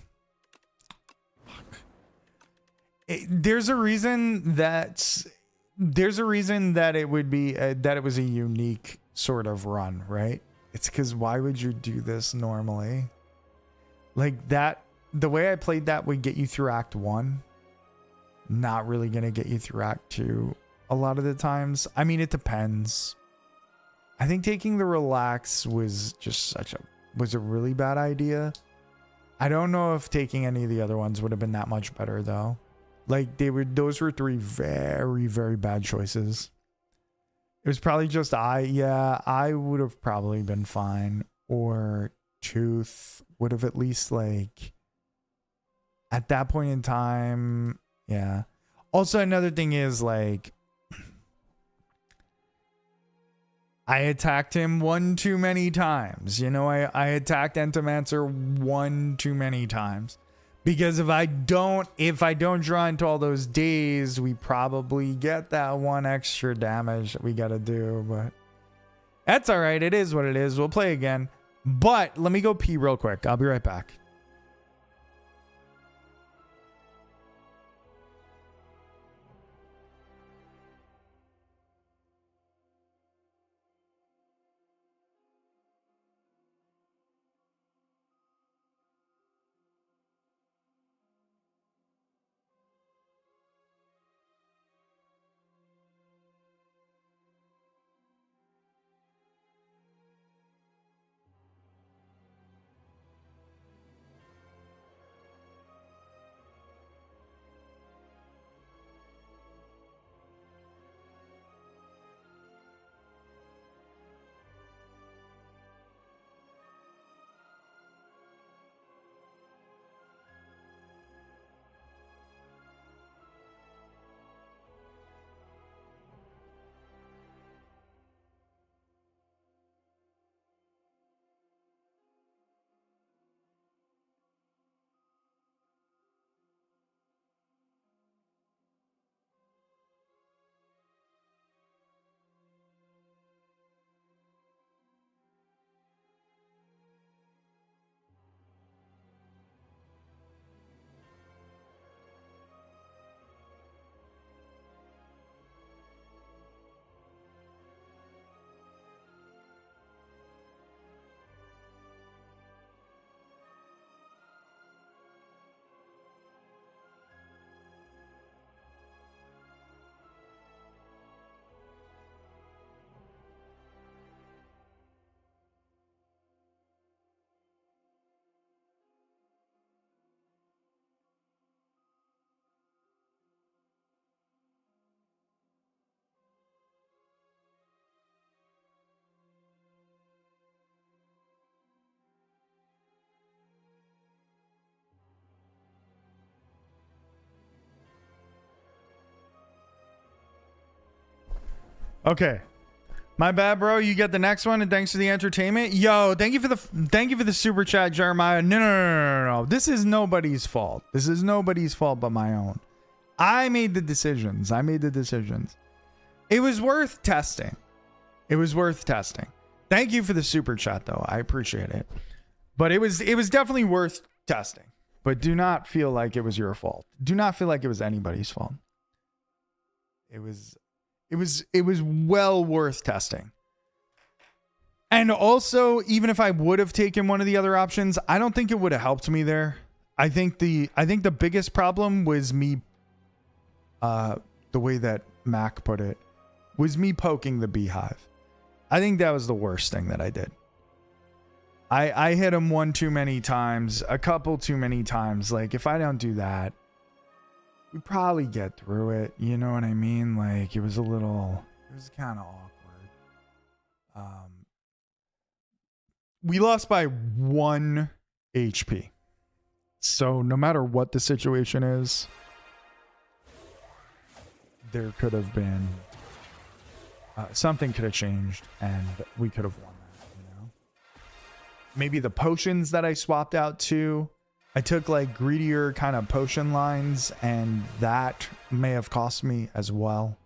There's a reason that it would be that it was a unique sort of run, right? It's because why would you do this normally? Like that, the way I played that would get you through Act 1. Not really gonna get you through Act 2 a lot of the times. I mean, it depends. I think taking the relax was just was a really bad idea. I don't know if taking any of the other ones would have been that much better though. Like those were 3 very, very bad choices. It was probably just I would have probably been fine. Or Tooth would have at least like at that point in time. Yeah. Also another thing is like I attacked him 1 too many times. You know, I attacked Entomancer 1 too many times. Because if I don't draw into all those days, we probably get that 1 extra damage that we gotta do. But that's all right. It is what it is. We'll play again. But let me go pee real quick. I'll be right back. Okay. My bad, bro. You get the next one, and thanks for the entertainment. Yo, thank you for the super chat, Jeremiah. No. This is nobody's fault. This is nobody's fault but my own. I made the decisions. It was worth testing. Thank you for the super chat, though. I appreciate it. But it was definitely worth testing. But do not feel like it was your fault. Do not feel like it was anybody's fault. It was well worth testing. And also, even if I would have taken one of the other options, I don't think it would have helped me there. I think the biggest problem was me, the way that Mac put it, was me poking the beehive. I think that was the worst thing that I did. I hit him one too many times, a couple too many times. Like, if I don't do that, we probably get through it. You know what I mean? Like, it was kind of awkward. We lost by 1 HP. So no matter what the situation is, there could have been something could have changed and we could have won that, you know? Maybe the potions that I swapped out to, I took like greedier kind of potion lines, and that may have cost me as well.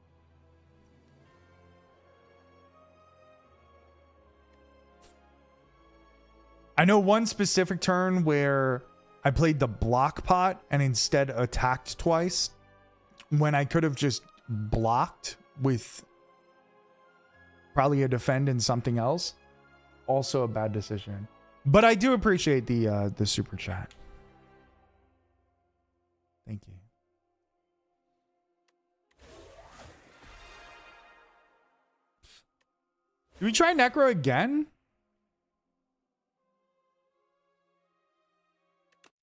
I know one specific turn where I played the block pot and instead attacked twice when I could have just blocked with probably a defend and something else. Also a bad decision. But I do appreciate the super chat. Thank you. Do we try Necro again?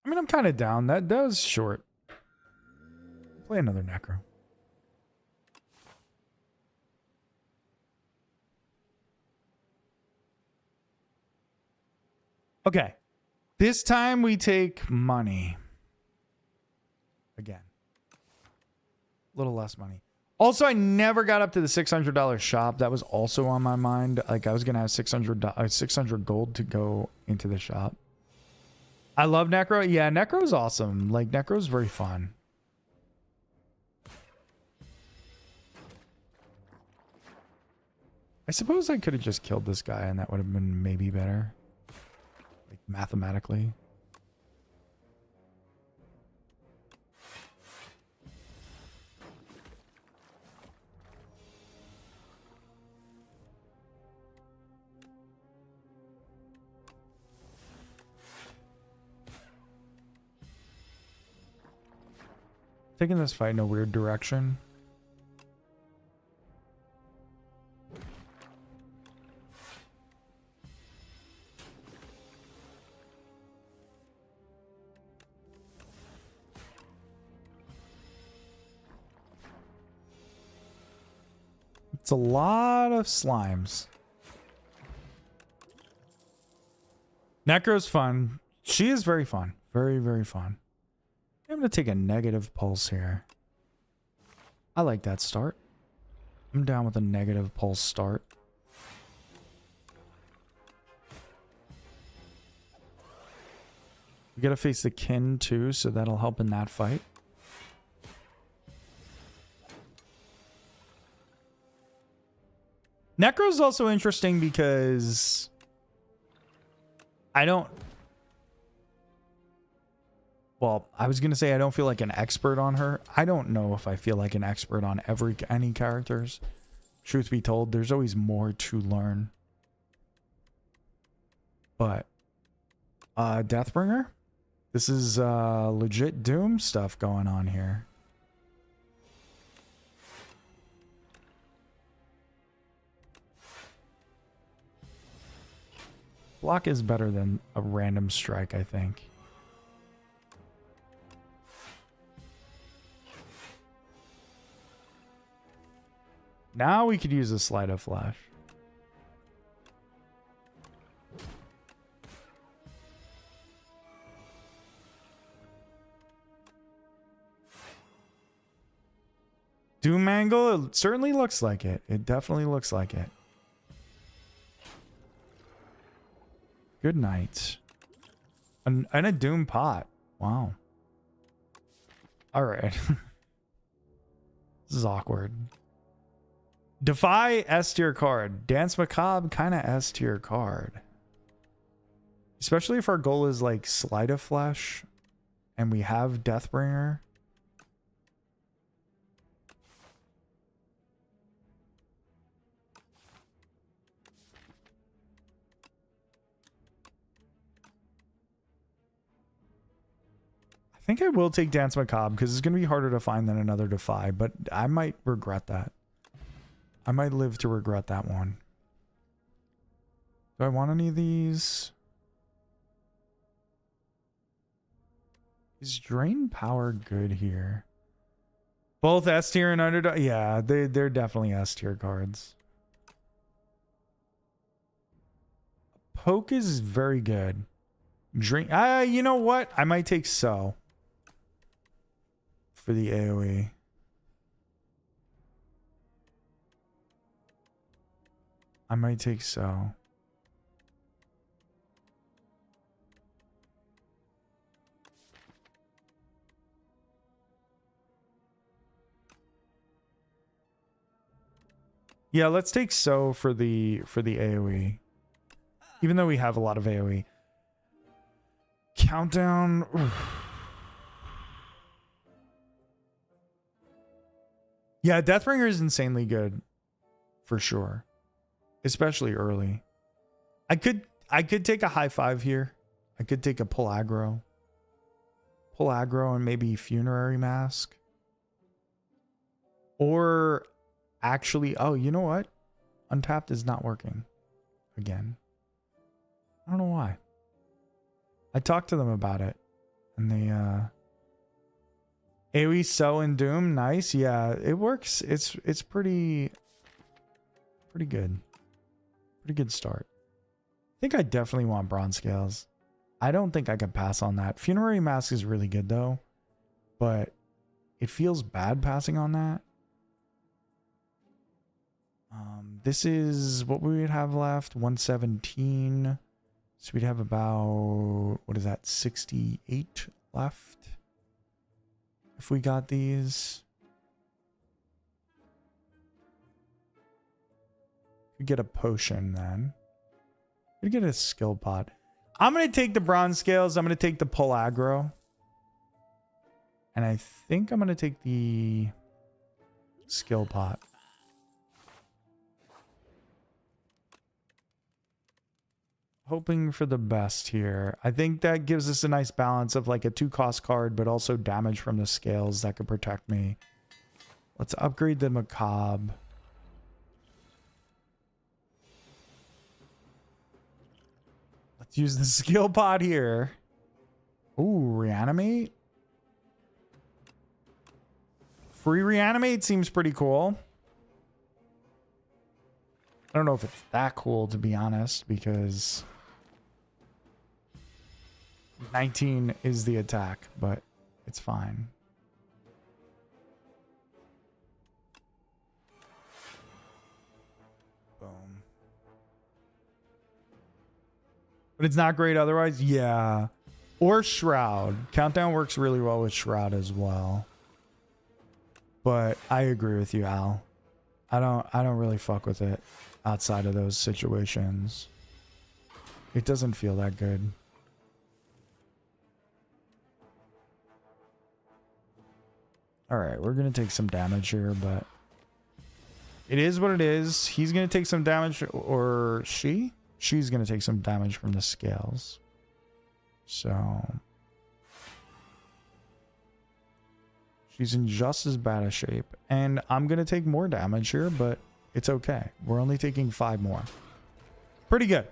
I mean, I'm kind of down. That was short. Play another Necro. Okay. This time we take money. Again. A little less money. Also, I never got up to the $600 shop. That was also on my mind. Like, I was going to have 600 gold to go into the shop. I love Necro. Yeah, Necro's awesome. Like, Necro's very fun. I suppose I could have just killed this guy and that would have been maybe better. Like, mathematically. Taking this fight in a weird direction. It's a lot of slimes. Necro's fun. She is very fun. Very, very fun. I'm going to take a negative pulse here. I like that start. I'm down with a negative pulse start. We got to face the kin too, so that'll help in that fight. Necro's also interesting because I don't... Well, I was going to say I don't feel like an expert on her. I don't know if I feel like an expert on any characters. Truth be told, there's always more to learn. But Deathbringer? This is legit Doom stuff going on here. Block is better than a random strike, I think. Now we could use a Sleight of Flash. Doom angle, it certainly looks like it. It definitely looks like it. Good night. And a Doom pot. Wow. All right. This is awkward. Defy S tier card. Dance Macabre, kind of S tier card. Especially if our goal is like Sleight of Flesh and we have Deathbringer. I think I will take Dance Macabre because it's going to be harder to find than another Defy, but I might regret that. I might live to regret that one. Do I want any of these? Is Drain Power good here? Both S tier and Underdog? Yeah, they're definitely S tier cards. Poke is very good. Drain. You know what? I might take So for the AoE. I might take So. Yeah, let's take So for the AoE. Even though we have a lot of AoE. Countdown. Oof. Yeah, Deathbringer is insanely good. For sure. Especially early. I could take a high five here. I could take a pull aggro. Pull aggro and maybe Funerary Mask. Or actually, oh, you know what? Untapped is not working again. I don't know why. I talked to them about it. And they AoE So and Doom, nice. Yeah, it works. It's pretty good. Pretty good start. I think I definitely want Bronze Scales. I don't think I can pass on that. Funerary Mask is really good though, but it feels bad passing on that. This is what we would have left, 117. So we'd have about, what is that, 68 left if we got these. Could get a potion then. Could get a skill pot. I'm going to take the Bronze Scales. I'm going to take the pull aggro. And I think I'm going to take the skill pot. Hoping for the best here. I think that gives us a nice balance of like a 2-cost card, but also damage from the scales that could protect me. Let's upgrade the Macabre. Let's use the skill pot here. Ooh, reanimate. Free reanimate seems pretty cool. I don't know if it's that cool, to be honest, because 19 is the attack, but it's fine. Boom. But it's not great otherwise? Yeah. Or Shroud. Countdown works really well with Shroud as well. But I agree with you, Al. I don't really fuck with it outside of those situations. It doesn't feel that good. Alright, we're going to take some damage here, but it is what it is. He's going to take some damage, or she? She's going to take some damage from the scales. So she's in just as bad a shape. And I'm going to take more damage here, but it's okay. We're only taking 5 more. Pretty good.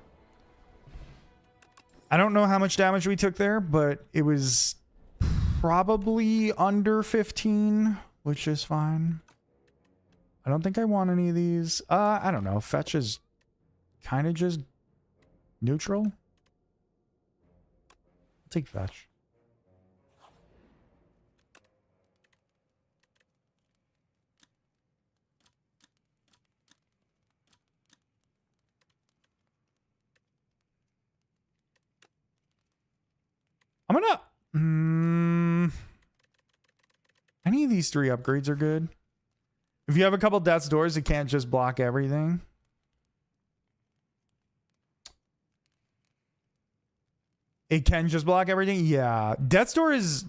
I don't know how much damage we took there, but it was probably under 15, which is fine. I don't think I want any of these. I don't know. Fetch is kind of just neutral. I'll take fetch. I'm gonna... any of these 3 upgrades are good. If you have a couple death's doors, it can't just block everything. It can just block everything? Yeah. Death's door is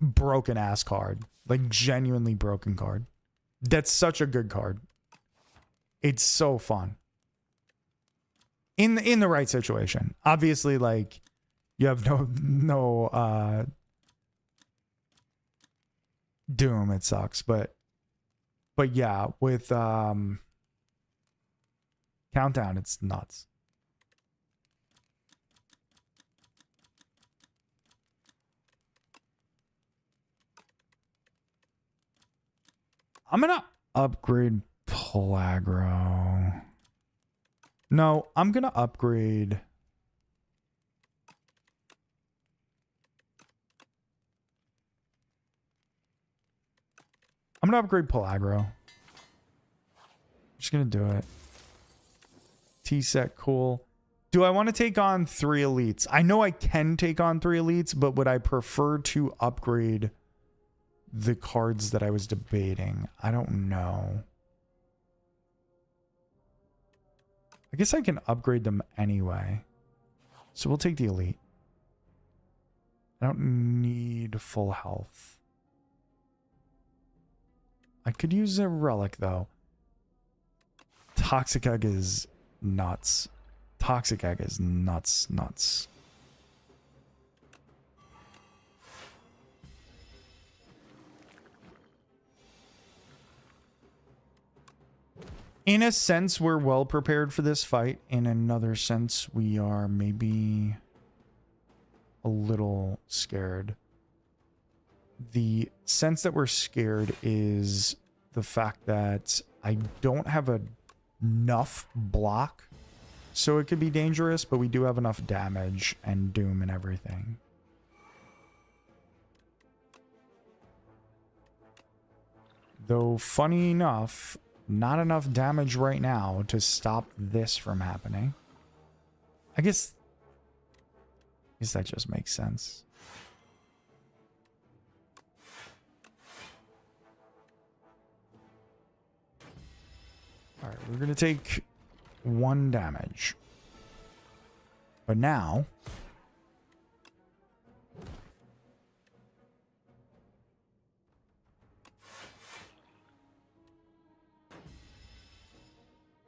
broken ass card. Like, genuinely broken card. That's such a good card. It's so fun. In the right situation. Obviously, like, you have no Doom, it sucks, but yeah, with Countdown, it's nuts. I'm gonna upgrade Pelagro. No, I'm gonna upgrade. I'm gonna upgrade Pelagro. Just gonna do it. T-set, cool. Do I want to take on 3 elites? I know I can take on 3 elites, but would I prefer to upgrade the cards that I was debating? I don't know. I guess I can upgrade them anyway. So we'll take the elite. I don't need full health. I could use a relic though. Toxic Egg is nuts. Toxic Egg is nuts. In a sense, we're well prepared for this fight. In another sense, we are maybe a little scared. The sense that we're scared is the fact that I don't have enough block, so it could be dangerous, but we do have enough damage and doom and everything. Though, funny enough, not enough damage right now to stop this from happening. I guess that just makes sense. All right, we're going to take 1 damage. But now...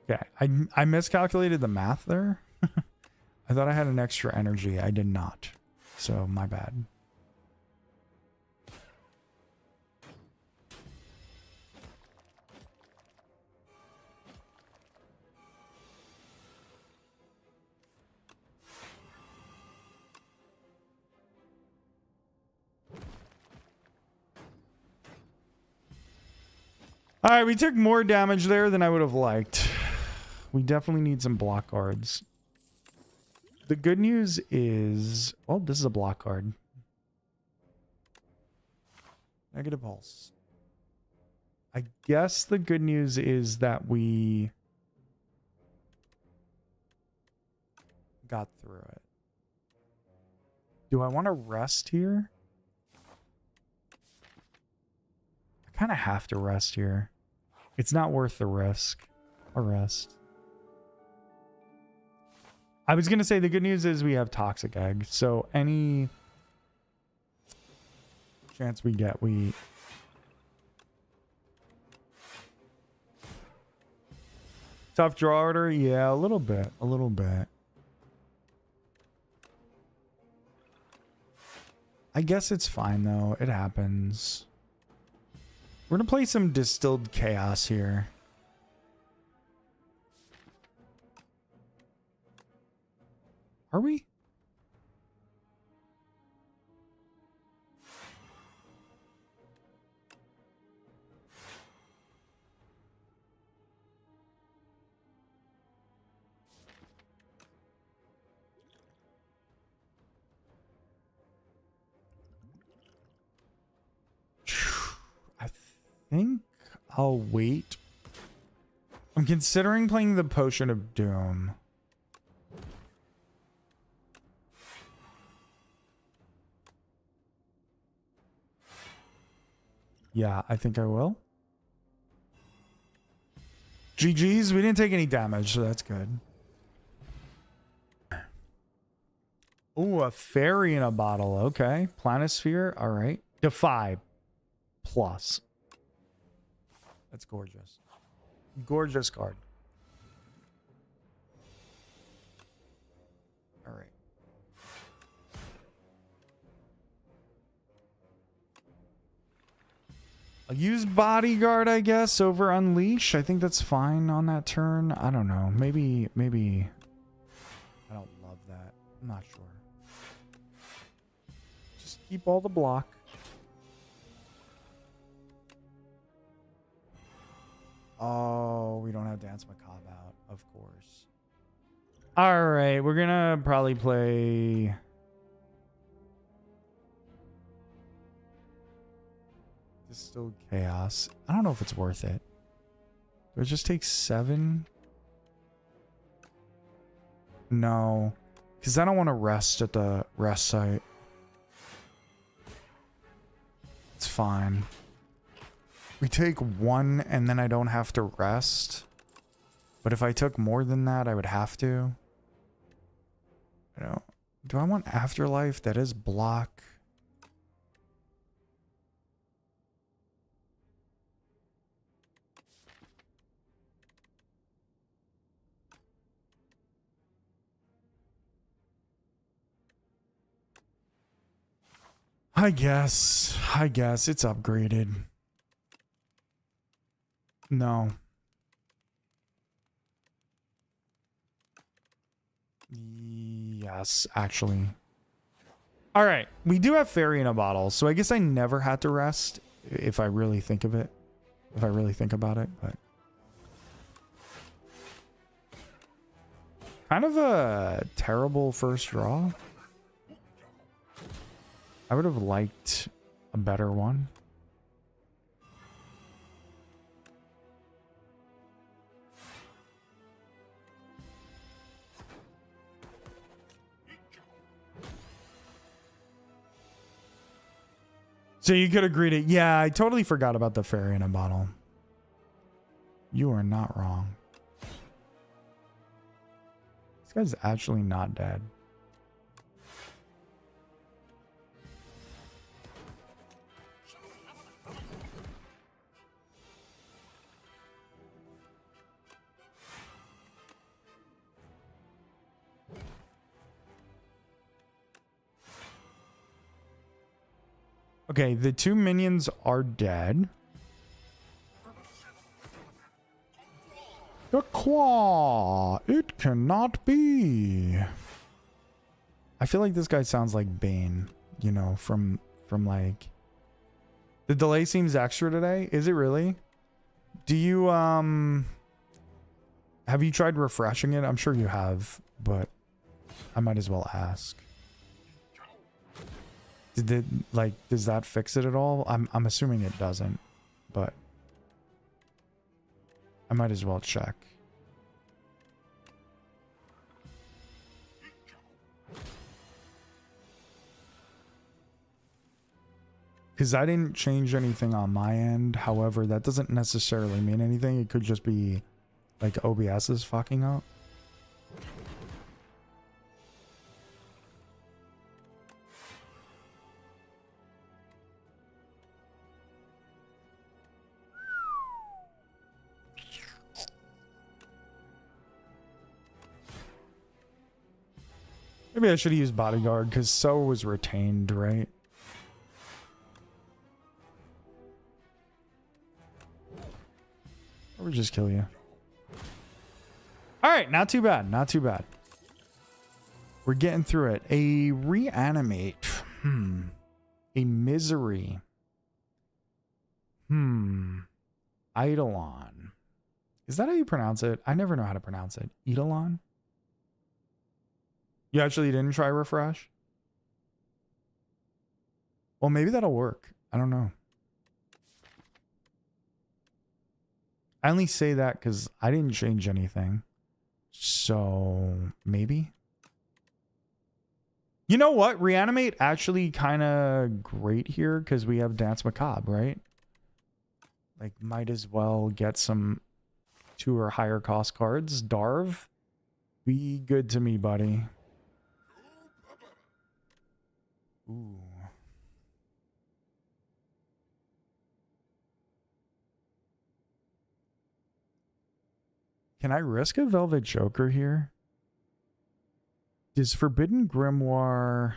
okay, I miscalculated the math there. I thought I had an extra energy. I did not. So, my bad. All right, we took more damage there than I would have liked. We definitely need some block cards. The good news is... well, this is a block card. Negative pulse. I guess the good news is that we got through it. Do I want to rest here? I kind of have to rest here. It's not worth the risk. I'll rest. I was going to say the good news is we have Toxic Egg. So any chance we get, we... tough draw order? Yeah, a little bit. A little bit. I guess it's fine, though. It happens. We're going to play some Distilled Chaos here. Are we? I think I'll wait. I'm considering playing the Potion of Doom. Yeah, I think I will. GG's, we didn't take any damage, so that's good. Ooh, a fairy in a bottle. Okay. Planisphere. All right. Defy plus. That's gorgeous. Gorgeous card. All right. I'll use Bodyguard, I guess, over Unleash. I think that's fine on that turn. I don't know. Maybe. I don't love that. I'm not sure. Just keep all the block. Oh, we don't have Dance Macabre out, of course. All right, we're gonna probably play. Still chaos. I don't know if it's worth it. Do it just take 7? No, because I don't want to rest at the rest site. It's fine. We take 1 and then I don't have to rest. But if I took more than that, I would have to. I don't. Do I want Afterlife? That is block. I guess it's upgraded. No. Yes, actually. All right, we do have fairy in a bottle, so I guess I never had to rest if I really think of it. If I really think about it, but kind of a terrible first draw. I would have liked a better one. So you could agree to... Yeah, I totally forgot about the fairy in a bottle. You are not wrong. This guy's actually not dead. Okay, the 2 minions are dead. The claw! It cannot be! I feel like this guy sounds like Bane, you know, from like... The delay seems extra today. Is it really? Do you, have you tried refreshing it? I'm sure you have, but I might as well ask. Did it, like, does that fix it at all? I'm assuming it doesn't, but I might as well check. Because I didn't change anything on my end. However, that doesn't necessarily mean anything. It could just be like OBS is fucking up. Maybe I should have used Bodyguard because So was retained, right? Or we just kill you. All right, not too bad. Not too bad. We're getting through it. A reanimate. A misery. Eidolon. Is that how you pronounce it? I never know how to pronounce it. Eidolon? You actually didn't try refresh? Well, maybe that'll work. I don't know. I only say that because I didn't change anything. So, maybe? You know what? Reanimate actually kind of great here because we have Dance Macabre, right? Like, might as well get some 2 or higher cost cards. Darv, be good to me, buddy. Ooh. Can I risk a Velvet Joker here? Does Forbidden Grimoire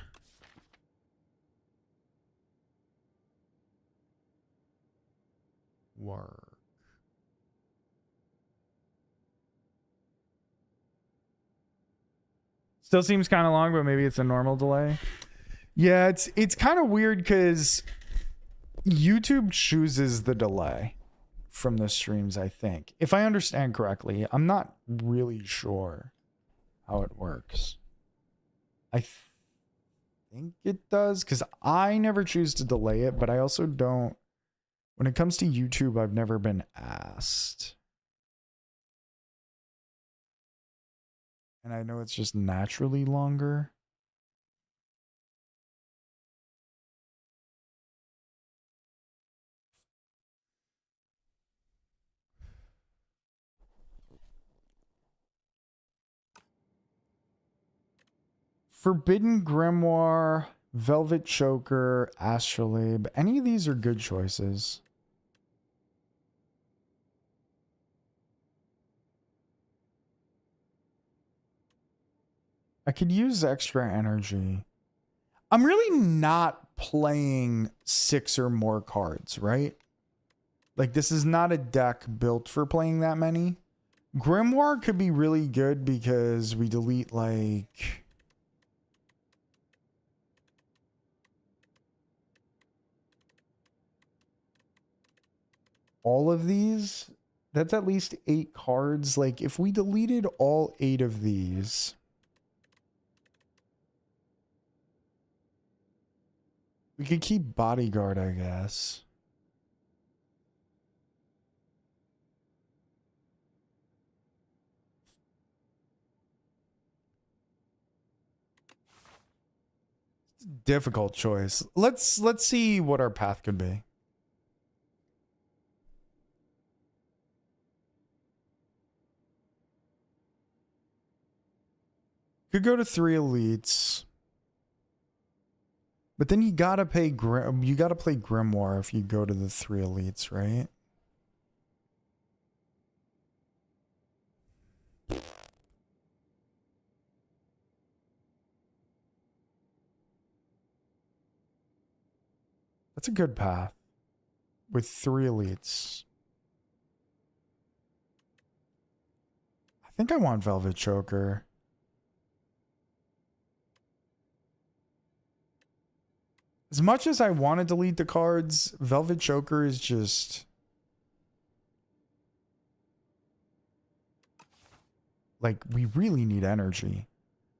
work? Still seems kind of long, but maybe it's a normal delay. Yeah, it's kind of weird because YouTube chooses the delay from the streams, I think. If I understand correctly, I'm not really sure how it works. I think it does because I never choose to delay it, but I also don't. When it comes to YouTube, I've never been asked. And I know it's just naturally longer. Forbidden Grimoire, Velvet Choker, Astrolabe. Any of these are good choices. I could use extra energy. I'm really not playing 6 or more cards, right? Like, this is not a deck built for playing that many. Grimoire could be really good because we delete, like... all of these. That's at least 8 cards. Like, if we deleted all 8 of these... we could keep Bodyguard, I guess. Difficult choice. Let's see what our path could be. Could go to 3 elites. But then you gotta play Grimoire if you go to the 3 elites, right? That's a good path. With 3 elites. I think I want Velvet Choker. As much as I want to delete the cards, Velvet Choker is just... like, we really need energy.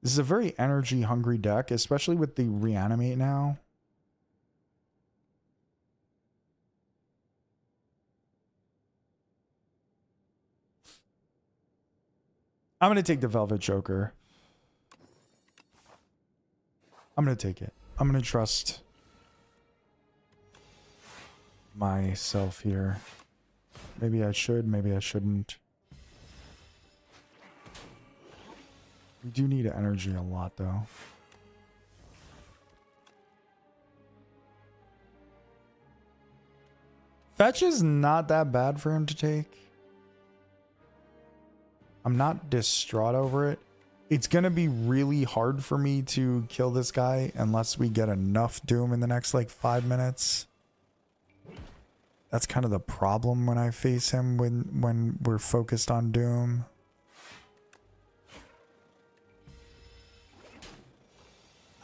This is a very energy-hungry deck, especially with the Reanimate now. I'm going to take the Velvet Joker. I'm going to take it. I'm going to trust myself here. Maybe I should, maybe I shouldn't. We do need energy a lot, though. Fetch is not that bad for him to take. I'm not distraught over it. It's going to be really hard for me to kill this guy unless we get enough Doom in the next, like, 5 minutes. That's kind of the problem when I face him when we're focused on Doom.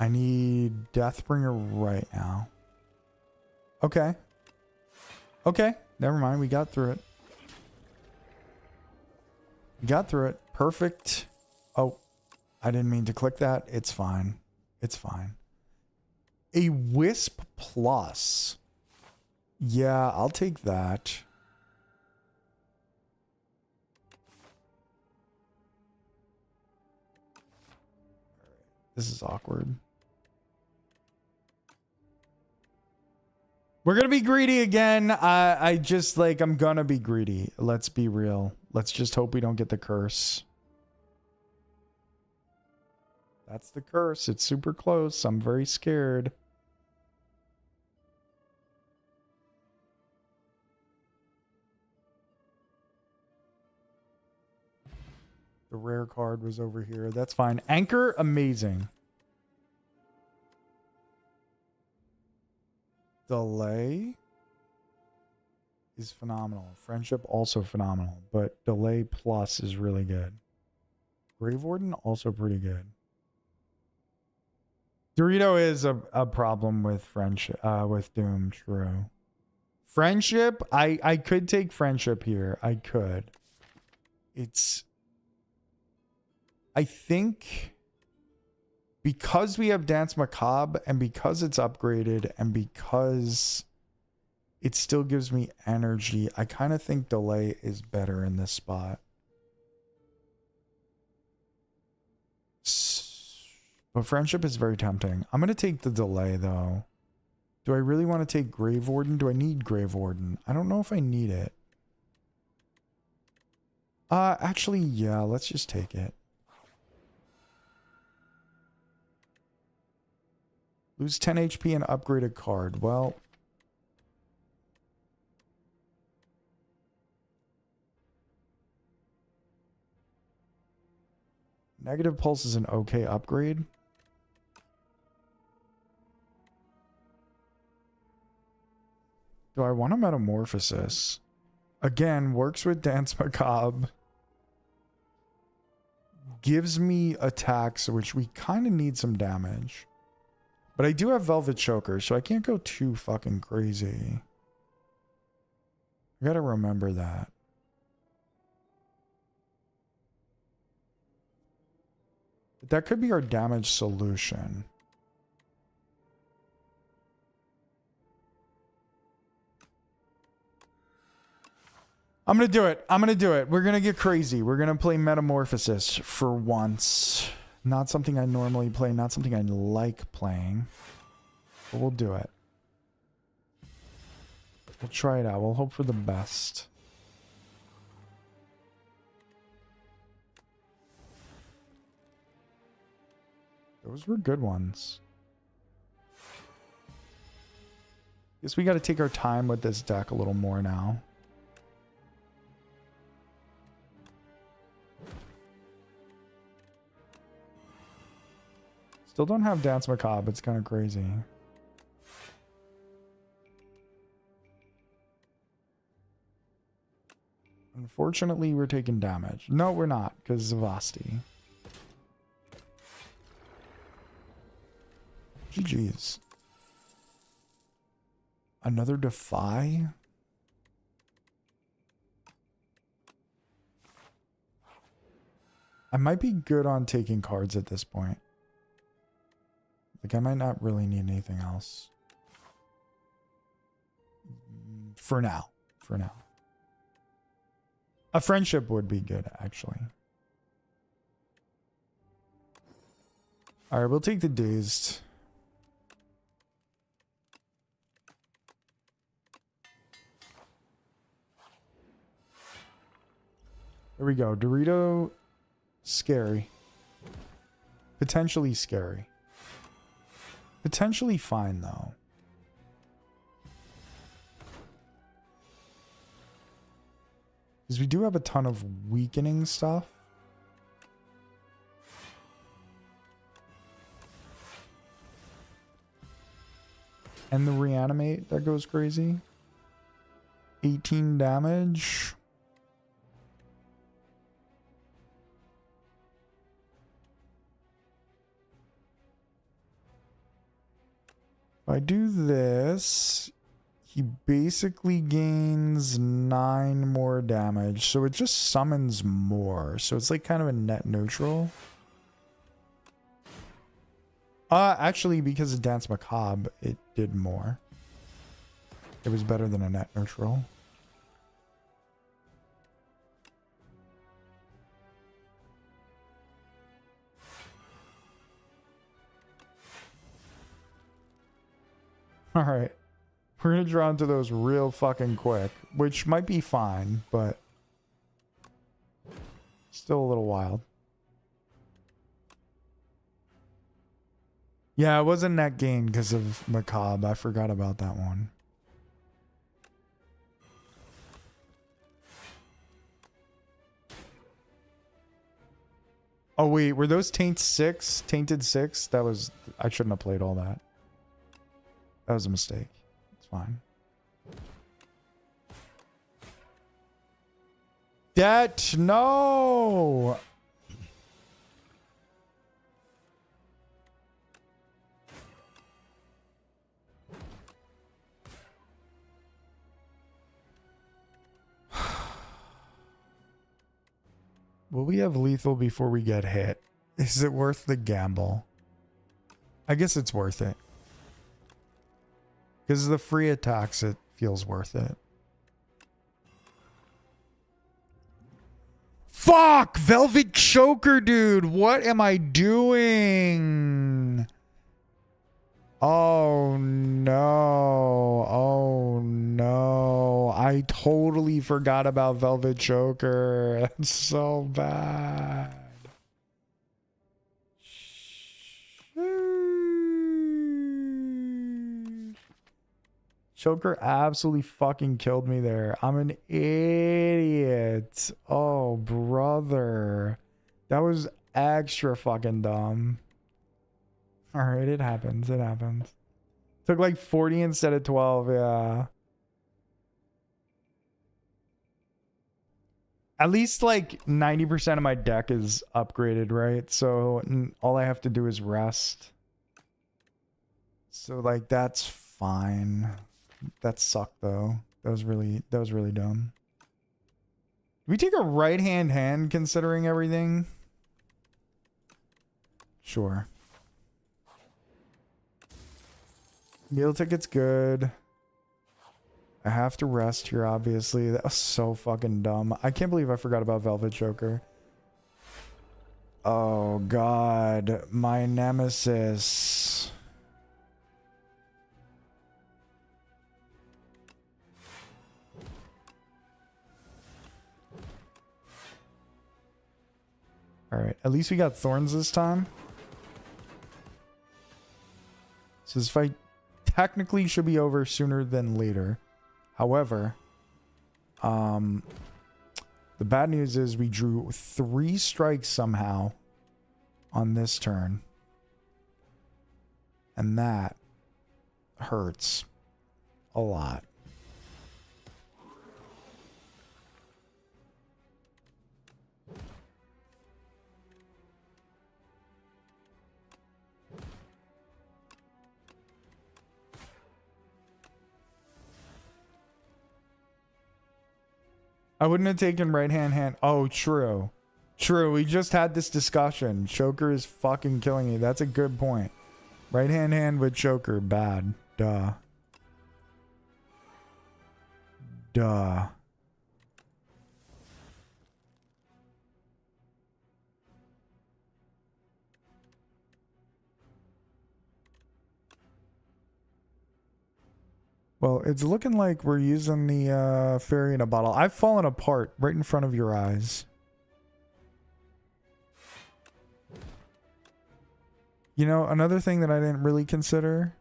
I need Deathbringer right now. Okay. Okay, never mind. We got through it. We got through it. Perfect. Oh, I didn't mean to click that. It's fine. It's fine. A Wisp Plus. Yeah, I'll take that. This is awkward. We're gonna be greedy again. I just like I'm gonna be greedy. Let's be real. Let's just hope we don't get the curse. That's the curse. It's super close. I'm very scared. The rare card was over here. That's fine. Anchor, amazing. Delay is phenomenal. Friendship, also phenomenal. But Delay Plus is really good. Grave Warden, also pretty good. Dorito is a problem with friendship, with Doom, true. Friendship, I could take Friendship here. I could. It's... I think because we have Dance Macabre and because it's upgraded and because it still gives me energy, I kind of think Delay is better in this spot. But Friendship is very tempting. I'm going to take the Delay though. Do I really want to take Grave Warden? Do I need Grave Warden? I don't know if I need it. Actually, yeah, let's just take it. Lose 10 HP and upgrade a card. Well, Negative Pulse is an okay upgrade. Do I want a Metamorphosis? Again, works with Dance Macabre. Gives me attacks, which we kind of need some damage. But I do have Velvet Choker, so I can't go too fucking crazy. I gotta remember that. But that could be our damage solution. I'm gonna do it. I'm gonna do it. We're gonna get crazy. We're gonna play Metamorphosis for once. Not something I normally play, not something I like playing. But we'll do it. We'll try it out. We'll hope for the best. Those were good ones. Guess we gotta take our time with this deck a little more now. Still don't have Dance Macabre. It's kind of crazy. Unfortunately, we're taking damage. No, we're not, because Zavasti. GG's. Another Defy? I might be good on taking cards at this point. Like, I might not really need anything else. For now. For now. A Friendship would be good, actually. Alright, we'll take the Dazed. There we go. Dorito, scary. Potentially scary. Potentially fine, though. Because we do have a ton of weakening stuff. And the Reanimate, that goes crazy. 18 damage. If I do this, he basically gains 9 more damage. So it just summons more. So it's like kind of a net neutral. Actually, because of Dance Macabre, it did more. It was better than a net neutral. All right. We're We're gonna draw into those real fucking quick, which might be fine, but still a little wild. Yeah, it wasn't net gain because of Macabre. I forgot about that one. Oh wait, were those Tainted 6? That was... I shouldn't have played all that. That was a mistake. It's fine. That... No! Will we have lethal before we get hit? Is it worth the gamble? I guess it's worth it. Because the free attacks, it feels worth it. Fuck! Velvet Choker, dude! What am I doing? Oh no. Oh no. I totally forgot about Velvet Choker. That's so bad. Choker absolutely fucking killed me there. I'm an idiot. Oh, brother. That was extra fucking dumb. Alright, it happens. It happens. Took like 40 instead of 12, yeah. At least like 90% of my deck is upgraded, right? So all I have to do is rest. So like that's fine. That sucked though. That was really dumb. We take a right hand considering everything. Sure. Meal ticket's good. I have to rest here, obviously. That was so fucking dumb. I can't believe I forgot about Velvet Choker. Oh, God. My nemesis. Alright, at least we got Thorns this time. So this fight technically should be over sooner than later. However, the bad news is we drew 3 strikes somehow on this turn. And that hurts a lot. I wouldn't have taken right hand. Oh, true. True. We just had this discussion. Choker is fucking killing me. That's a good point. Right hand with Choker. Bad. Duh. Duh. Well, it's looking like we're using the fairy in a bottle. I've fallen apart right in front of your eyes. You know, another thing that I didn't really consider.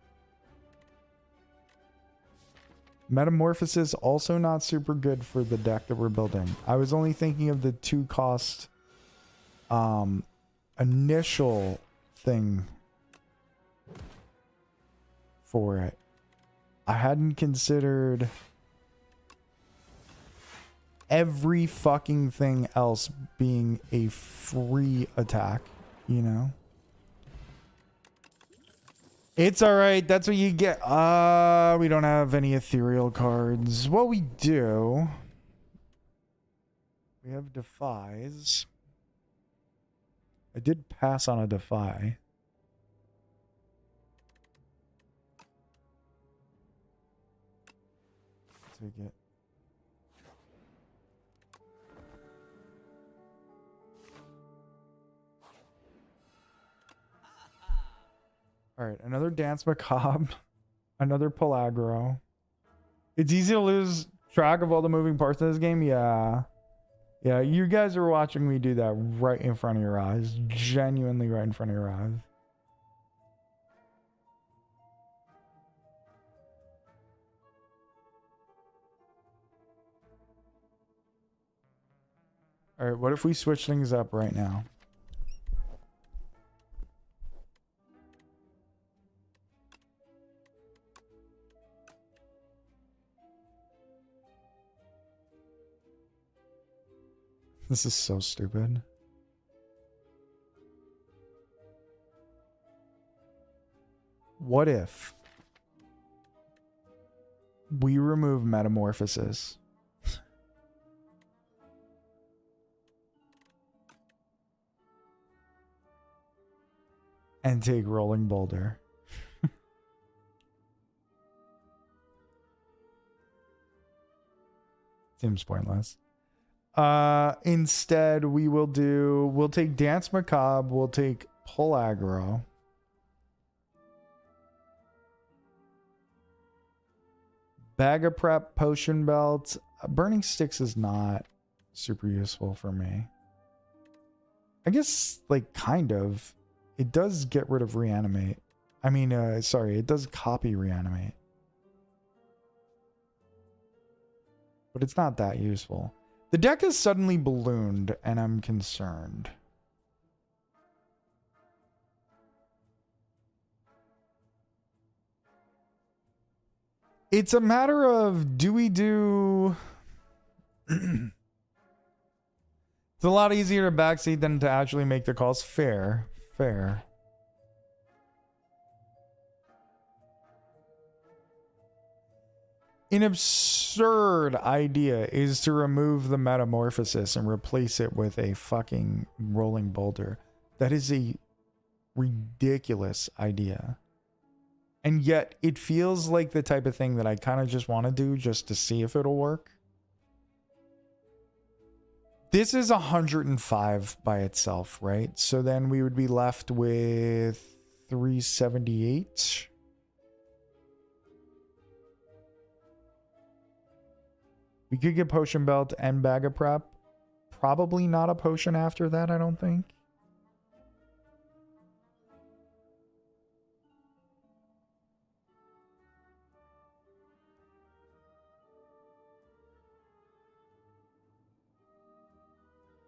Metamorphosis also not super good for the deck that we're building. I was only thinking of the 2 cost initial thing for it. I hadn't considered every fucking thing else being a free attack, you know? It's alright, that's what you get. We don't have any ethereal cards. Well, we do. We have Defies. I did pass on a Defy. Take it. All right, another Dance Macabre, another Pelagro. It's easy to lose track of all the moving parts of this game. Yeah. Yeah, you guys are watching me do that right in front of your eyes. Genuinely right in front of your eyes. All right, what if we switch things up right now? This is so stupid. What if we remove metamorphosis? And take rolling boulder. Seems pointless. Instead, we'll take Dance Macabre, we'll take Pull Aggro. Bag of Prep, Potion Belt. Burning Sticks is not super useful for me. I guess, like, kind of. It does get rid of Reanimate. I mean, sorry, it does copy Reanimate. But it's not that useful. The deck is suddenly ballooned, and I'm concerned. It's a matter of, do we do... It's a lot easier to backseat than to actually make the calls. Fair. Fair. An absurd idea is to remove the metamorphosis and replace it with a fucking rolling boulder. That is a ridiculous idea. And yet it feels like the type of thing that I kind of just want to do just to see if it'll work. This is 105 by itself, right? So then we would be left with 378. We could get Potion Belt and Bag of Prep. Probably not a potion after that, I don't think.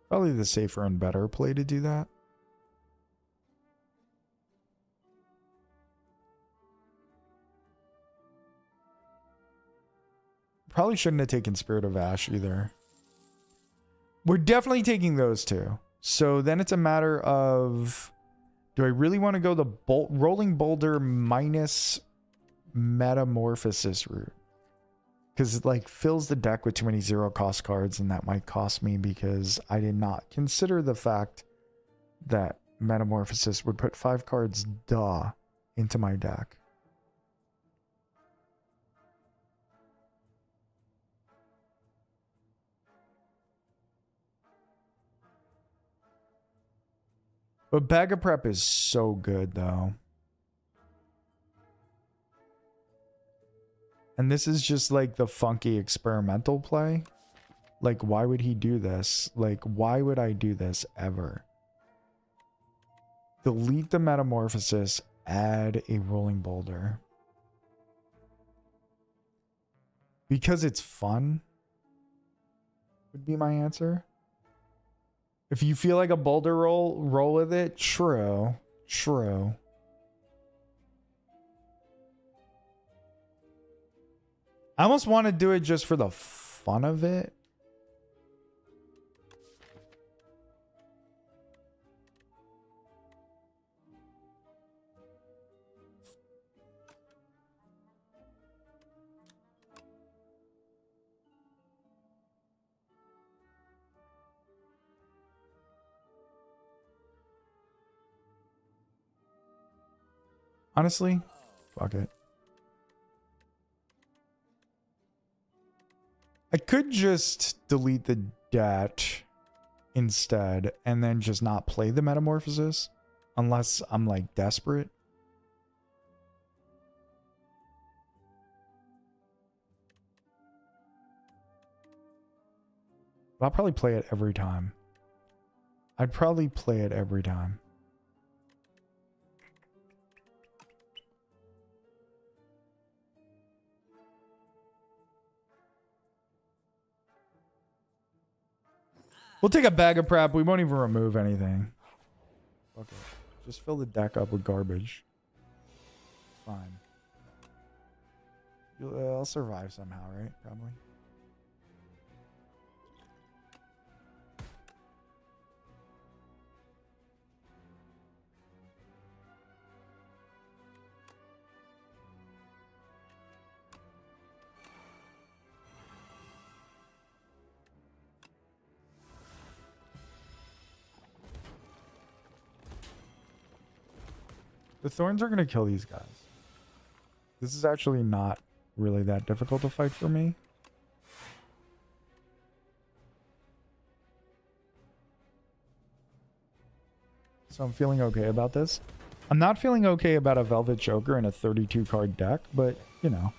Probably the safer and better play to do that. Probably shouldn't have taken Spirit of Ash either. We're definitely taking those two. So then it's a matter of, do I really want to go the rolling boulder minus metamorphosis route? Because it like fills the deck with too many zero cost cards, and that might cost me because I did not consider the fact that metamorphosis would put 5 cards into my deck. But Bag of Prep is so good, though. And this is just like the funky experimental play. Like, why would he do this? Like, why would I do this ever? Delete the metamorphosis, add a rolling boulder. Because it's fun would be my answer. If you feel like a boulder roll with it, true. True. I almost want to do it just for the fun of it. Honestly, fuck it. I could just delete the debt instead and then just not play the metamorphosis unless I'm like desperate. But I'll probably play it every time. I'd probably play it every time. We'll take a bag of prep. We won't even remove anything. Okay. Just fill the deck up with garbage. Fine. I'll survive somehow, right? Probably. The thorns are going to kill these guys. This is actually not really that difficult to fight for me. So I'm feeling okay about this. I'm not feeling okay about a Velvet Joker in a 32 card deck, but you know.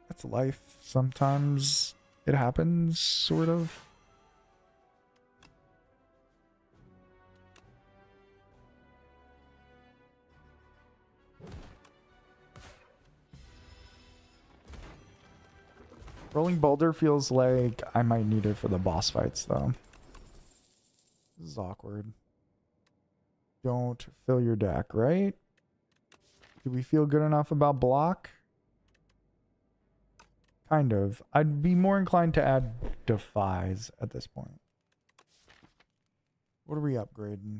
That's life. Sometimes it happens, sort of. Rolling Boulder feels like I might need it for the boss fights, though. This is awkward. Don't fill your deck, right? Do we feel good enough about block? Kind of. I'd be more inclined to add Defies at this point. What are we upgrading?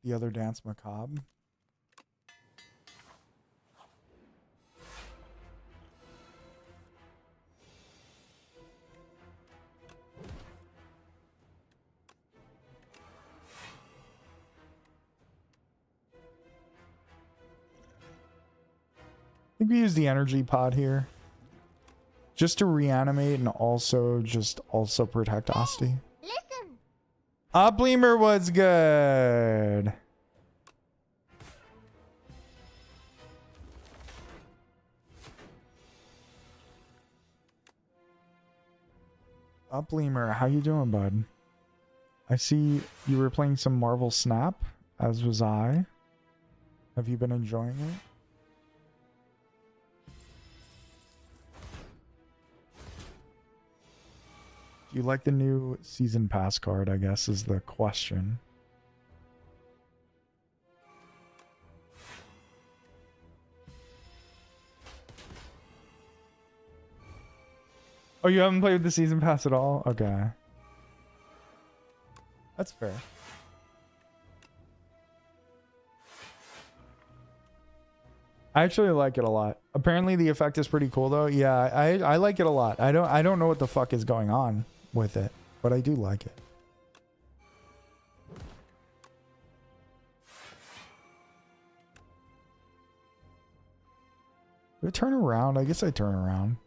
The other Dance Macabre? I think we use the energy pod here. Just to reanimate and also protect Asti. Listen. Upleamer was good. Upleamer, how you doing, bud? I see you were playing some Marvel Snap, as was I. Have you been enjoying it? Do you like the new season pass card, I guess, is the question. Oh, you haven't played with the season pass at all? Okay. That's fair. I actually like it a lot. Apparently the effect is pretty cool though. Yeah, I like it a lot. I don't know what the fuck is going on with it, but I do like it. Do I turn around? I guess I turn around.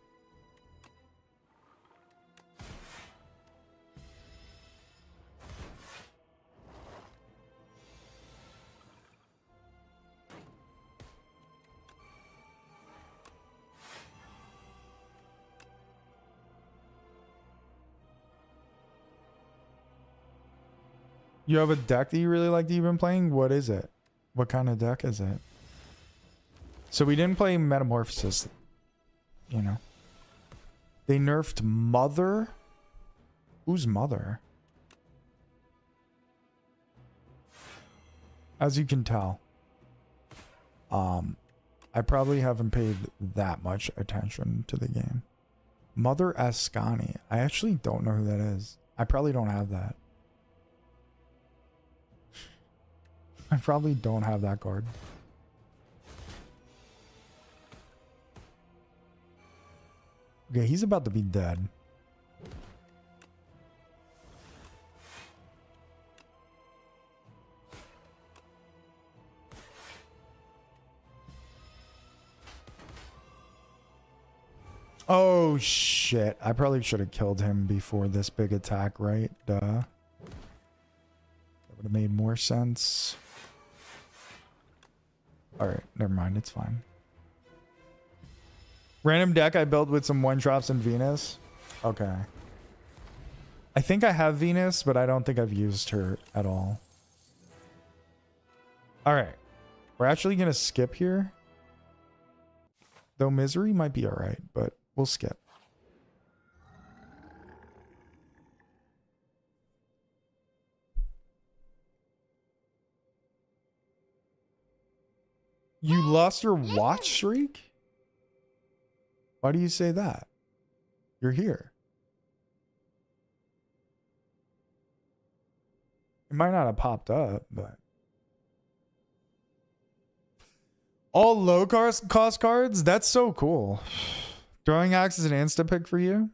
You have a deck that you really like that you've been playing? What is it? What kind of deck is it? So we didn't play Metamorphosis, you know. They nerfed Mother? Who's Mother? As you can tell, I probably haven't paid that much attention to the game. Mother Ascani. I actually don't know who that is. I probably don't have that. I probably don't have that card. Okay, he's about to be dead. Oh shit. I probably should have killed him before this big attack, right? Duh. That would have made more sense. Alright, never mind. It's fine. Random deck I built with some one drops and Venus. Okay. I think I have Venus, but I don't think I've used her at all. All right. We're actually going to skip here. Though Misery might be all right, but we'll skip. You lost your watch streak? Why do you say that? You're here. It might not have popped up, but... All low cost cards? That's so cool. Throwing Axe is an insta pick for you?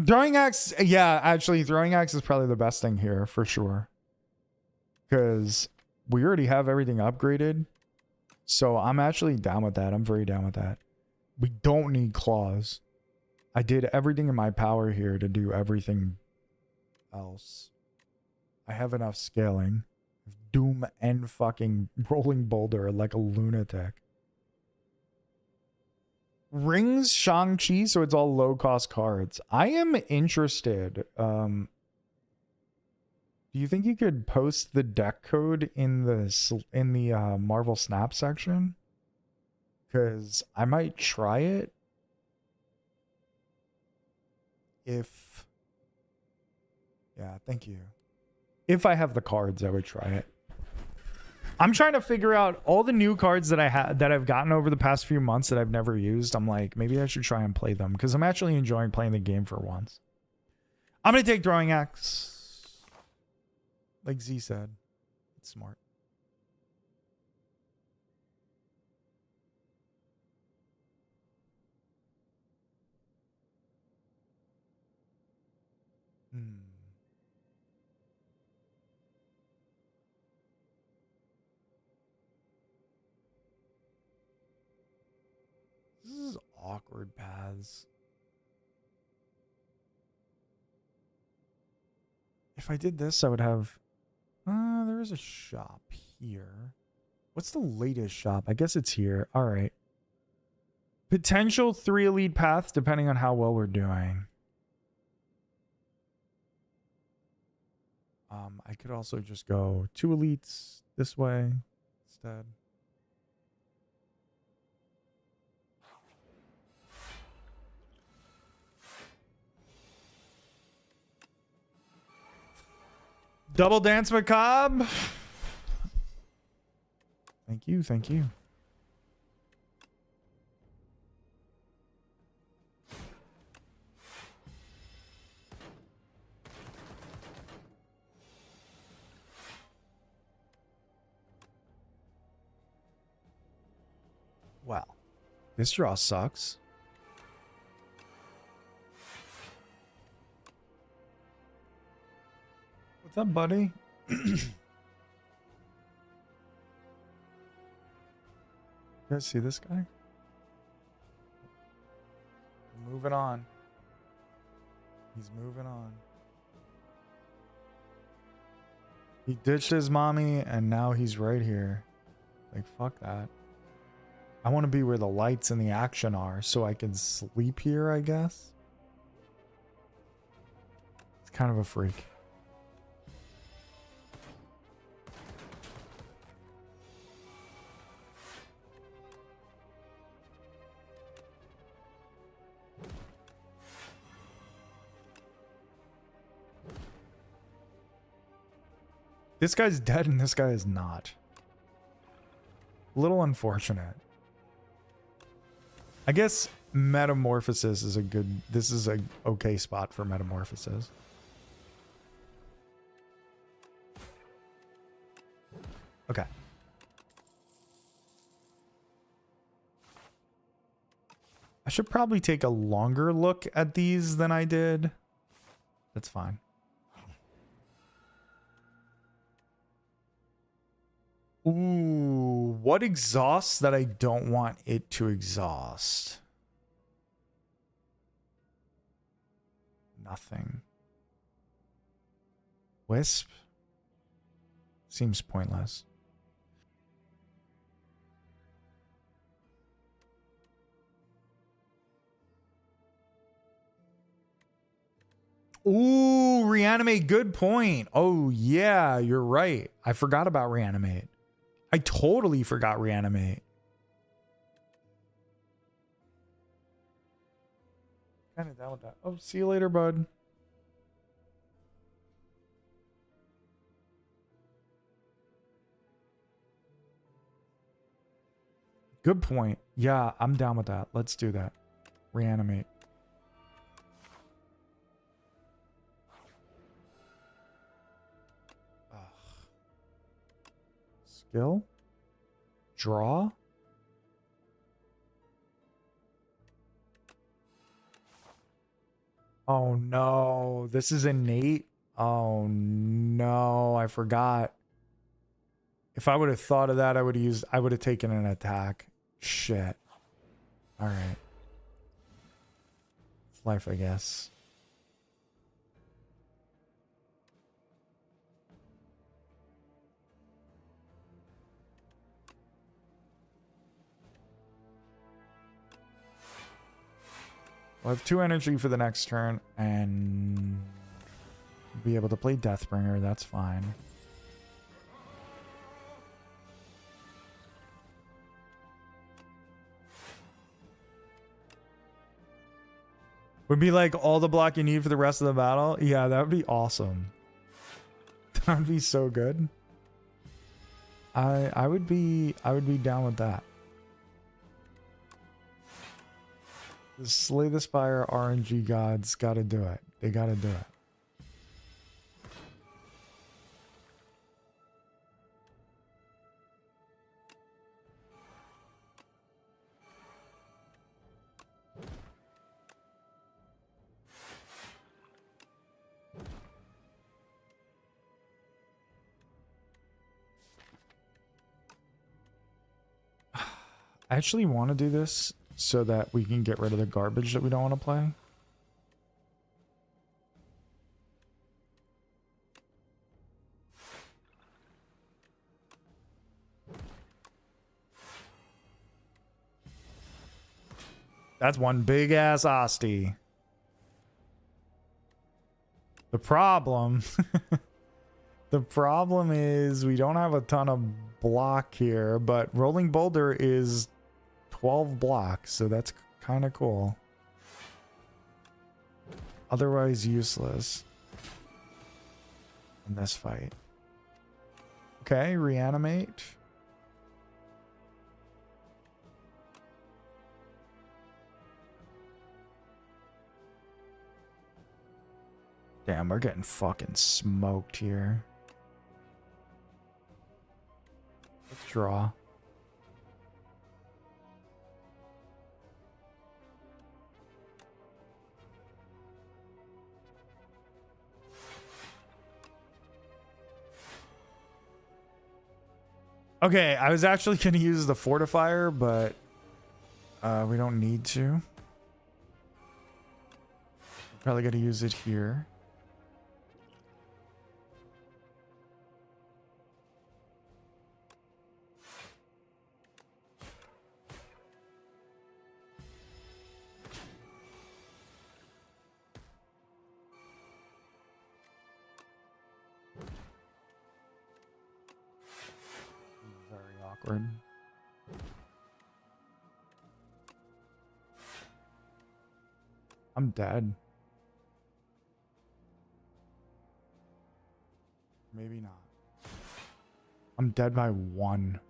Throwing Axe... Yeah, actually, Throwing Axe is probably the best thing here, for sure. Because we already have everything upgraded. So I'm actually down with that. I'm very down with that. We don't need claws. I did everything in my power here to do everything else. I have enough scaling. Doom and fucking Rolling Boulder like a lunatic. Rings Shang-Chi, so it's all low-cost cards. I am interested. Do you think you could post the deck code in the Marvel Snap section? Because I might try it. If... Yeah, thank you. If I have the cards, I would try it. I'm trying to figure out all the new cards that I've gotten over the past few months that I've never used. I'm like, maybe I should try and play them because I'm actually enjoying playing the game for once. I'm going to take Throwing Axe. Like Z said. It's smart. This is awkward paths. If I did this, I would have... there is a shop here. What's the latest shop? I guess it's here. All right. Potential 3 elite paths depending on how well we're doing. I could also just go 2 elites this way instead. Double Dance Macabre. Thank you, thank you. Well, this draw sucks. What's up, buddy? You guys see this guy? Moving on. He's moving on. He ditched his mommy and now he's right here. Like, fuck that. I want to be where the lights and the action are so I can sleep here, I guess. It's kind of a freak. This guy's dead and this guy is not. A little unfortunate. I guess Metamorphosis is a good... This is a okay spot for Metamorphosis. Okay. I should probably take a longer look at these than I did. That's fine. Ooh, what exhausts that I don't want it to exhaust? Nothing. Wisp? Seems pointless. Ooh, reanimate. Good point. Oh, yeah, you're right. I forgot about reanimate. I totally forgot reanimate. Kind of down with that. Oh, see you later, bud. Good point. Yeah, I'm down with that. Let's do that. Reanimate. Ugh. Skill? Draw? Oh no, this is innate. Oh no, I forgot. If I would have thought of that, I would have taken an attack. Shit. All right. It's life, I guess. We'll have 2 energy for the next turn and be able to play Deathbringer. That's fine. Would be like all the block you need for the rest of the battle. Yeah, that would be awesome. That would be so good. I would be down with that. The Slay the Spire RNG gods gotta do it. They gotta do it. I actually want to do this so that we can get rid of the garbage that we don't want to play. That's one big ass Asti. The problem the problem is we don't have a ton of block here, but Rolling Boulder is 12 blocks, so that's kind of cool. Otherwise useless in this fight. Okay, reanimate. Damn, we're getting fucking smoked here. Let's draw. Okay, I was actually going to use the fortifier, but we don't need to. Probably got to use it here. Awkward. I'm dead. Maybe not. I'm dead by 1.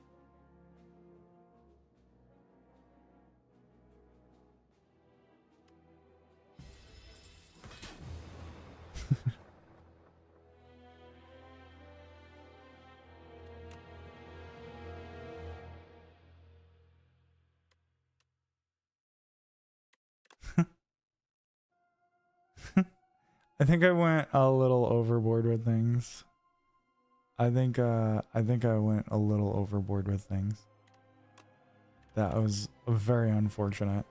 I think I went a little overboard with things. I think I went a little overboard with things. That was very unfortunate.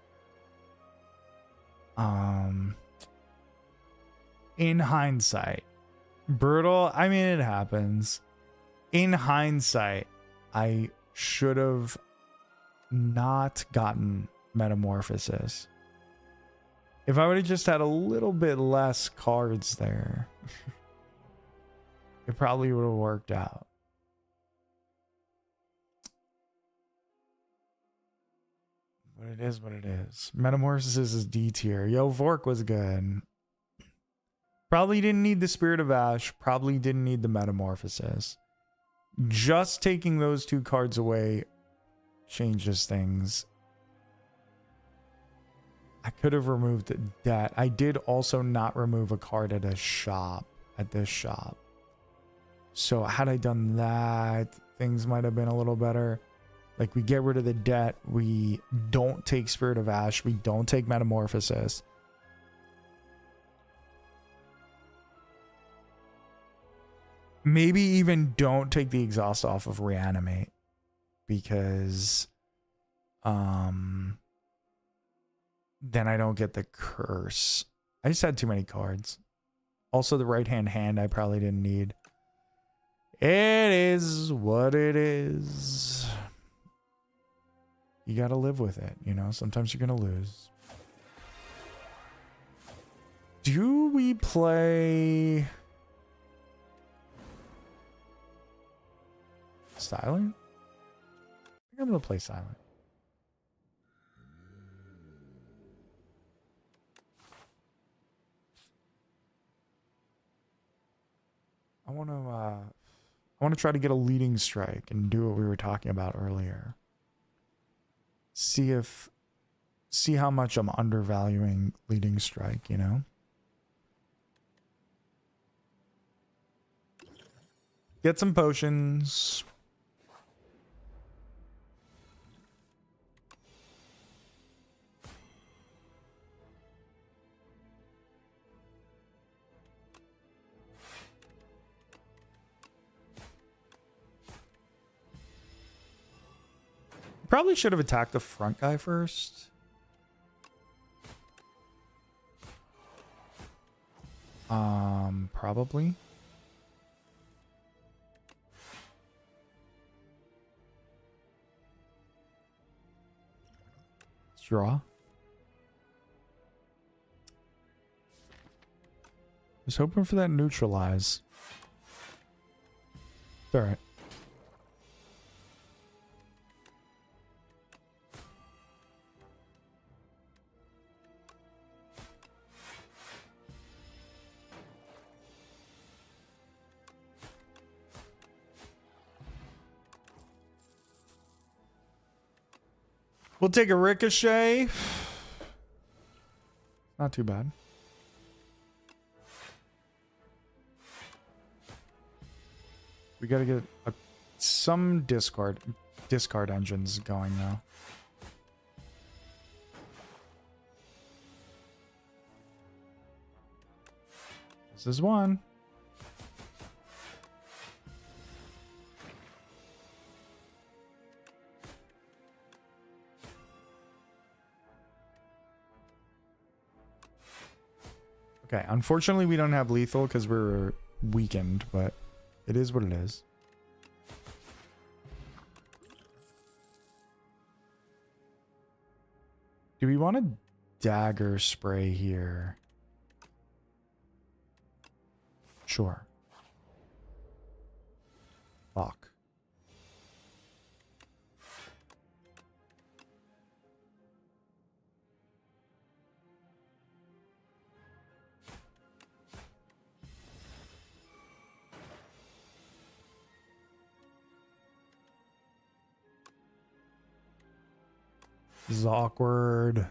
In hindsight, brutal. I mean, it happens. In hindsight, I should have not gotten Metamorphosis. If I would have just had a little bit less cards there, it probably would have worked out. But it is what it is. Metamorphosis is D tier. Yo, Vork was good. Probably didn't need the Spirit of Ash. Probably didn't need the Metamorphosis. Just taking those two cards away changes things. I could have removed that. I did also not remove a card at a shop, at this shop. So had I done that, things might have been a little better. Like, we get rid of the debt. We don't take Spirit of Ash. We don't take Metamorphosis. Maybe even don't take the exhaust off of Reanimate. Because then I don't get the curse. I just had too many cards. Also, the right-hand hand I probably didn't need. It is what it is. You gotta live with it, you know? Sometimes you're gonna lose. Do we play Silent? I think I'm gonna play Silent. I want to try to get a leading strike and do what we were talking about earlier. See how much I'm undervaluing leading strike, you know? Get some potions. Probably should have attacked the front guy first. Probably. Let's draw. Was hoping for that neutralize. It's all right. We'll take a ricochet. Not too bad. We gotta get some discard engines going though. This is one. Okay, unfortunately we don't have lethal because we're weakened, but it is what it is. Do we want a dagger spray here? Sure. Fuck. This is awkward.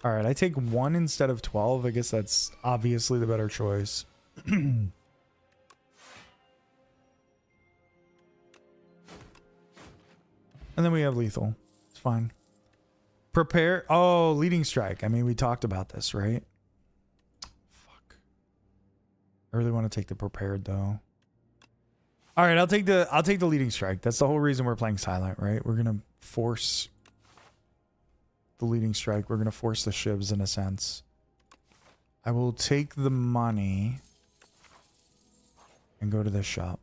All right, I take 1 instead of 12. I guess that's obviously the better choice. And then we have lethal. It's fine. Prepare. Oh, leading strike. I mean, we talked about this, right? Fuck. I really want to take the prepared though. All right, I'll take the leading strike. That's the whole reason we're playing silent, right? We're gonna force the leading strike. We're gonna force the shivs in a sense. I will take the money and go to this shop.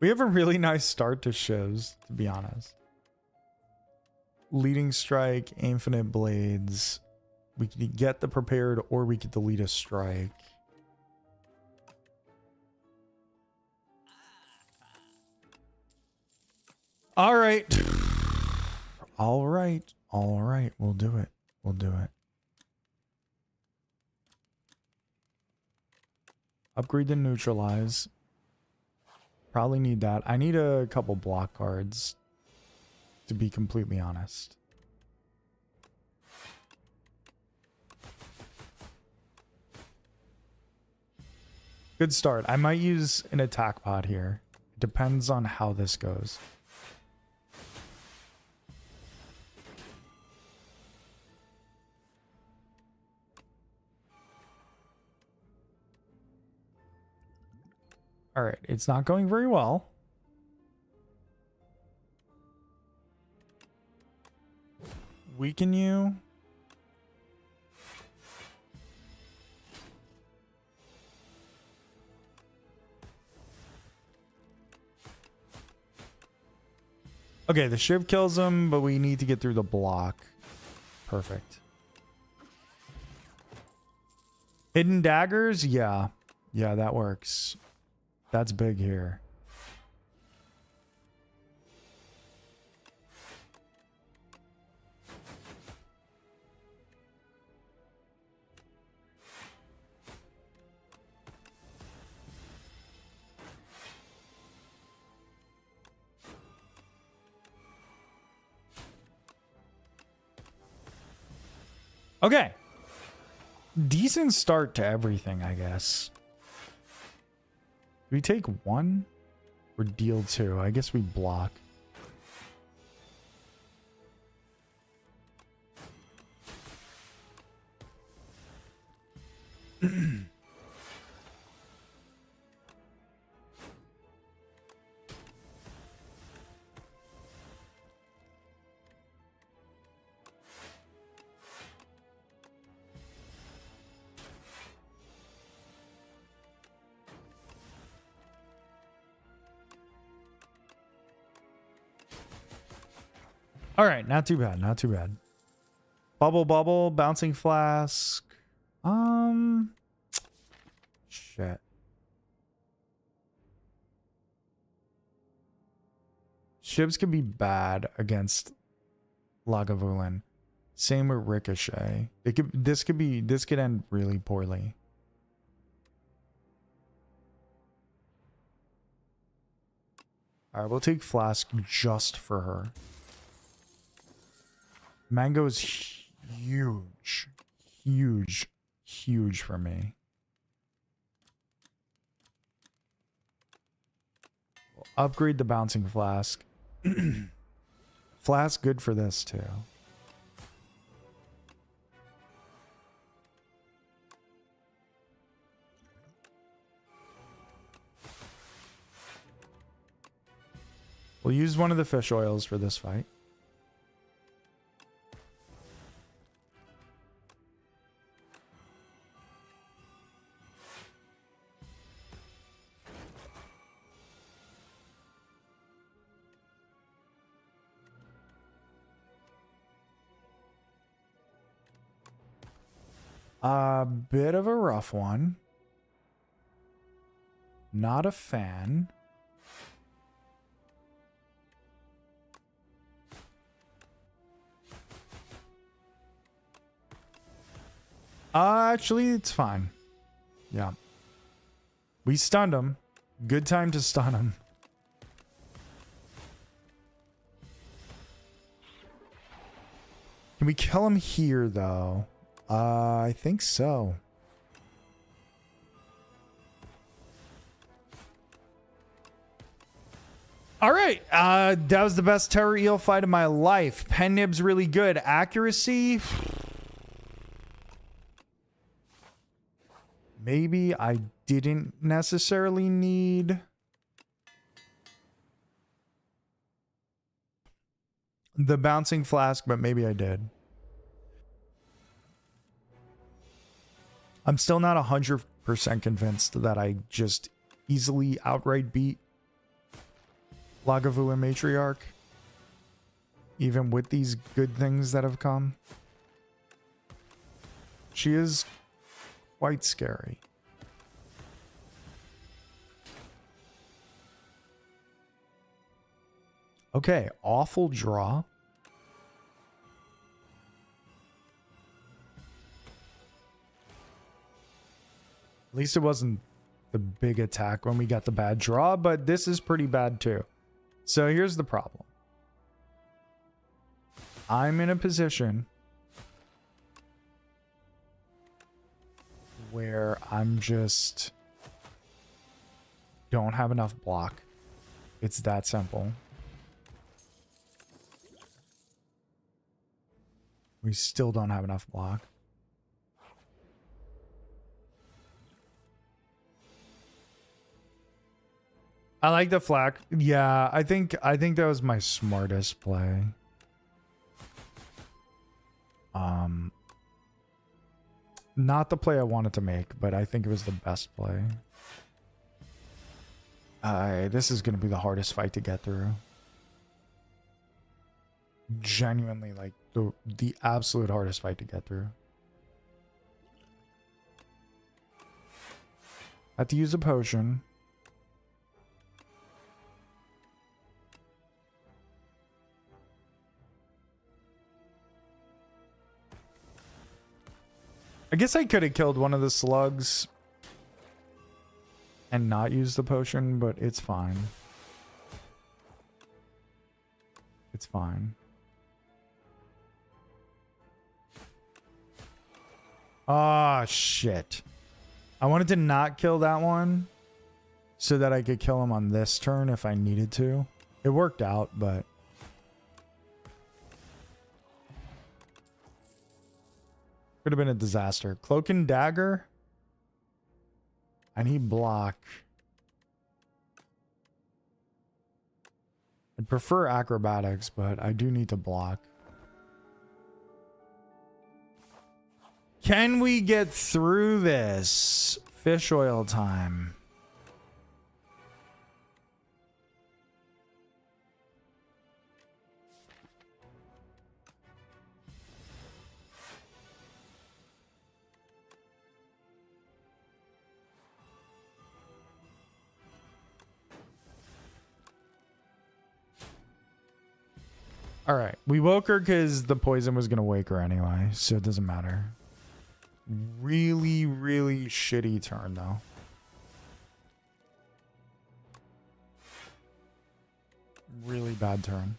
We have a really nice start to shivs, to be honest. Leading strike, infinite blades. We could get the prepared, or we could delete a strike. All right. All right. All right. We'll do it. We'll do it. Upgrade to neutralize. Probably need that. I need a couple block cards, to be completely honest. Good start. I might use an attack pod here. Depends on how this goes. All right, it's not going very well. Weaken you. Okay, the shiv kills him, but we need to get through the block. Perfect. Hidden daggers? Yeah. Yeah, that works. That's big here. Okay. Decent start to everything, I guess. Do we take one or deal two? I guess we block. All right, not too bad, not too bad. Bubble, bubble, bouncing flask. Shit. Shivs could be bad against Lagavulin. Same with Ricochet. This could end really poorly. All right, we'll take Flask just for her. Mango is huge. Huge. Huge for me. We'll upgrade the bouncing flask. Flask good for this too. We'll use one of the fish oils for this fight. A bit of a rough one. Not a fan. Actually, it's fine. Yeah. We stunned him. Good time to stun him. Can we kill him here, though? I think so. All right. That was the best terror eel fight of my life. Pen nib's really good. Accuracy. Maybe I didn't necessarily need. the bouncing flask, but maybe I did. I'm still not 100% convinced that I just easily outright beat Lagavulin Matriarch, even with these good things that have come. She is quite scary. Okay, awful draw. At least it wasn't the big attack when we got the bad draw, but this is pretty bad too. So here's the problem. I'm in a position where I'm just don't have enough block. It's that simple. We still don't have enough block. I like the flak. Yeah, I think that was my smartest play. Not the play I wanted to make, but I think it was the best play. This is going to be the hardest fight to get through. Genuinely, like the absolute hardest fight to get through. I have to use a potion. I guess I could have killed one of the slugs and not use the potion, but it's fine. It's fine. Ah, shit. I wanted to not kill that one so that I could kill him on this turn if I needed to. It worked out, but... could have been a disaster. Cloak and Dagger? I need block. I'd prefer acrobatics, but I do need to block. Can we get through this? Fish oil time. All right, we woke her because the poison was going to wake her anyway, so it doesn't matter. Really, really shitty turn, though. Really bad turn.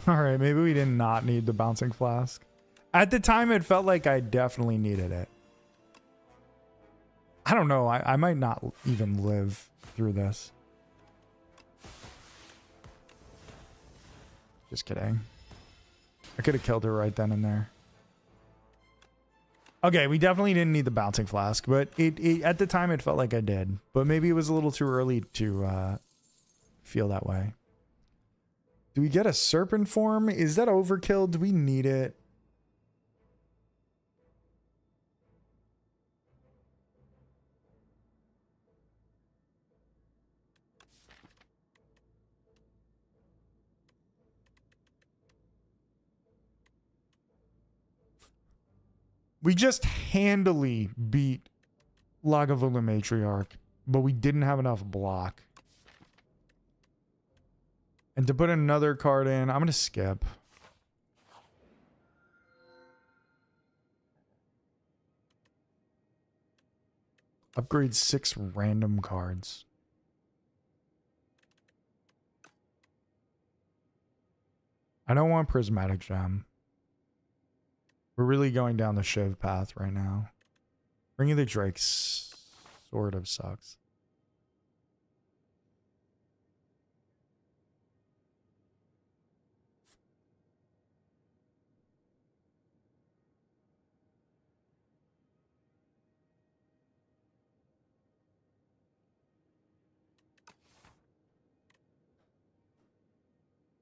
All right, maybe we did not need the bouncing flask. At the time, it felt like I definitely needed it. I don't know. I might not even live through this. Just kidding. I could have killed her right then and there. Okay, we definitely didn't need the bouncing flask, but it at the time it felt like I did. But maybe it was a little too early to feel that way. Do we get a serpent form? Is that overkill? Do we need it? We just handily beat Lagavulin Matriarch, but we didn't have enough block. And to put another card in, I'm going to skip. Upgrade 6 random cards. I don't want Prismatic Gem. We're really going down the Shiv path right now. Bringing the Drakes sort of sucks.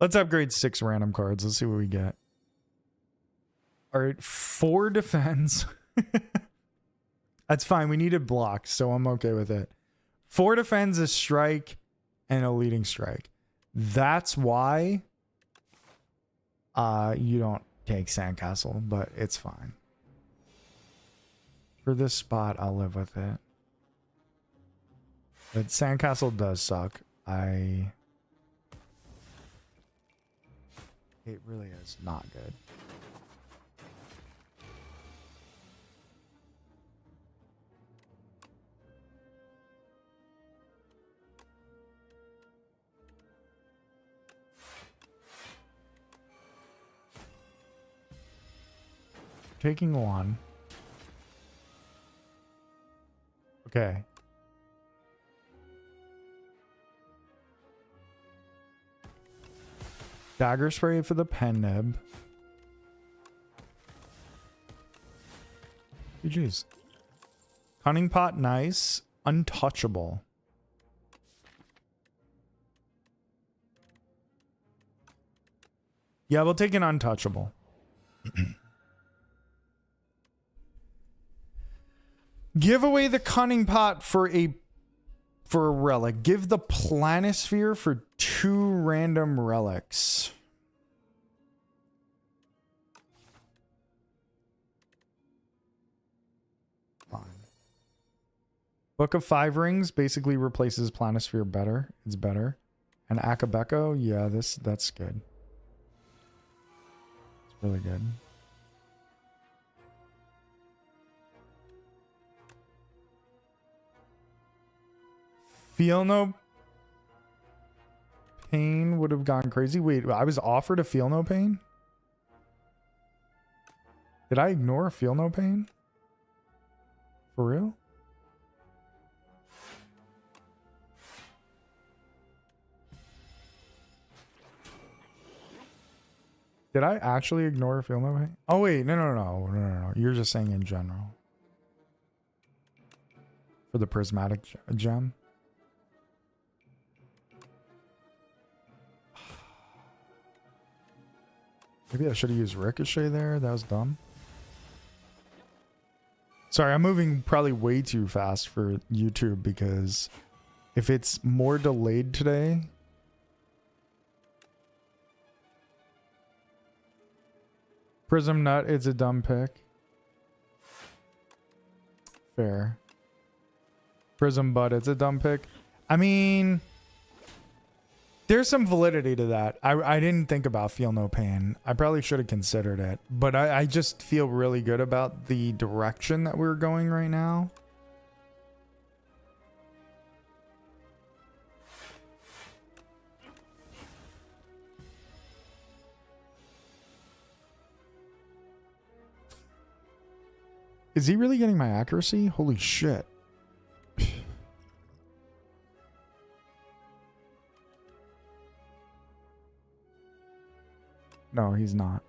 Let's upgrade 6 random cards. Let's see what we get. All right, 4 defense. That's fine. We needed blocks, so I'm okay with it. 4 defends, a strike, and a leading strike. That's why you don't take Sandcastle, but it's fine. For this spot, I'll live with it. But Sandcastle does suck. It really is not good. Taking 1. Okay. Dagger spray for the pen nib. GG's. Cunning pot, nice. Untouchable. Yeah, we'll take an untouchable. Give away the cunning pot for a relic. Give the planisphere for 2 random relics. Fine. Book of 5 Rings basically replaces planisphere better. It's better. And Akabeko, yeah, that's good. It's really good. Feel no pain would have gone crazy. Wait, I was offered a feel no pain? Did I ignore a feel no pain? For real? Did I actually ignore a feel no pain? Oh wait, no. You're just saying in general. For the prismatic gem? Maybe I should have used Ricochet there. That was dumb. Sorry, I'm moving probably way too fast for YouTube because if it's more delayed today... Prism Nut, it's a dumb pick. Fair. Prism Bud, it's a dumb pick. I mean... There's some validity to that. I didn't think about Feel No Pain. I probably should have considered it. But I just feel really good about the direction that we're going right now. Is he really getting my accuracy? Holy shit. No, he's not.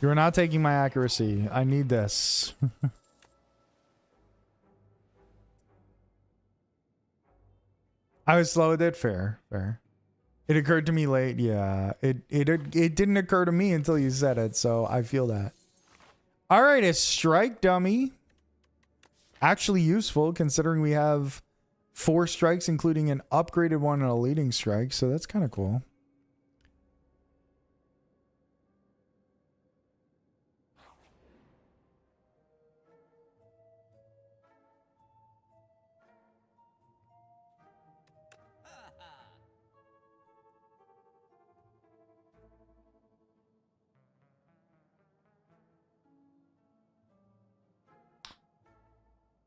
You're not taking my accuracy. I need this. I was slow with it. Fair. It occurred to me late. Yeah, it didn't occur to me until you said it. So I feel that. All right, a strike dummy. Actually useful considering we have 4 strikes, including an upgraded one and a leading strike. So that's kind of cool.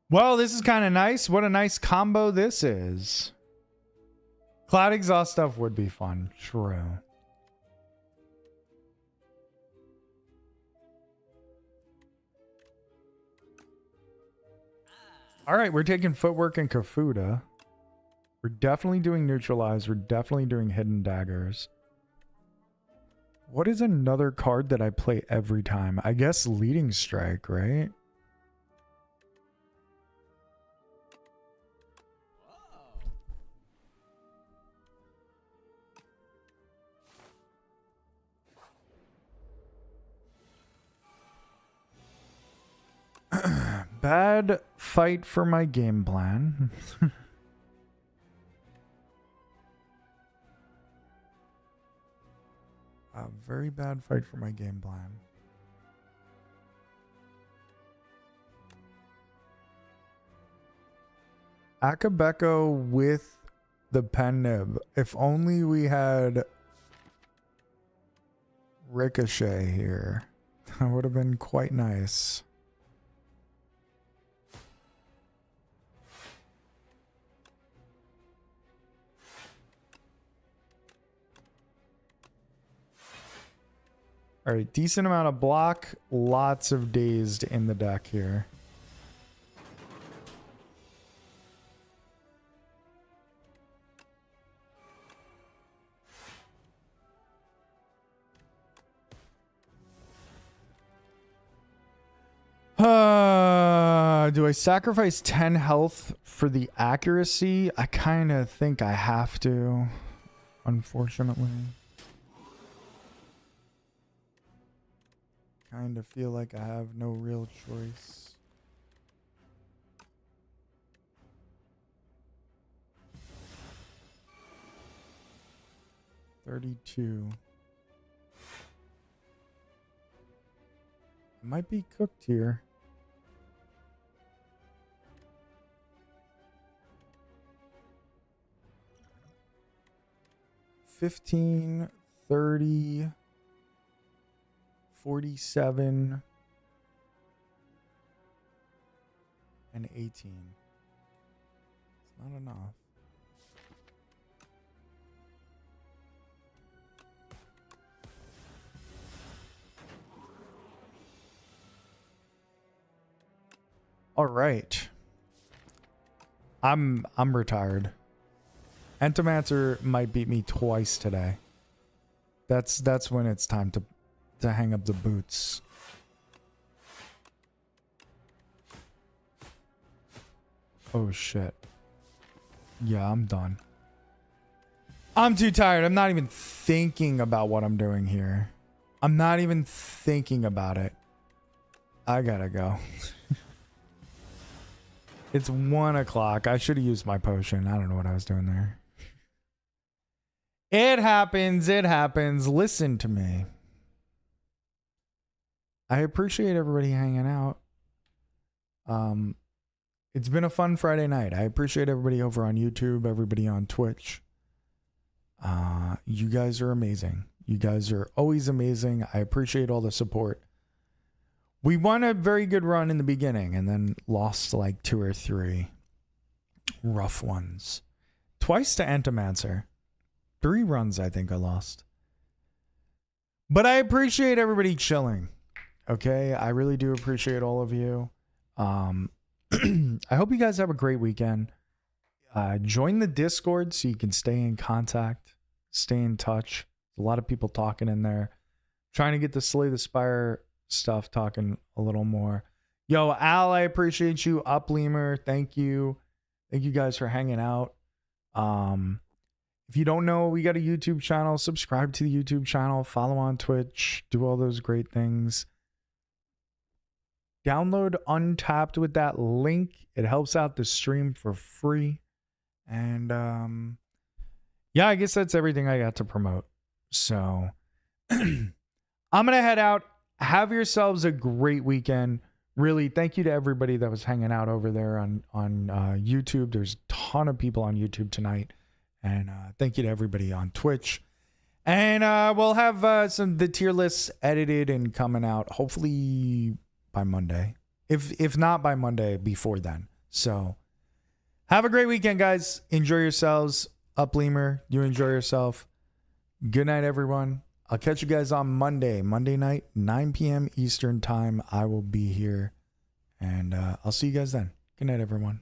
Well, this is kind of nice. What a nice combo this is. Cloud exhaust stuff would be fun. True. All right, we're taking footwork and Kafuda. We're definitely doing neutralize. We're definitely doing hidden daggers. What is another card that I play every time? I guess Leading Strike, right? Bad fight for my game plan. A very bad fight for my game plan. Akabeko with the pen nib. If only we had Ricochet here. That would have been quite nice. All right, decent amount of block, lots of dazed in the deck here. Do I sacrifice 10 health for the accuracy? I kind of think I have to, unfortunately. Kind of feel like I have no real choice. $32. I might be cooked here. $15, $30, $47, and $18. It's not enough. All right. I'm retired. Entomancer might beat me twice today. That's when it's time to hang up the boots. Oh shit. Yeah, I'm done. I'm too tired. I'm not even thinking about what I'm doing here. I'm not even thinking about it. I gotta go. It's 1 o'clock. I should have used my potion. I don't know what I was doing there. It happens. It happens. Listen to me. I appreciate everybody hanging out. It's been a fun Friday night. I appreciate everybody over on YouTube, everybody on Twitch. You guys are amazing. You guys are always amazing. I appreciate all the support. We won a very good run in the beginning and then lost like 2 or 3 rough ones. Twice to Entomancer. 3 runs I think I lost. But I appreciate everybody chilling. Okay? I really do appreciate all of you. I hope you guys have a great weekend. Join the Discord so you can stay in contact, stay in touch. A lot of people talking in there. Trying to get the Slay the Spire stuff talking a little more. Yo, Al, I appreciate you. Upleamer, thank you. Thank you guys for hanging out. If you don't know, we got a YouTube channel. Subscribe to the YouTube channel. Follow on Twitch. Do all those great things. Download Untapped with that link. It helps out the stream for free. And yeah, I guess that's everything I got to promote. So I'm going to head out. Have yourselves a great weekend. Really, thank you to everybody that was hanging out over there on YouTube. There's a ton of people on YouTube tonight. And thank you to everybody on Twitch. And we'll have the tier lists edited and coming out hopefully by Monday. If not by Monday, before then. So have a great weekend, guys. Enjoy yourselves. Upleamer, you enjoy yourself. Good night, everyone. I'll catch you guys on Monday night, 9 p.m. Eastern time. I will be here, and I'll see you guys then. Good night, everyone.